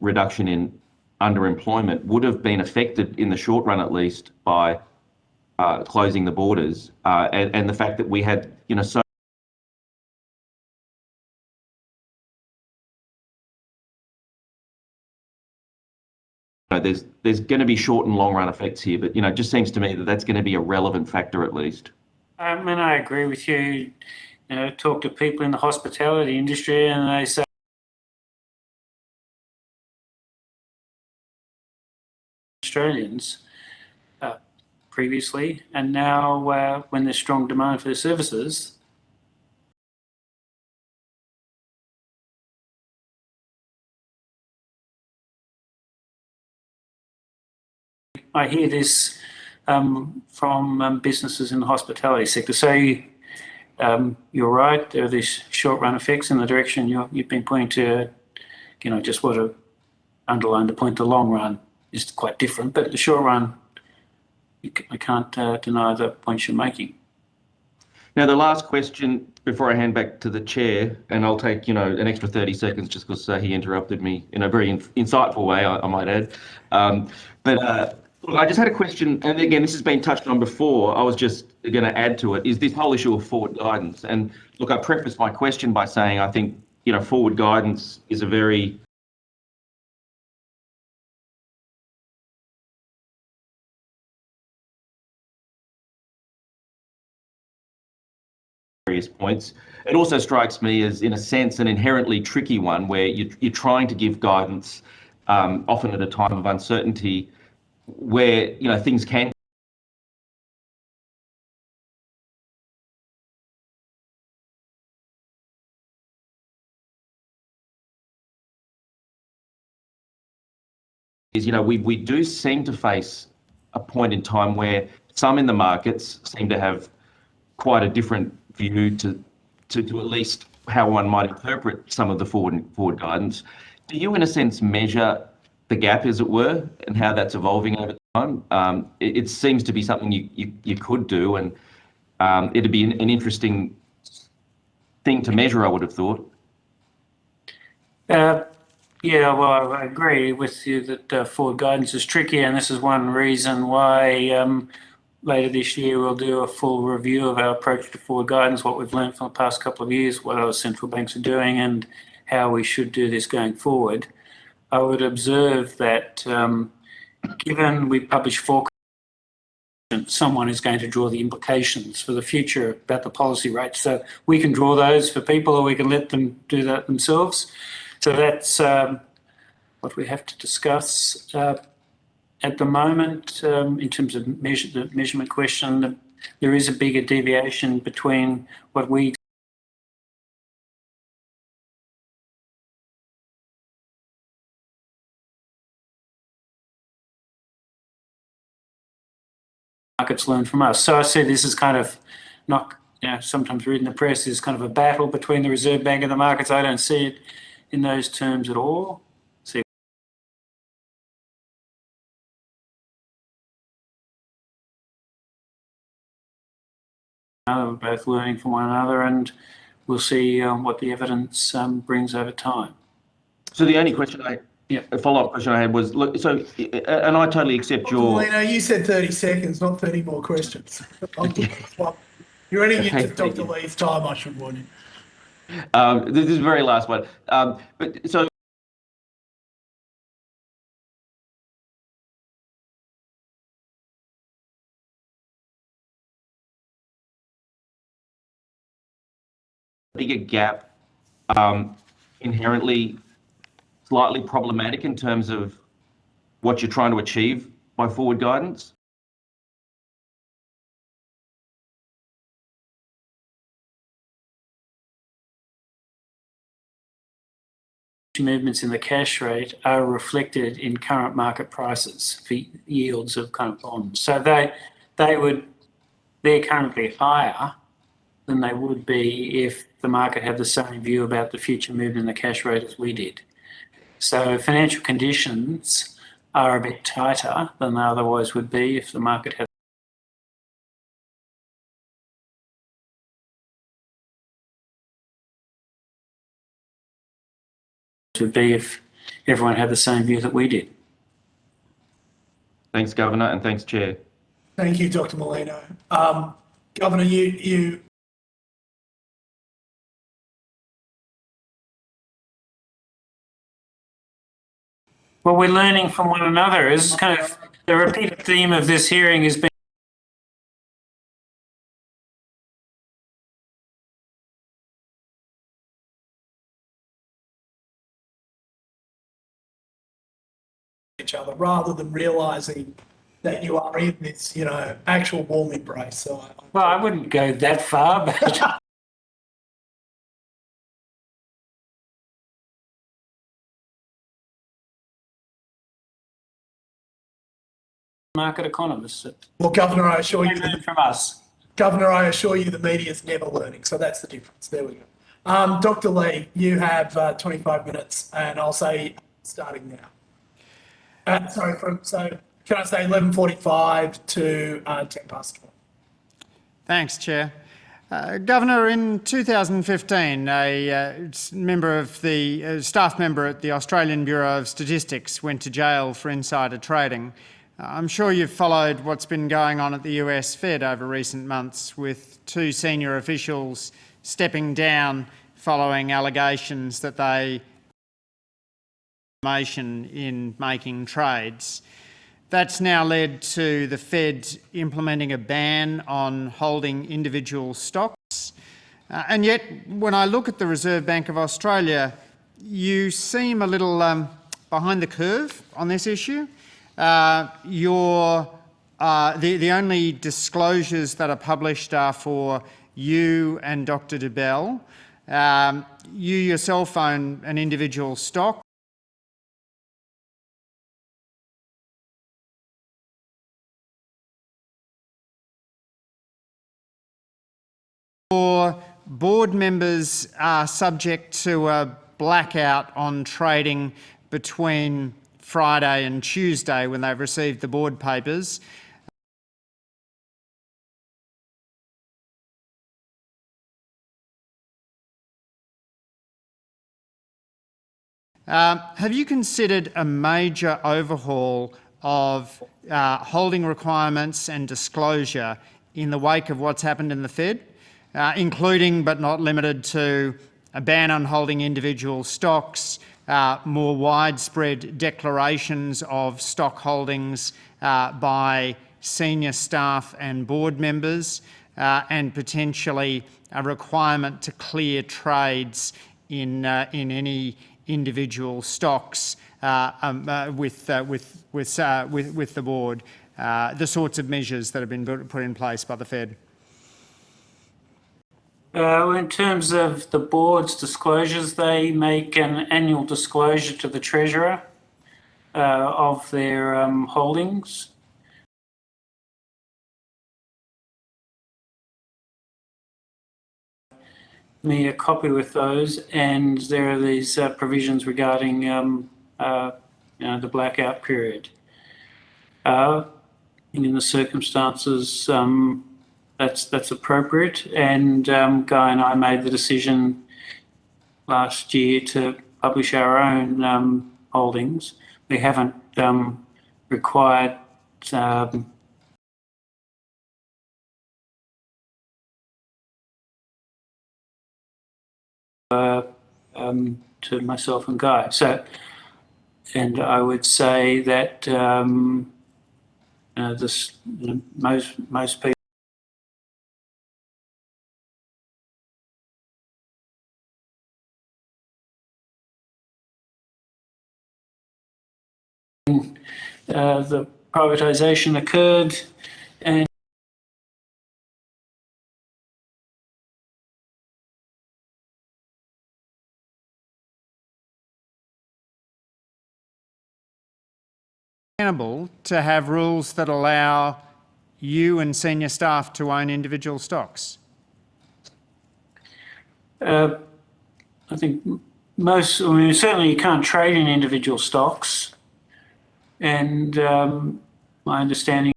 Speaker 9: reduction in underemployment would have been affected in the short run, at least, by closing the borders and the fact that we had, you know, so there's going to be short and long run effects here, but you know, it just seems to me that that's going to be a relevant factor at least.
Speaker 2: And I agree with you. You know, talk to people in the hospitality industry, and they say Australians previously, and now when there's strong demand for the services, I hear this from businesses in the hospitality sector. So you're right, there are these short run effects in the direction you've been pointing to. You know, just want to underline the point, the long run is quite different, but the short run, I can't deny the points you're making.
Speaker 9: Now, the last question before I hand back to the chair, and I'll take, you know, an extra 30 seconds just because he interrupted me in a very insightful way, I might add. Look, I just had a question, and again, this has been touched on before. I was just going to add to it, is this whole issue of forward guidance. And look, I prefaced my question by saying I think, you know, forward guidance is a very various points. It also strikes me as, in a sense, an inherently tricky one where you're trying to give guidance often at a time of uncertainty where, you know, things can is, you know, we do seem to face a point in time where some in the markets seem to have quite a different view to at least how one might interpret some of the forward guidance. Do you, in a sense, measure the gap, as it were, and how that's evolving over time? It seems to be something you could do, and it'd be an interesting thing to measure, I would have thought.
Speaker 2: Yeah, well, I agree with you that forward guidance is tricky, and this is one reason why later this year we'll do a full review of our approach to forward guidance, what we've learned from the past couple of years, what other central banks are doing, and how we should do this going forward. I would observe that given we publish forecasts, someone is going to draw the implications for the future about the policy rates. So we can draw those for people, or we can let them do that themselves. So that's what we have to discuss. At the moment, in terms of the measurement question, there is a bigger deviation between what we markets learn from us. So I see this as kind of not, you know, sometimes reading the press is kind of a battle between the Reserve Bank and the markets. I don't see it in those terms at all. We're both learning from one another, and we'll see what the evidence brings over time.
Speaker 9: So the only question
Speaker 2: Yeah.
Speaker 9: a follow-up question I had was, look, so, and I totally accept your.
Speaker 1: Molino, you said 30 seconds, not 30 more questions. You're running into
Speaker 9: Thank
Speaker 1: Dr.
Speaker 9: you.
Speaker 1: Lee's time, I should warn you.
Speaker 9: This is the very last one. But so. Bigger gap, inherently slightly problematic in terms of what you're trying to achieve by forward guidance?
Speaker 2: Movements in the cash rate are reflected in current market prices for yields of kind of bonds. So they're currently higher than they would be if the market had the same view about the future movement in the cash rate as we did. So financial conditions are a bit tighter than they otherwise would be if the market had would be if everyone had the same view that we did.
Speaker 9: Thanks, Governor, and thanks, Chair.
Speaker 1: Thank you, Dr. Molino. Governor, you
Speaker 2: Well, we're learning from one another. Is kind of the repeated theme of this hearing has been
Speaker 1: each other rather than realising that you are in this, actual warm embrace. So,
Speaker 2: well, I wouldn't go that far, but market economists
Speaker 1: well, Governor, I assure you,
Speaker 2: learn from us.
Speaker 1: Governor, I assure you, the media is never learning. So that's the difference. There we go. Dr. Lee, you have 25 minutes, and I'll say starting now. Can I say 11:45 to 10 past 12?
Speaker 5: Thanks, Chair. Governor, in 2015, a member of the staff member at the Australian Bureau of Statistics went to jail for insider trading. I'm sure you've followed what's been going on at the US Fed over recent months, with two senior officials stepping down following allegations that they information in making trades. That's now led to the Fed implementing a ban on holding individual stocks. And yet, when I look at the Reserve Bank of Australia, you seem a little behind the curve on this issue. The only disclosures that are published are for you and Dr. DeBell. You yourself own an individual stock. Or board members are subject to a blackout on trading between Friday and Tuesday when they've received the board papers. Have you considered a major overhaul of holding requirements and disclosure in the wake of what's happened in the Fed, including but not limited to a ban on holding individual stocks, more widespread declarations of stock holdings by senior staff and board members, and potentially a requirement to clear trades in any individual stocks with the board, the sorts of measures that have been put in place by the Fed?
Speaker 2: In terms of the board's disclosures, they make an annual disclosure to the Treasurer of their holdings. Me a copy with those, and there are these provisions regarding the blackout period. And in the circumstances, that's appropriate. And Guy and I made the decision last year to publish our own holdings. We haven't required to myself and Guy. So, and I would say that most people the privatisation occurred, and
Speaker 5: to have rules that allow you and senior staff to own individual stocks?
Speaker 2: I think certainly you can't trade in individual stocks. And my understanding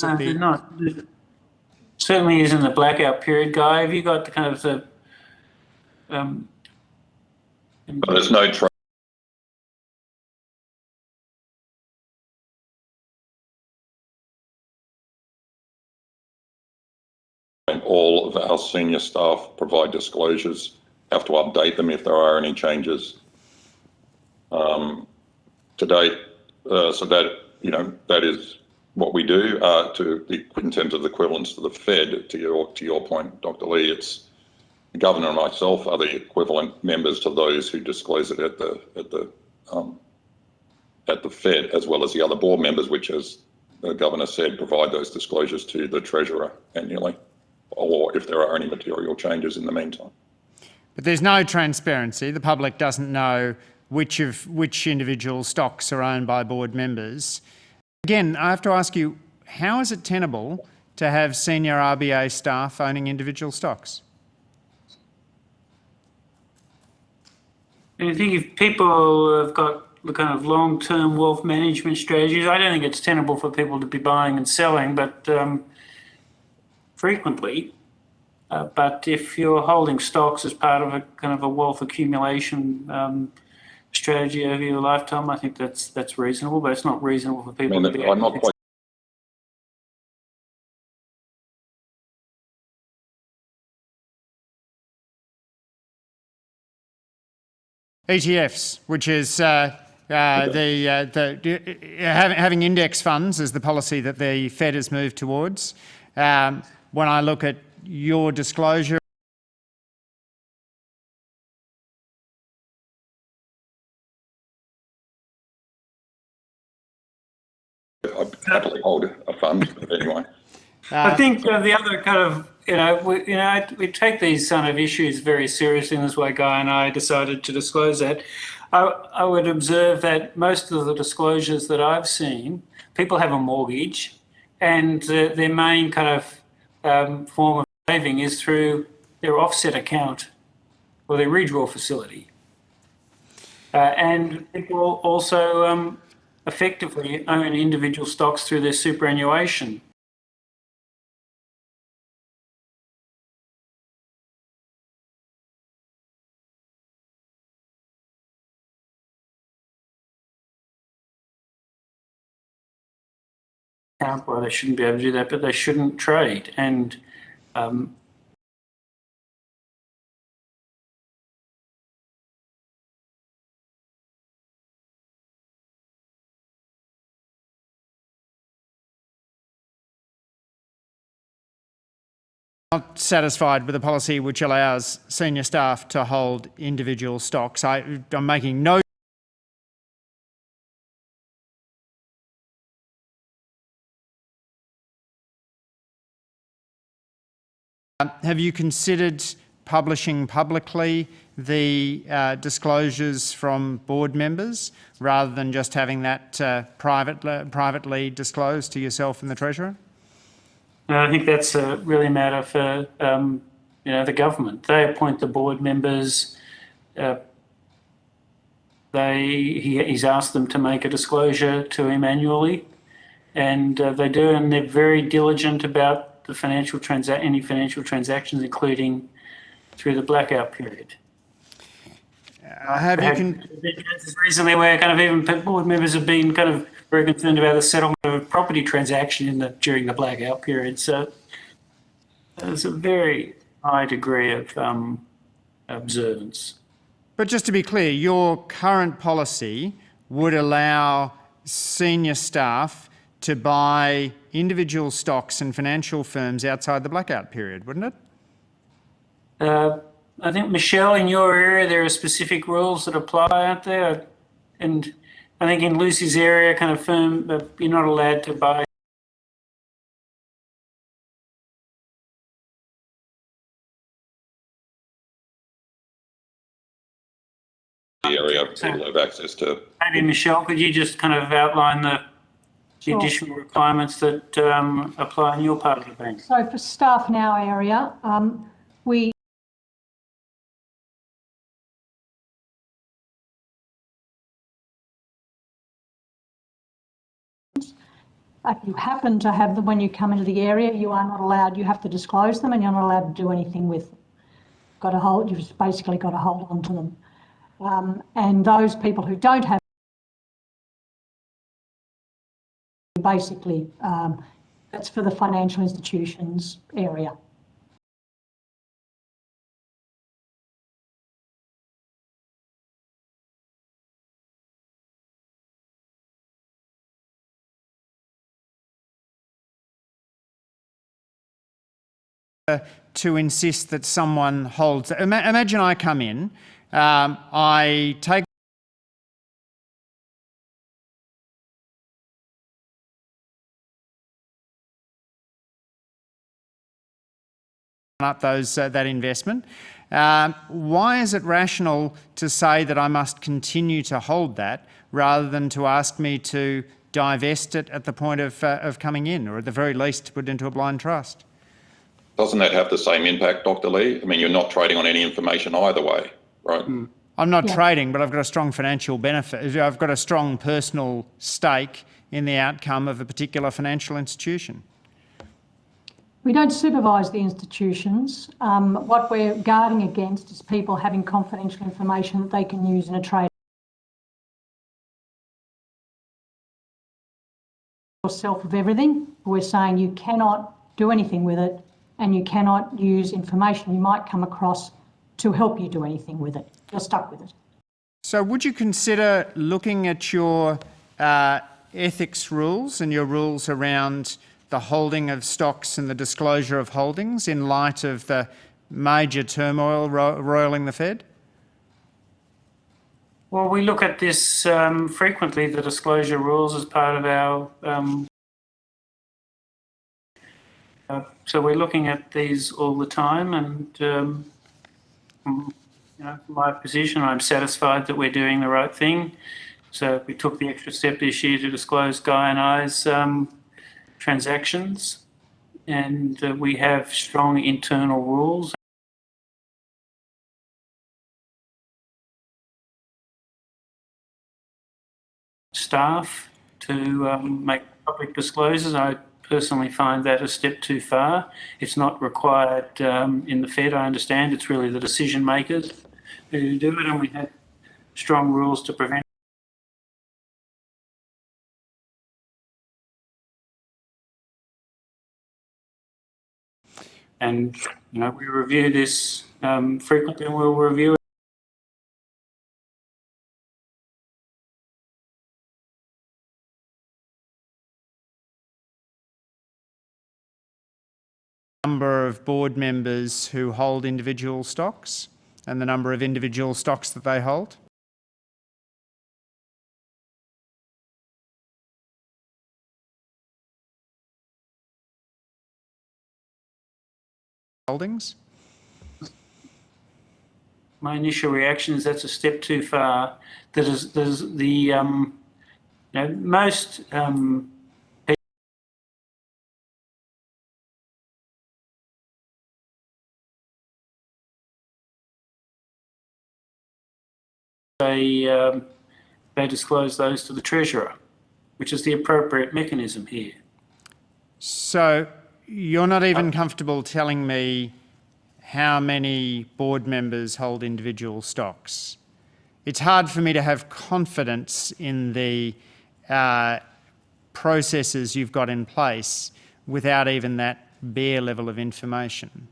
Speaker 2: they're not. Certainly isn't the blackout period, Guy. Have you got the kind of the
Speaker 6: But there's no trade. All of our senior staff provide disclosures, have to update them if there are any changes to date. So that, that is what we do in terms of the equivalence to the Fed. To your point, Dr. Lee, it's the governor and myself are the equivalent members to those who disclose it at the Fed, as well as the other board members, which, as the governor said, provide those disclosures to the treasurer annually, or if there are any material changes in the meantime.
Speaker 5: But there's no transparency. The public doesn't know which individual stocks are owned by board members. Again, I have to ask you, how is it tenable to have senior RBA staff owning individual stocks?
Speaker 2: I think if people have got the kind of long-term wealth management strategies, I don't think it's tenable for people to be buying and selling, but frequently. But if you're holding stocks as part of a kind of a wealth accumulation strategy over your lifetime, I think that's reasonable, but it's not reasonable for people to be.
Speaker 6: I'm not quite.
Speaker 5: ETFs, which is having index funds is the policy that the Fed has moved towards. When I look at your disclosure,
Speaker 6: I'd happily hold a fund, but anyway.
Speaker 2: I think the other kind of, we take these kind of issues very seriously, and that's why Guy and I decided to disclose that. I would observe that most of the disclosures that I've seen, people have a mortgage, and their main kind of form of saving is through their offset account or their redraw facility. And people also effectively own individual stocks through their superannuation. Well, they shouldn't be able to do that, but they shouldn't trade. And
Speaker 5: not satisfied with a policy which allows senior staff to hold individual stocks. I'm making no Have you considered publishing publicly the disclosures from board members rather than just having that privately disclosed to yourself and the Treasurer?
Speaker 2: I think that's really a matter for the government. They appoint the board members. He's asked them to make a disclosure to him annually, and they do, and they're very diligent about the any financial transactions, including through the blackout period.
Speaker 5: Have you
Speaker 2: Recently, where kind of even board members have been kind of very concerned about the settlement of a property transaction during the blackout period. So there's a very high degree of observance.
Speaker 5: But just to be clear, your current policy would allow senior staff to buy individual stocks and financial firms outside the blackout period, wouldn't it?
Speaker 2: I think, Michelle, in your area, there are specific rules that apply out there. And I think in Lucy's area, kind of firm, you're not allowed to buy.
Speaker 6: The area people have access to.
Speaker 2: Maybe, Michelle, could you just kind of outline the additional requirements that apply in your part of the bank?
Speaker 4: So for staff in our area, we you happen to have them when you come into the area, you are not allowed, you have to disclose them and you're not allowed to do anything with them. You've just basically got to hold on to them. And those people who don't have, basically, that's for the financial institutions area.
Speaker 5: To insist that someone holds. Imagine I come in, I take up that investment. Why is it rational to say that I must continue to hold that rather than to ask me to divest it at the point of coming in, or at the very least to put it into a blind trust?
Speaker 6: Doesn't that have the same impact, Dr. Lee? I mean, you're not trading on any information either way, right?
Speaker 5: I'm not trading, but I've got a strong financial benefit. I've got a strong personal stake in the outcome of a particular financial institution.
Speaker 4: We don't supervise the institutions. What we're guarding against is people having confidential information that they can use in a trade. Yourself of everything. We're saying you cannot do anything with it, and you cannot use information you might come across to help you do anything with it. You're stuck with it.
Speaker 5: So would you consider looking at your ethics rules and your rules around the holding of stocks and the disclosure of holdings in light of the major turmoil roiling the Fed?
Speaker 2: Well, we look at this frequently, the disclosure rules, as part of our so we're looking at these all the time, and from my position, I'm satisfied that we're doing the right thing. So we took the extra step this year to disclose Guy and I's transactions, and we have strong internal rules. Staff to make public disclosures. I personally find that a step too far. It's not required in the Fed, I understand. It's really the decision makers who do it, and we have strong rules to prevent. And we review this frequently, and we'll review it.
Speaker 5: Number of board members who hold individual stocks and the number of individual stocks that they hold? Holdings?
Speaker 2: My initial reaction is that's a step too far. There's the most they disclose those to the Treasurer, which is the appropriate mechanism here.
Speaker 5: So you're not even comfortable telling me how many board members hold individual stocks. It's hard for me to have confidence in the processes you've got in place without even that bare level of information.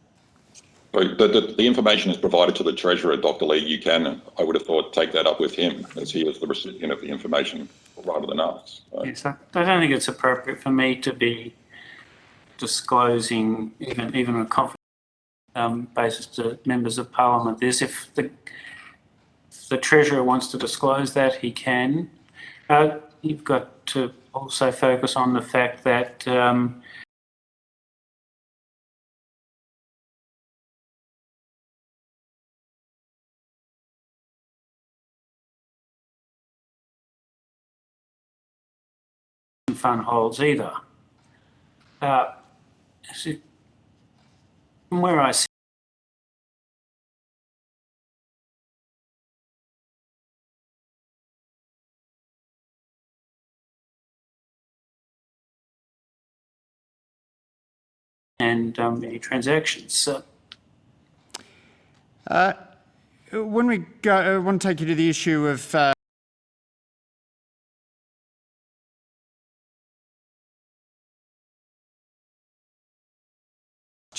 Speaker 6: The information is provided to the Treasurer, Dr. Lee. You can, I would have thought, take that up with him, as he is the recipient of the information rather than us.
Speaker 2: Yes, I don't think it's appropriate for me to be disclosing even on a confidential basis to members of Parliament this. If the Treasurer wants to disclose that, he can. You've got to also focus on the fact that fund holds either. So from where I sit, and any transactions. So,
Speaker 5: when we go, I want to take you to the issue of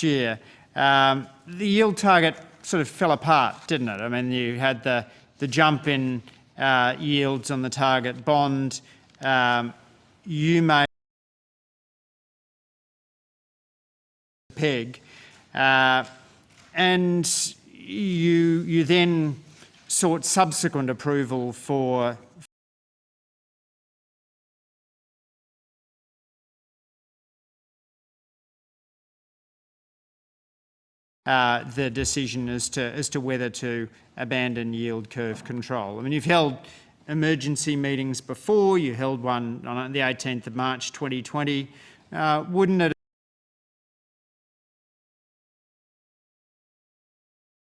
Speaker 5: year. The yield target sort of fell apart, didn't it? I mean, you had the jump in yields on the target bond. You made peg, and you then sought subsequent approval for the decision as to whether to abandon yield curve control. I mean, you've held emergency meetings before. You held one on the 18th of March 2020. Wouldn't it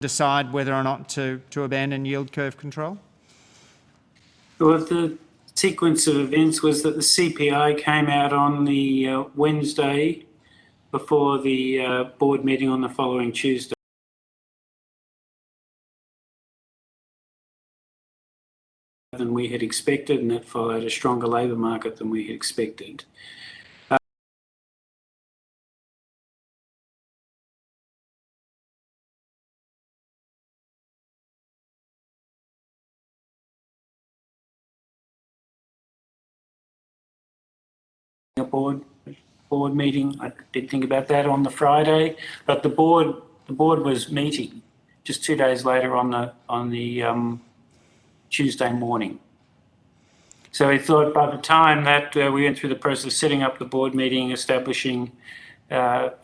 Speaker 5: decide whether or not to abandon yield curve control?
Speaker 2: well, the sequence of events was that the CPI came out on the Wednesday before the board meeting on the following Tuesday. Than we had expected, and that followed a stronger labour market than we had expected. A board meeting. I did think about that on the Friday, but the board was meeting just 2 days later on the Tuesday morning. So we thought by the time that we went through the process of setting up the board meeting, establishing the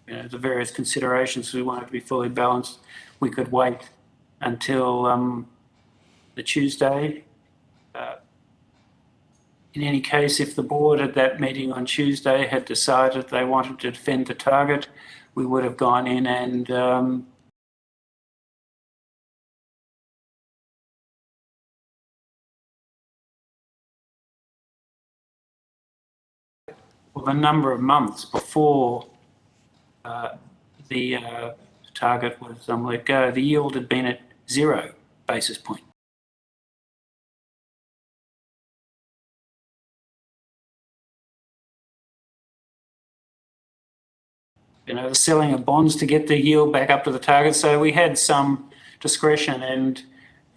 Speaker 2: various considerations we wanted to be fully balanced, we could wait until the Tuesday. In any case, if the board at that meeting on Tuesday had decided they wanted to defend the target, we would have gone in and well, a number of months before the target was let go, the yield had been at 0 basis point. The selling of bonds to get the yield back up to the target. So we had some discretion, and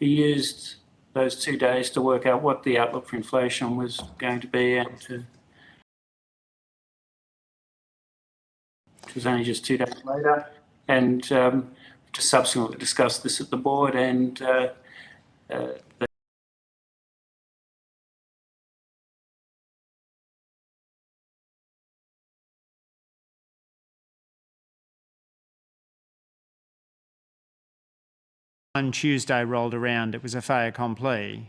Speaker 2: we used those 2 days to work out what the outlook for inflation was going to be, and it was only just 2 days later, and to subsequently discuss this at the board, and
Speaker 5: on Tuesday rolled around, it was a fait accompli.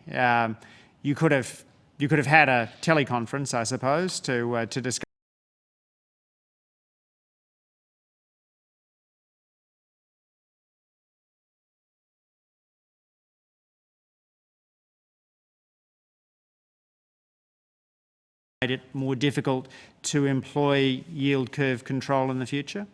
Speaker 5: You could have had a teleconference, I suppose, to discuss. it more difficult to employ yield curve control in the future?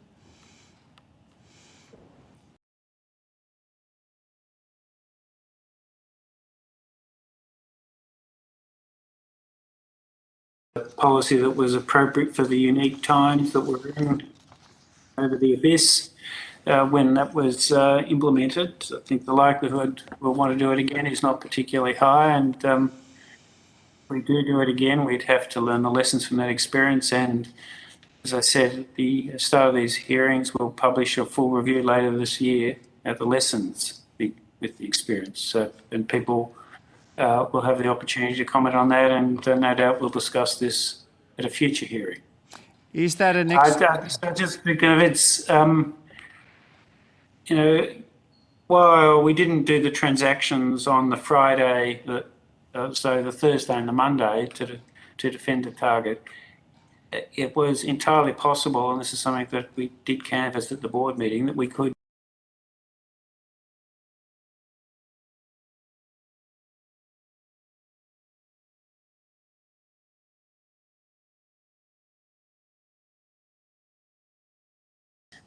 Speaker 2: Policy that was appropriate for the unique times that we're in over the abyss when that was implemented. I think the likelihood we'll want to do it again is not particularly high, and if we do it again, we'd have to learn the lessons from that experience. And as I said at the start of these hearings, we'll publish a full review later this year at the lessons with the experience. So, and people will have the opportunity to comment on that, and no doubt we'll discuss this at a future hearing.
Speaker 5: Is that an
Speaker 2: I just think of it's, you know, while we didn't do the transactions on the Friday, so the Thursday and the Monday to defend the target, it was entirely possible, and this is something that we did canvass at the board meeting, that we could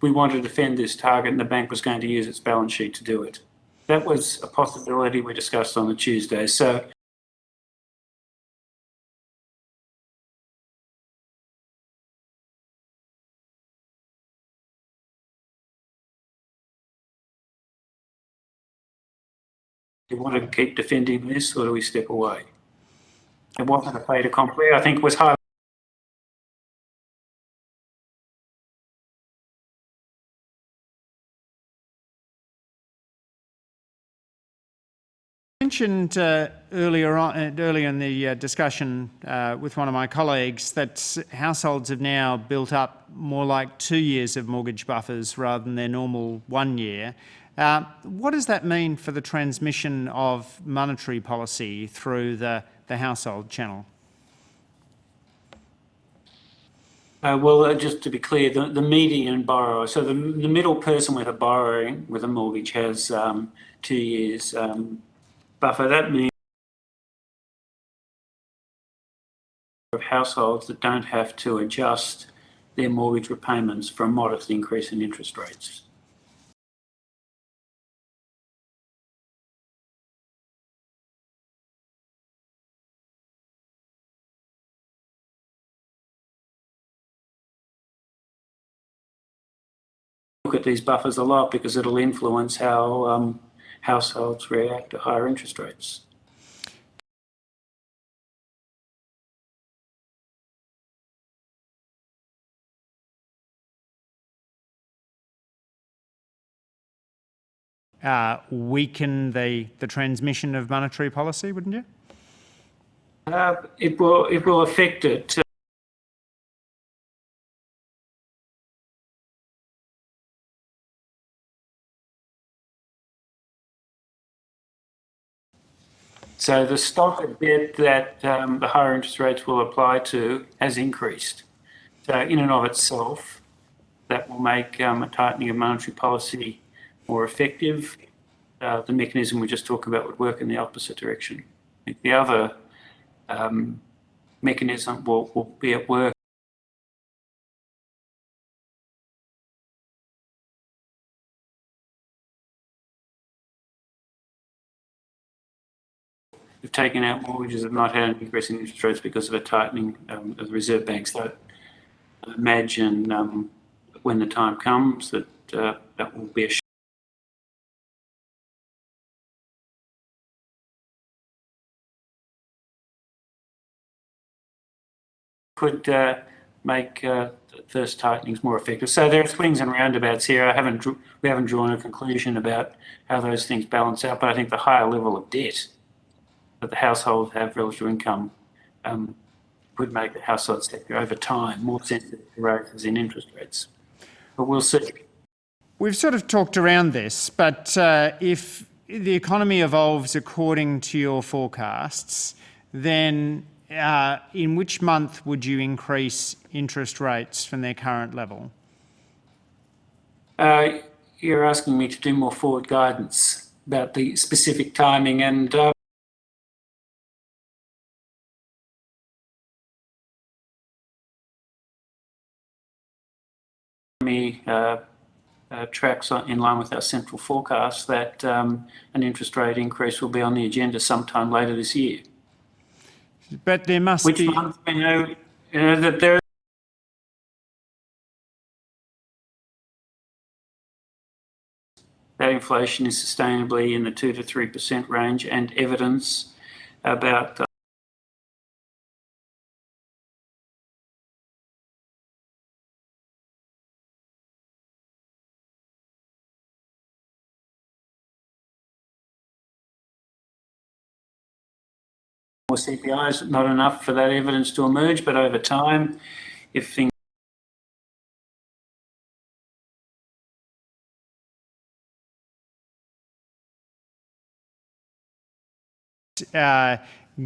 Speaker 2: want to defend this target and the bank was going to use its balance sheet to do it. That was a possibility we discussed on the Tuesday. So do you want to keep defending this, or do we step away? It wasn't a fait accompli. I think it was hard.
Speaker 5: Mentioned earlier in the discussion with one of my colleagues that households have now built up more like 2 years of mortgage buffers rather than their normal 1 year. What does that mean for the transmission of monetary policy through the household channel?
Speaker 2: Well, just to be clear, the median borrower, so the middle person with a mortgage has 2 years buffer. That means of households that don't have to adjust their mortgage repayments for a modest increase in interest rates. Look at these buffers a lot because it'll influence how households react to higher interest rates.
Speaker 5: Weaken the transmission of monetary policy, wouldn't you?
Speaker 2: It will affect it. So the stock of debt that the higher interest rates will apply to has increased. So in and of itself, that will make a tightening of monetary policy more effective. The mechanism we just talked about would work in the opposite direction. I think the other mechanism will be at work. We've taken out mortgages that have not had an increase in interest rates because of a tightening of the Reserve Bank. So I imagine when the time comes that that will be a could make first tightenings more effective. So there are swings and roundabouts here. We haven't drawn a conclusion about how those things balance out, but I think the higher level of debt that the households have relative to income could make the household sector over time more sensitive to rises in interest rates. But we'll see.
Speaker 5: We've sort of talked around this, but if the economy evolves according to your forecasts, then in which month would you increase interest rates from their current level?
Speaker 2: You're asking me to do more forward guidance about the specific timing, and tracks in line with our central forecast, that an interest rate increase will be on the agenda sometime later this year.
Speaker 5: But there must
Speaker 2: Which
Speaker 5: be.
Speaker 2: month we know that there. That inflation is sustainably in the 2 to 3% range, and evidence about more CPIs, not enough for that evidence to emerge, but over time, if things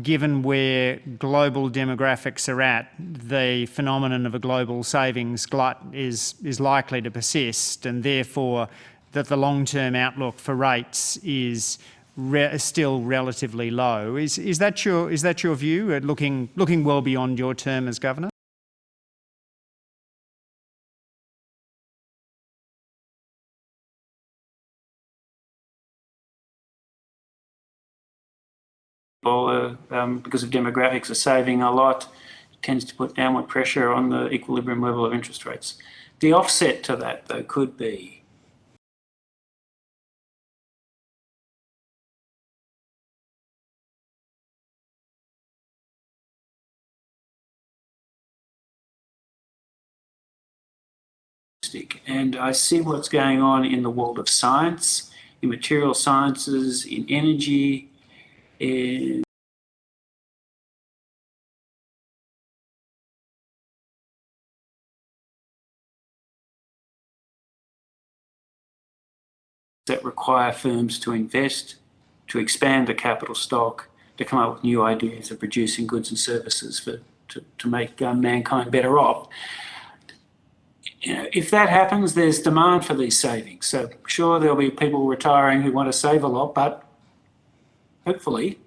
Speaker 5: given where global demographics are at, the phenomenon of a global savings glut is likely to persist, and therefore that the long-term outlook for rates is still relatively low. Is that your view? Looking well beyond your term as governor?
Speaker 2: because of demographics are saving a lot, it tends to put downward pressure on the equilibrium level of interest rates. The offset to that, though, could be and I see what's going on in the world of science, in material sciences, in energy, in that require firms to invest, to expand the capital stock, to come up with new ideas of producing goods and services to make mankind better off. You know, if that happens, there's demand for these savings. So sure, there'll be people retiring who want to save a lot, but hopefully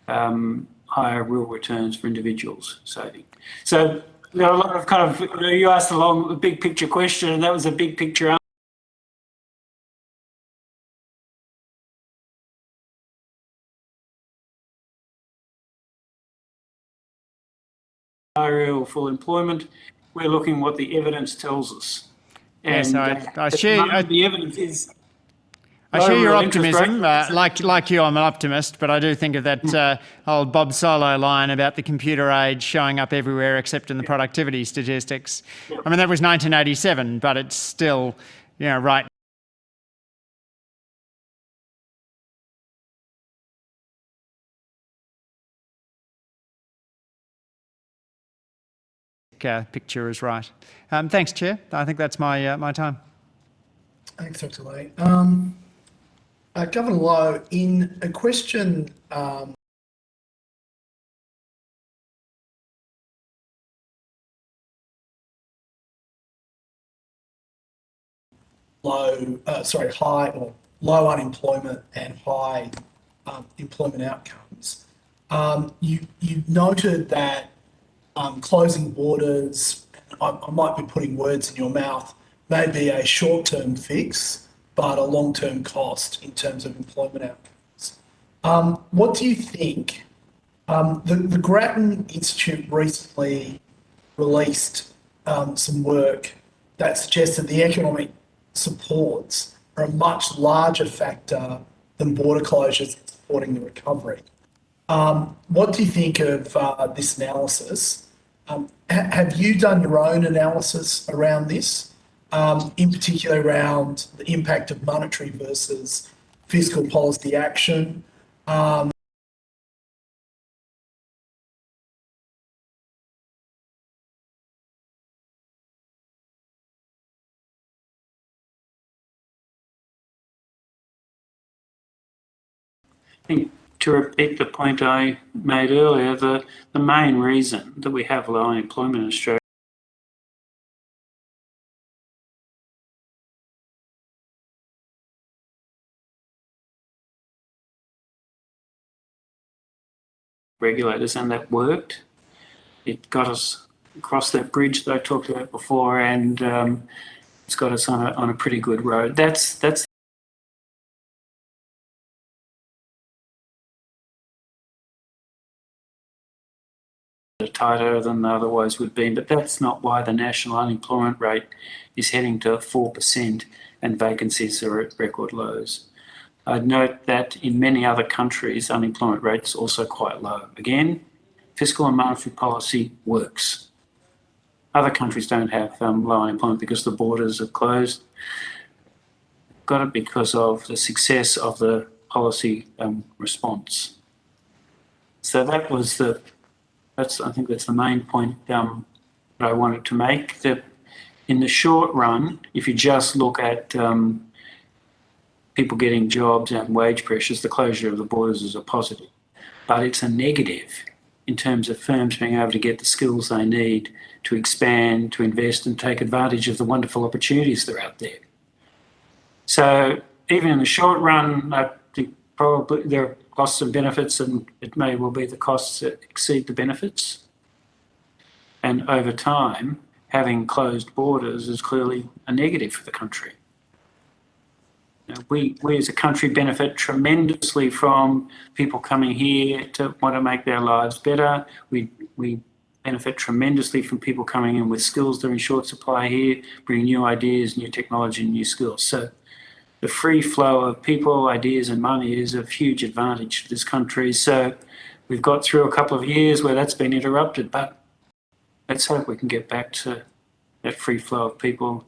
Speaker 2: higher real returns for individuals saving. So there are a lot of kind of, you asked a big picture question, and that was a big picture answer. Real full employment, we're looking what the evidence tells us.
Speaker 5: Yes, I share.
Speaker 2: The evidence is.
Speaker 5: I share your optimism. Like you, I'm an optimist, but I do think of that old Bob Solo line about the computer age showing up everywhere except in the productivity statistics. I mean, that was 1987, but it's still, right. Picture is right. Thanks, Chair. I think that's my time.
Speaker 1: Thanks, Dr. Lee. Governor Lowe, in a question high or low unemployment and high employment outcomes, you noted that closing borders, I might be putting words in your mouth, may be a short-term fix, but a long-term cost in terms of employment outcomes. What do you think? The Grattan Institute recently released some work that suggested the economic supports are a much larger factor than border closures in supporting the recovery. What do you think of this analysis? Have you done your own analysis around this, in particular around the impact of monetary versus fiscal policy action?
Speaker 2: I think, to repeat the point I made earlier, the main reason that we have low unemployment in Australia regulators, and that worked. It got us across that bridge that I talked about before, and it's got us on a pretty good road. That's tighter than they otherwise would be, but that's not why the national unemployment rate is heading to 4% and vacancies are at record lows. I'd note that in many other countries, unemployment rates are also quite low. Again, fiscal and monetary policy works. Other countries don't have low unemployment because the borders are closed. Got it because of the success of the policy response. So that was I think that's the main point that I wanted to make. That in the short run, if you just look at people getting jobs and wage pressures, the closure of the borders is a positive. But it's a negative in terms of firms being able to get the skills they need to expand, to invest and take advantage of the wonderful opportunities that are out there. So even in the short run, I think probably there are costs and benefits, and it may well be the costs that exceed the benefits. And over time, having closed borders is clearly a negative for the country. We as a country benefit tremendously from people coming here to want to make their lives better. We benefit tremendously from people coming in with skills that are in short supply here, bringing new ideas, new technology, and new skills. So the free flow of people, ideas, and money is of huge advantage for this country. So we've got through a couple of years where that's been interrupted, but let's hope we can get back to that free flow of people,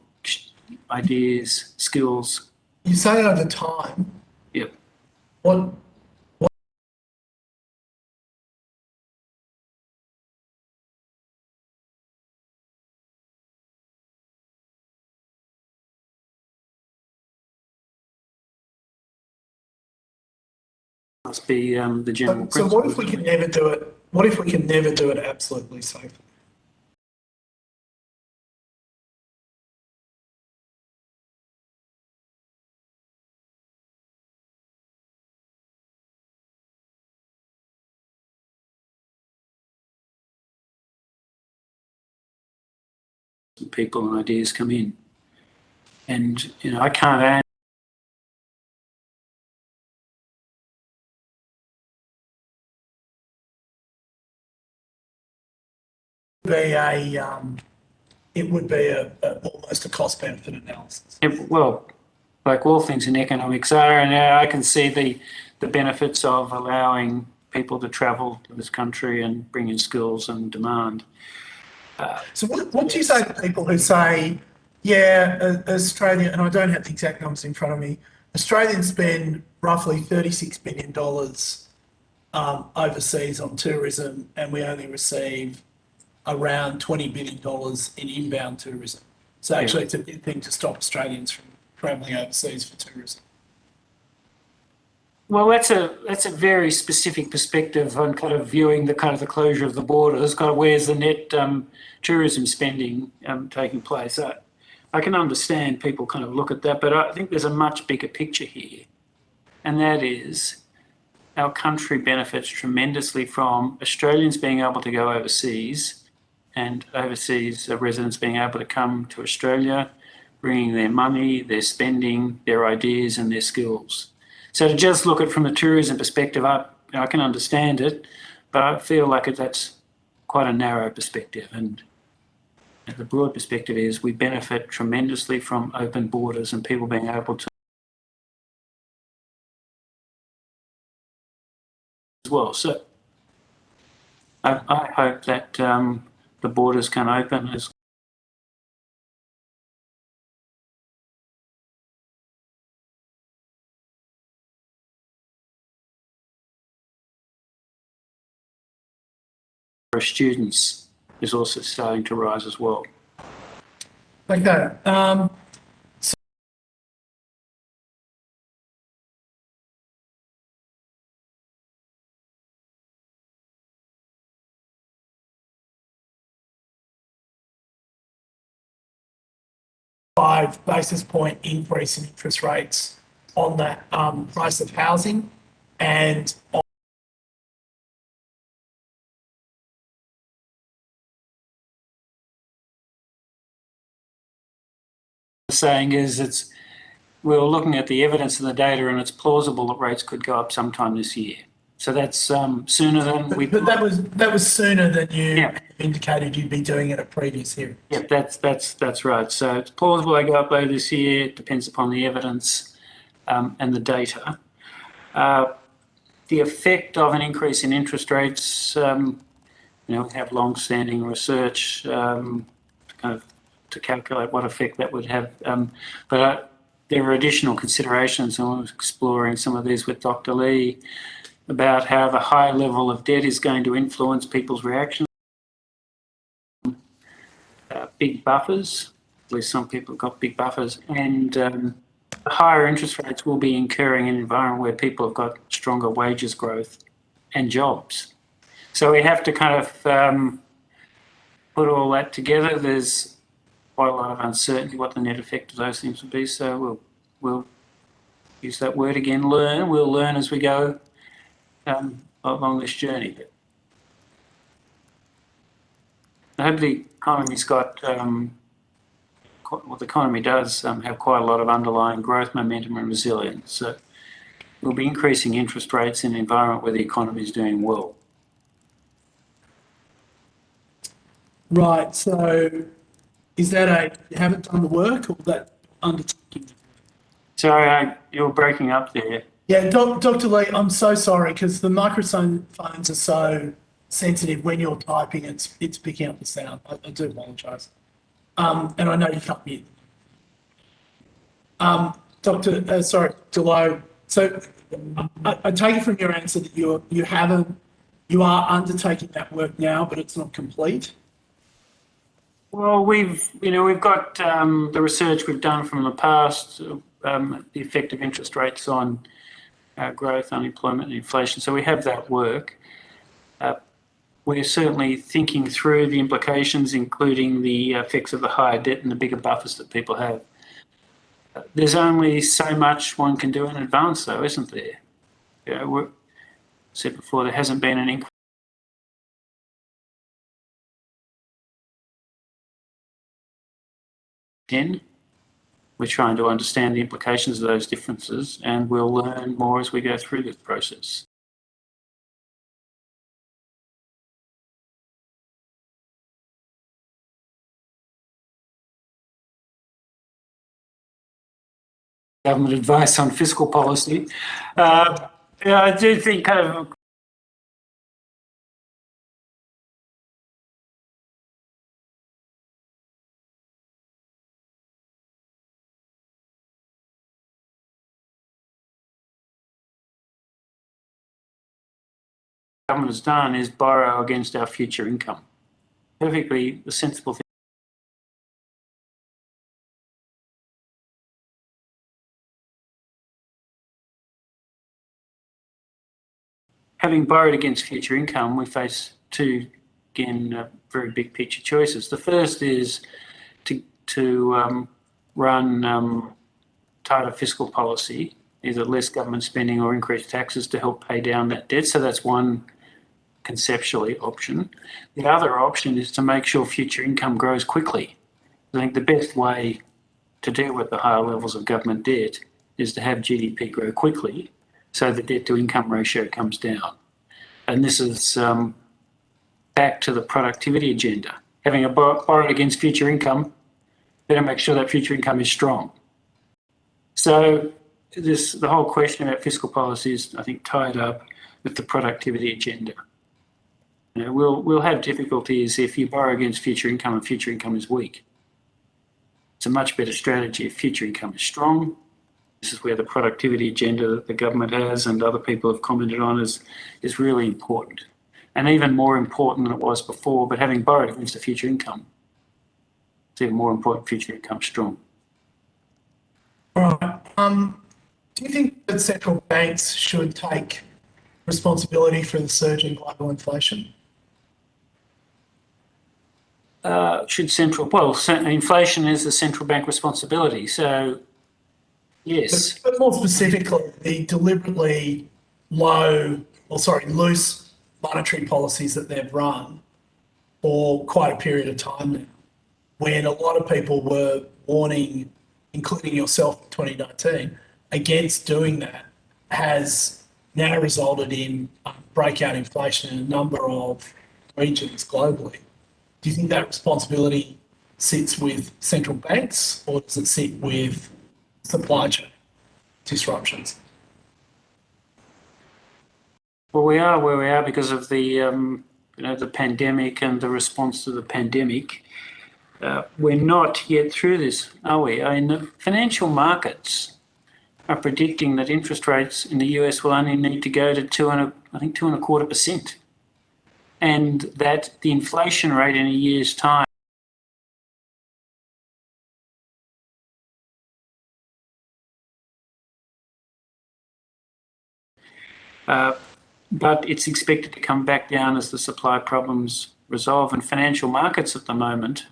Speaker 2: ideas, skills.
Speaker 1: You say over time.
Speaker 2: Yep.
Speaker 1: What
Speaker 2: Must be the general
Speaker 1: so
Speaker 2: principle.
Speaker 1: what if we can never do it? What if we can never do it absolutely safely?
Speaker 2: People and ideas come in, and I can't
Speaker 1: It would be almost a cost benefit analysis.
Speaker 2: well, like all things in economics are, and I can see the benefits of allowing people to travel to this country and bring in skills and demand.
Speaker 1: So what do you say to people who say, yeah, Australia, and I don't have the exact numbers in front of me, Australians spend roughly $36 billion overseas on tourism, and we only receive around $20 billion in inbound tourism. So actually it's a big thing to stop Australians from travelling overseas for tourism.
Speaker 2: Well, that's a very specific perspective on kind of viewing the closure of the borders. Kind of where's the net tourism spending taking place? I can understand people kind of look at that, but I think there's a much bigger picture here, and that is our country benefits tremendously from Australians being able to go overseas, and overseas residents being able to come to Australia, bringing their money, their spending, their ideas, and their skills. So to just look at it from a tourism perspective, I can understand it, but I feel like that's quite a narrow perspective. And the broad perspective is we benefit tremendously from open borders and people being able to as well. So I hope that the borders can open as for students is also starting to rise as well.
Speaker 1: Okay. Five basis point increase in interest rates on the price of housing and
Speaker 2: saying is we're looking at the evidence and the data, and it's plausible that rates could go up sometime this year. So that's sooner than we.
Speaker 1: But that was sooner than you
Speaker 2: Yeah.
Speaker 1: indicated you'd be doing at a previous hearing.
Speaker 2: Yeah, that's right. So it's plausible they go up later this year. It depends upon the evidence and the data. The effect of an increase in interest rates, we have long-standing research to calculate what effect that would have. But there are additional considerations, and I was exploring some of these with Dr. Lee, about how the high level of debt is going to influence people's reactions. Big buffers, at least some people have got big buffers, and the higher interest rates will be incurring in an environment where people have got stronger wages growth and jobs. So we have to kind of put all that together. There's quite a lot of uncertainty what the net effect of those things will be. So we'll use that word again, learn. We'll learn as we go along this journey. I hope the economy's got, the economy does have quite a lot of underlying growth, momentum and resilience. So we'll be increasing interest rates in an environment where the economy is doing well.
Speaker 1: Right. So is that you haven't done the work, or that undertaking?
Speaker 2: Sorry, you're breaking up there.
Speaker 1: Yeah, Dr. Lee, I'm so sorry because the microphones are so sensitive when you're typing. It's picking up the sound. I do apologise. And I know you can't mute. Dr. Delow. So I take it from your answer that you are undertaking that work now, but it's not complete.
Speaker 2: Well, we've got the research we've done from the past, the effect of interest rates on growth, unemployment, and inflation. So we have that work. We're certainly thinking through the implications, including the effects of the higher debt and the bigger buffers that people have. There's only so much one can do in advance, though, isn't there? I said before, there hasn't been an increase. We're trying to understand the implications of those differences, and we'll learn more as we go through this process. Government advice on fiscal policy. I do think kind of government has done is borrow against our future income. Perfectly the sensible thing. Having borrowed against future income, we face two, again, very big picture choices. The first is to run tighter fiscal policy, either less government spending or increased taxes to help pay down that debt. So that's one conceptually option. The other option is to make sure future income grows quickly. I think the best way to deal with the higher levels of government debt is to have GDP grow quickly so the debt to income ratio comes down. And this is back to the productivity agenda. Having borrowed against future income, better make sure that future income is strong. So the whole question about fiscal policy is, I think, tied up with the productivity agenda. We'll have difficulties if you borrow against future income and future income is weak. It's a much better strategy if future income is strong. This is where the productivity agenda that the government has and other people have commented on is really important, and even more important than it was before. But having borrowed against the future income, it's even more important future income strong.
Speaker 1: All right. Do you think that central banks should take responsibility for the surge in global inflation?
Speaker 2: Inflation is the central bank responsibility. So, yes.
Speaker 1: But more specifically, the deliberately loose monetary policies that they've run for quite a period of time now, when a lot of people were warning including yourself in 2019, against doing that has now resulted in breakout inflation in a number of regions globally. Do you think that responsibility sits with central banks, or does it sit with supply chain disruptions?
Speaker 2: Well, we are where we are because of the the pandemic and the response to the pandemic. We're not yet through this, are we? I mean, the financial markets are predicting that interest rates in the US will only need to go to 2.25%, and that the inflation rate in a year's time but it's expected to come back down as the supply problems resolve, and financial markets at the moment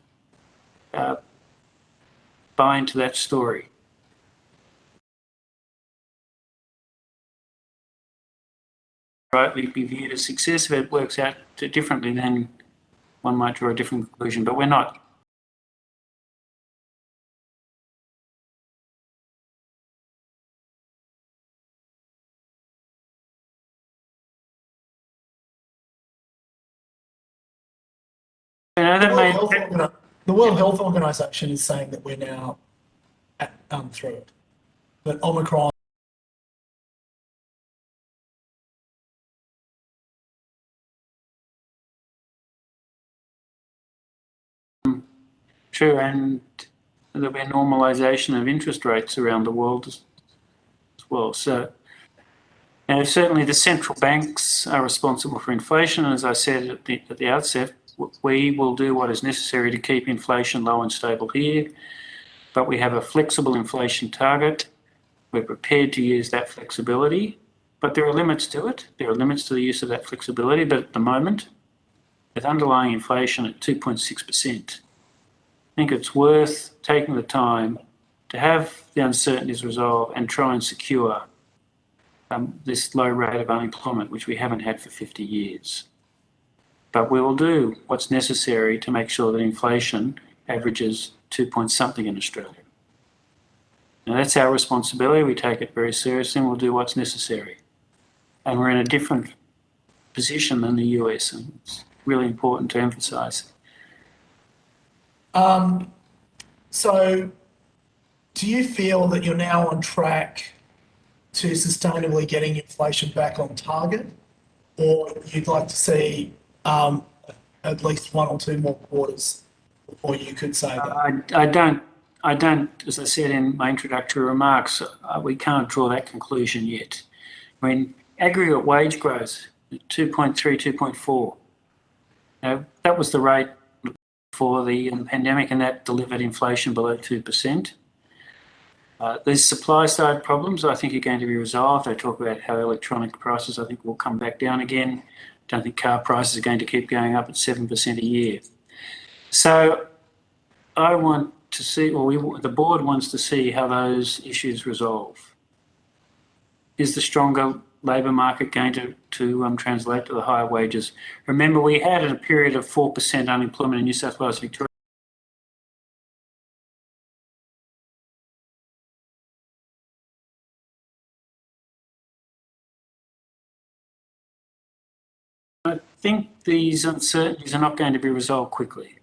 Speaker 2: buy into that story. Rightly be viewed as success. If it works out differently, then one might draw a different conclusion, but we're not. You know, that may,
Speaker 1: The World Health Organization is saying that we're now through it, but Omicron.
Speaker 2: true, and there'll be a normalisation of interest rates around the world as well. So, certainly the central banks are responsible for inflation. And as I said at the outset, we will do what is necessary to keep inflation low and stable here. But we have a flexible inflation target. We're prepared to use that flexibility, but there are limits to it. There are limits to the use of that flexibility. But at the moment, with underlying inflation at 2.6%, I think it's worth taking the time to have the uncertainties resolved and try and secure this low rate of unemployment, which we haven't had for 50 years. But we will do what's necessary to make sure that inflation averages 2-point-something in Australia. Now, that's our responsibility. We take it very seriously, and we'll do what's necessary. And we're in a different position than the US, and it's really important to emphasise.
Speaker 1: So do you feel that you're now on track to sustainably getting inflation back on target, or you'd like to see at least one or two more quarters before you could say that?
Speaker 2: I don't, as I said in my introductory remarks, we can't draw that conclusion yet. I mean, aggregate wage growth, 2.3, 2.4. That was the rate for the pandemic, and that delivered inflation below 2%. These supply side problems, I think, are going to be resolved. I talk about how electronic prices, I think, will come back down again. Don't think car prices are going to keep going up at 7% a year. So I want to see, or the board wants to see how those issues resolve. Is the stronger labour market going to translate to the higher wages? Remember, we had a period of 4% unemployment in New South Wales, Victoria. I think these uncertainties are not going to be resolved quickly.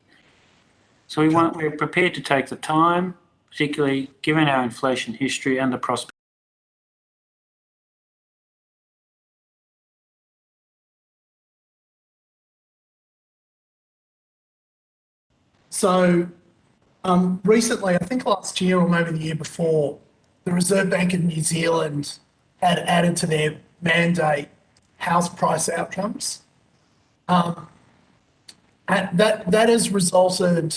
Speaker 2: So we're prepared to take the time, particularly given our inflation history and the prospect.
Speaker 1: So recently, I think last year or maybe the year before, the Reserve Bank of New Zealand had added to their mandate house price outcomes. And that has resulted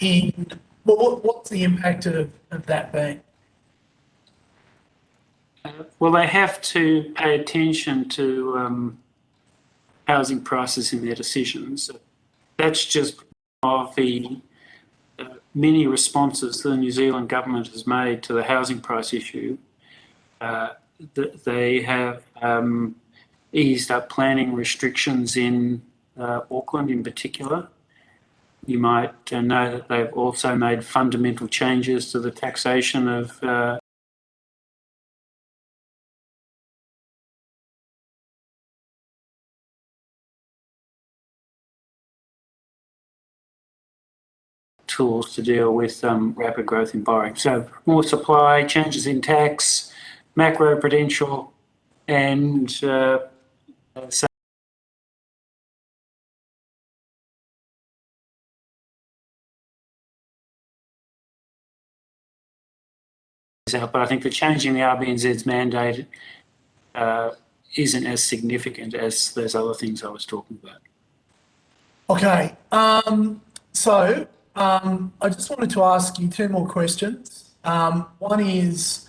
Speaker 1: in, well, what's the impact of that been?
Speaker 2: Well, they have to pay attention to housing prices in their decisions. That's just of the many responses the New Zealand government has made to the housing price issue. They have eased up planning restrictions in Auckland in particular. You might know that they've also made fundamental changes to the taxation of tools to deal with rapid growth in borrowing. So more supply, changes in tax, macro-prudential, and but I think the changing the RBNZ's mandate isn't as significant as those other things I was talking about.
Speaker 1: Okay, so I just wanted to ask you two more questions. One is,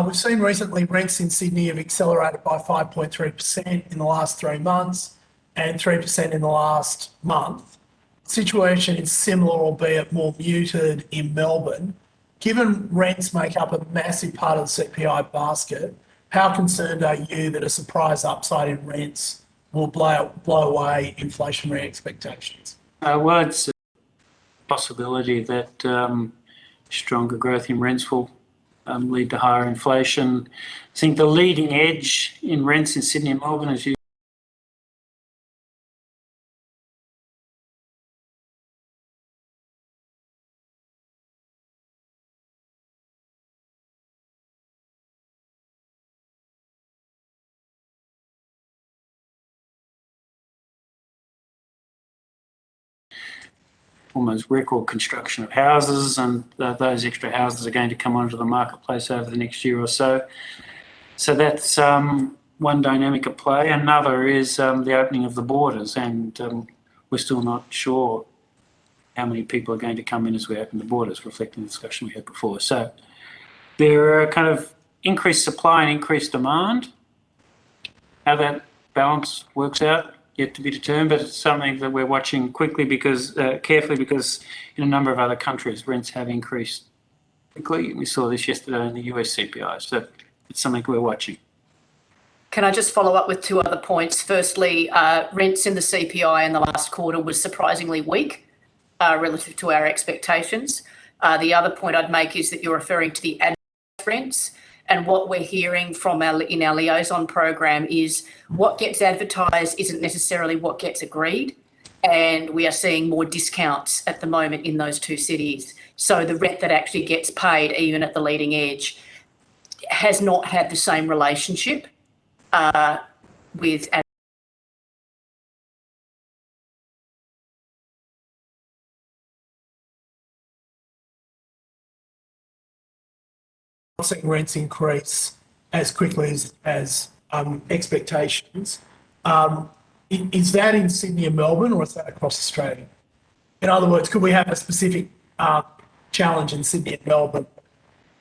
Speaker 1: we've seen recently rents in Sydney have accelerated by 5.3% in the last 3 months and 3% in the last month. The situation is similar, albeit more muted, in Melbourne. Given rents make up a massive part of the CPI basket, how concerned are you that a surprise upside in rents will blow away inflationary expectations?
Speaker 2: Well, it's a possibility that stronger growth in rents will lead to higher inflation. I think the leading edge in rents in Sydney and Melbourne is almost record construction of houses, and those extra houses are going to come onto the marketplace over the next year or so. So that's one dynamic at play. Another is the opening of the borders, and we're still not sure how many people are going to come in as we open the borders, reflecting the discussion we had before. So there are kind of increased supply and increased demand. How that balance works out, yet to be determined, but it's something that we're watching carefully because in a number of other countries, rents have increased quickly. We saw this yesterday in the US CPI, so it's something we're watching.
Speaker 3: Can I just follow up with two other points? Firstly, rents in the CPI in the last quarter was surprisingly weak relative to our expectations. The other point I'd make is that you're referring to the ad rents. And what we're hearing from in our liaison program is what gets advertised isn't necessarily what gets agreed. And we are seeing more discounts at the moment in those two cities. So the rent that actually gets paid, even at the leading edge, has not had the same relationship with
Speaker 1: seeing rents increase as quickly as expectations. Is that in Sydney and Melbourne, or is that across Australia? In other words, could we have a specific challenge in Sydney and Melbourne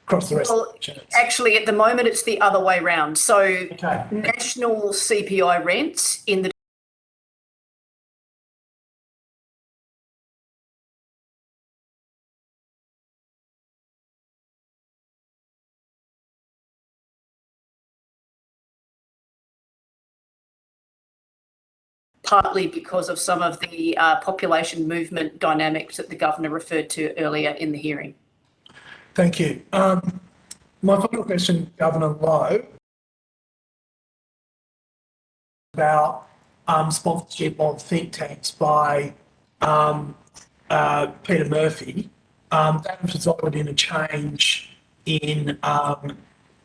Speaker 1: across the rest of the region?
Speaker 3: Actually, at the moment, it's the other way round. So
Speaker 1: Okay.
Speaker 3: national CPI rents in the partly because of some of the population movement dynamics that the governor referred to earlier in the hearing.
Speaker 1: Thank you. My final question, Governor Lowe, about sponsorship of think tanks by Peter Murphy. That resulted in a change in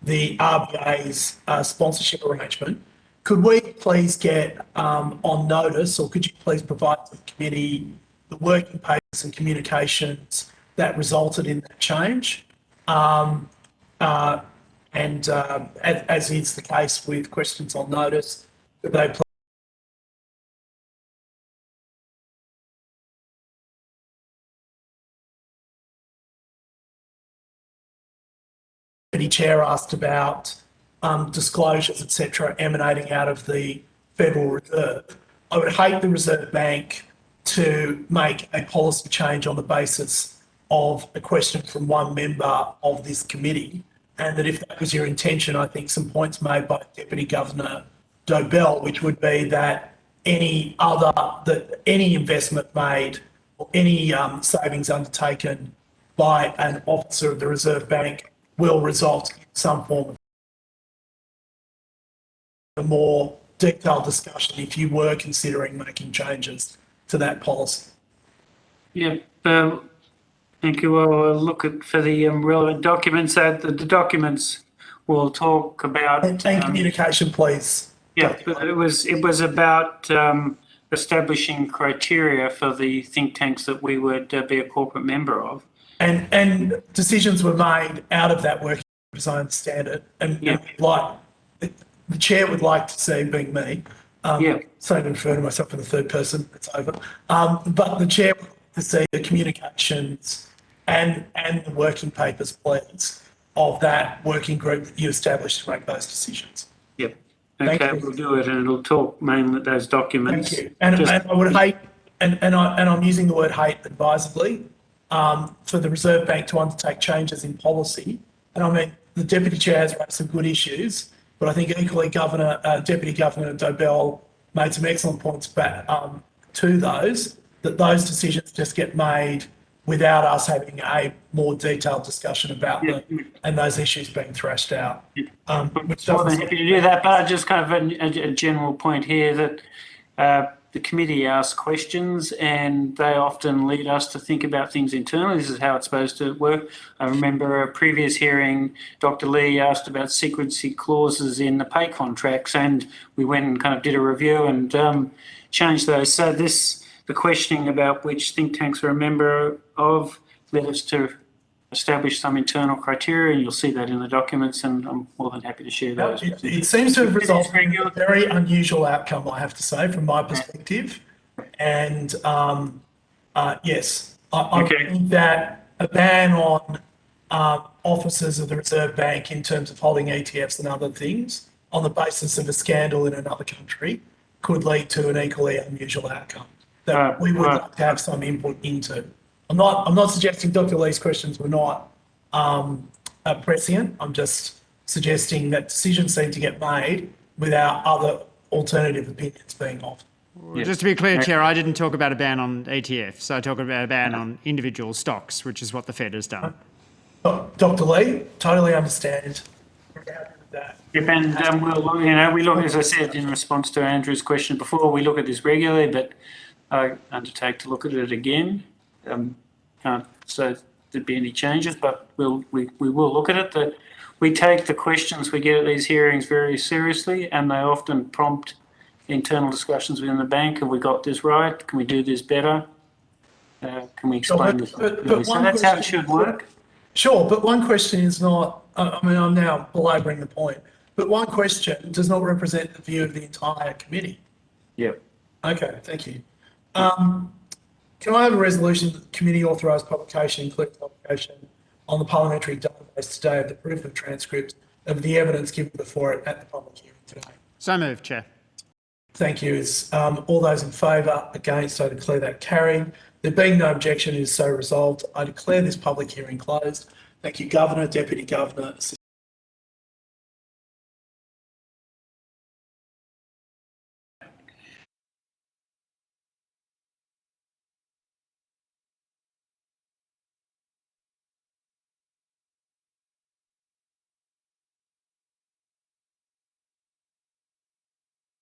Speaker 1: the RBA's sponsorship arrangement. Could we please get on notice, or could you please provide to the committee the working papers and communications that resulted in that change? As is the case with questions on notice, could they please? Chair asked about disclosures, etc., emanating out of the Federal Reserve. I would hate the Reserve Bank to make a policy change on the basis of a question from one member of this committee, and that if that was your intention, I think some points made by Deputy Governor Dobell, which would be that any investment made or any savings undertaken by an officer of the Reserve Bank will result in some form of a more detailed discussion if you were considering making changes to that policy.
Speaker 2: Yeah, thank you. I'll look for the relevant documents. The documents will talk about
Speaker 1: And communication, please.
Speaker 2: Yeah, but it was about establishing criteria for the think tanks that we would be a corporate member of.
Speaker 1: And decisions were made out of that working group, as I understand it. And the chair would like to see, being me, so to refer to myself in the third person, it's over. But the chair would like to see the communications and the working papers, please, of that working group that you established to make those decisions.
Speaker 2: Yep.
Speaker 1: Thank
Speaker 2: Okay,
Speaker 1: you.
Speaker 2: we'll do it, and it'll talk mainly those documents.
Speaker 1: Thank you. And I would hate, and I'm using the word hate advisedly, for the Reserve Bank to undertake changes in policy. And I mean, the Deputy Chair has raised some good issues, but I think equally Deputy Governor Dobell made some excellent points back to those, that those decisions just get made without us having a more detailed discussion about them and those issues being thrashed out. Which
Speaker 2: More than
Speaker 1: doesn't
Speaker 2: happy to do that, but just kind of a general point here that the committee asks questions and they often lead us to think about things internally. This is how it's supposed to work. I remember a previous hearing, Dr. Lee asked about secrecy clauses in the pay contracts, and we went and kind of did a review and changed those. So the questioning about which think tanks we're a member of led us to establish some internal criteria, and you'll see that in the documents, and I'm more than happy to share those.
Speaker 1: It seems to have resulted in a very unusual outcome, I have to say, from my perspective. And yes, I think that a ban on officers of the Reserve Bank in terms of holding ETFs and other things on the basis of a scandal in another country could lead to an equally unusual outcome that we would like to have some input into. I'm not suggesting Dr. Lee's questions were not prescient. I'm just suggesting that decisions seem to get made without other alternative opinions being offered.
Speaker 5: Just to be clear, Chair, I didn't talk about a ban on ETFs. I talked about a ban on individual stocks, which is what the Fed has done.
Speaker 1: Dr. Lee, totally understand. We're happy with that.
Speaker 2: Yep, and we look, as I said, in response to Andrew's question before, we look at this regularly, but I undertake to look at it again. Can't say there'd be any changes, but we will look at it. We take the questions we get at these hearings very seriously, and they often prompt internal discussions within the bank. Have we got this right? Can we do this better? Can we explain this? So that's how it should work.
Speaker 1: Sure, but one question is not, I mean, I'm now belabouring the point, but one question does not represent the view of the entire committee.
Speaker 2: Yep.
Speaker 1: Okay, thank you. Can I have a resolution that the committee authorised publication, including publication on the parliamentary database today of the proof of transcripts of the evidence given before it at the public hearing today?
Speaker 5: So moved, Chair.
Speaker 1: Thank you. Is all those in favour? Against? I declare that carried. There being no objection, it is so resolved. I declare this public hearing closed. Thank you, Governor, Deputy Governor,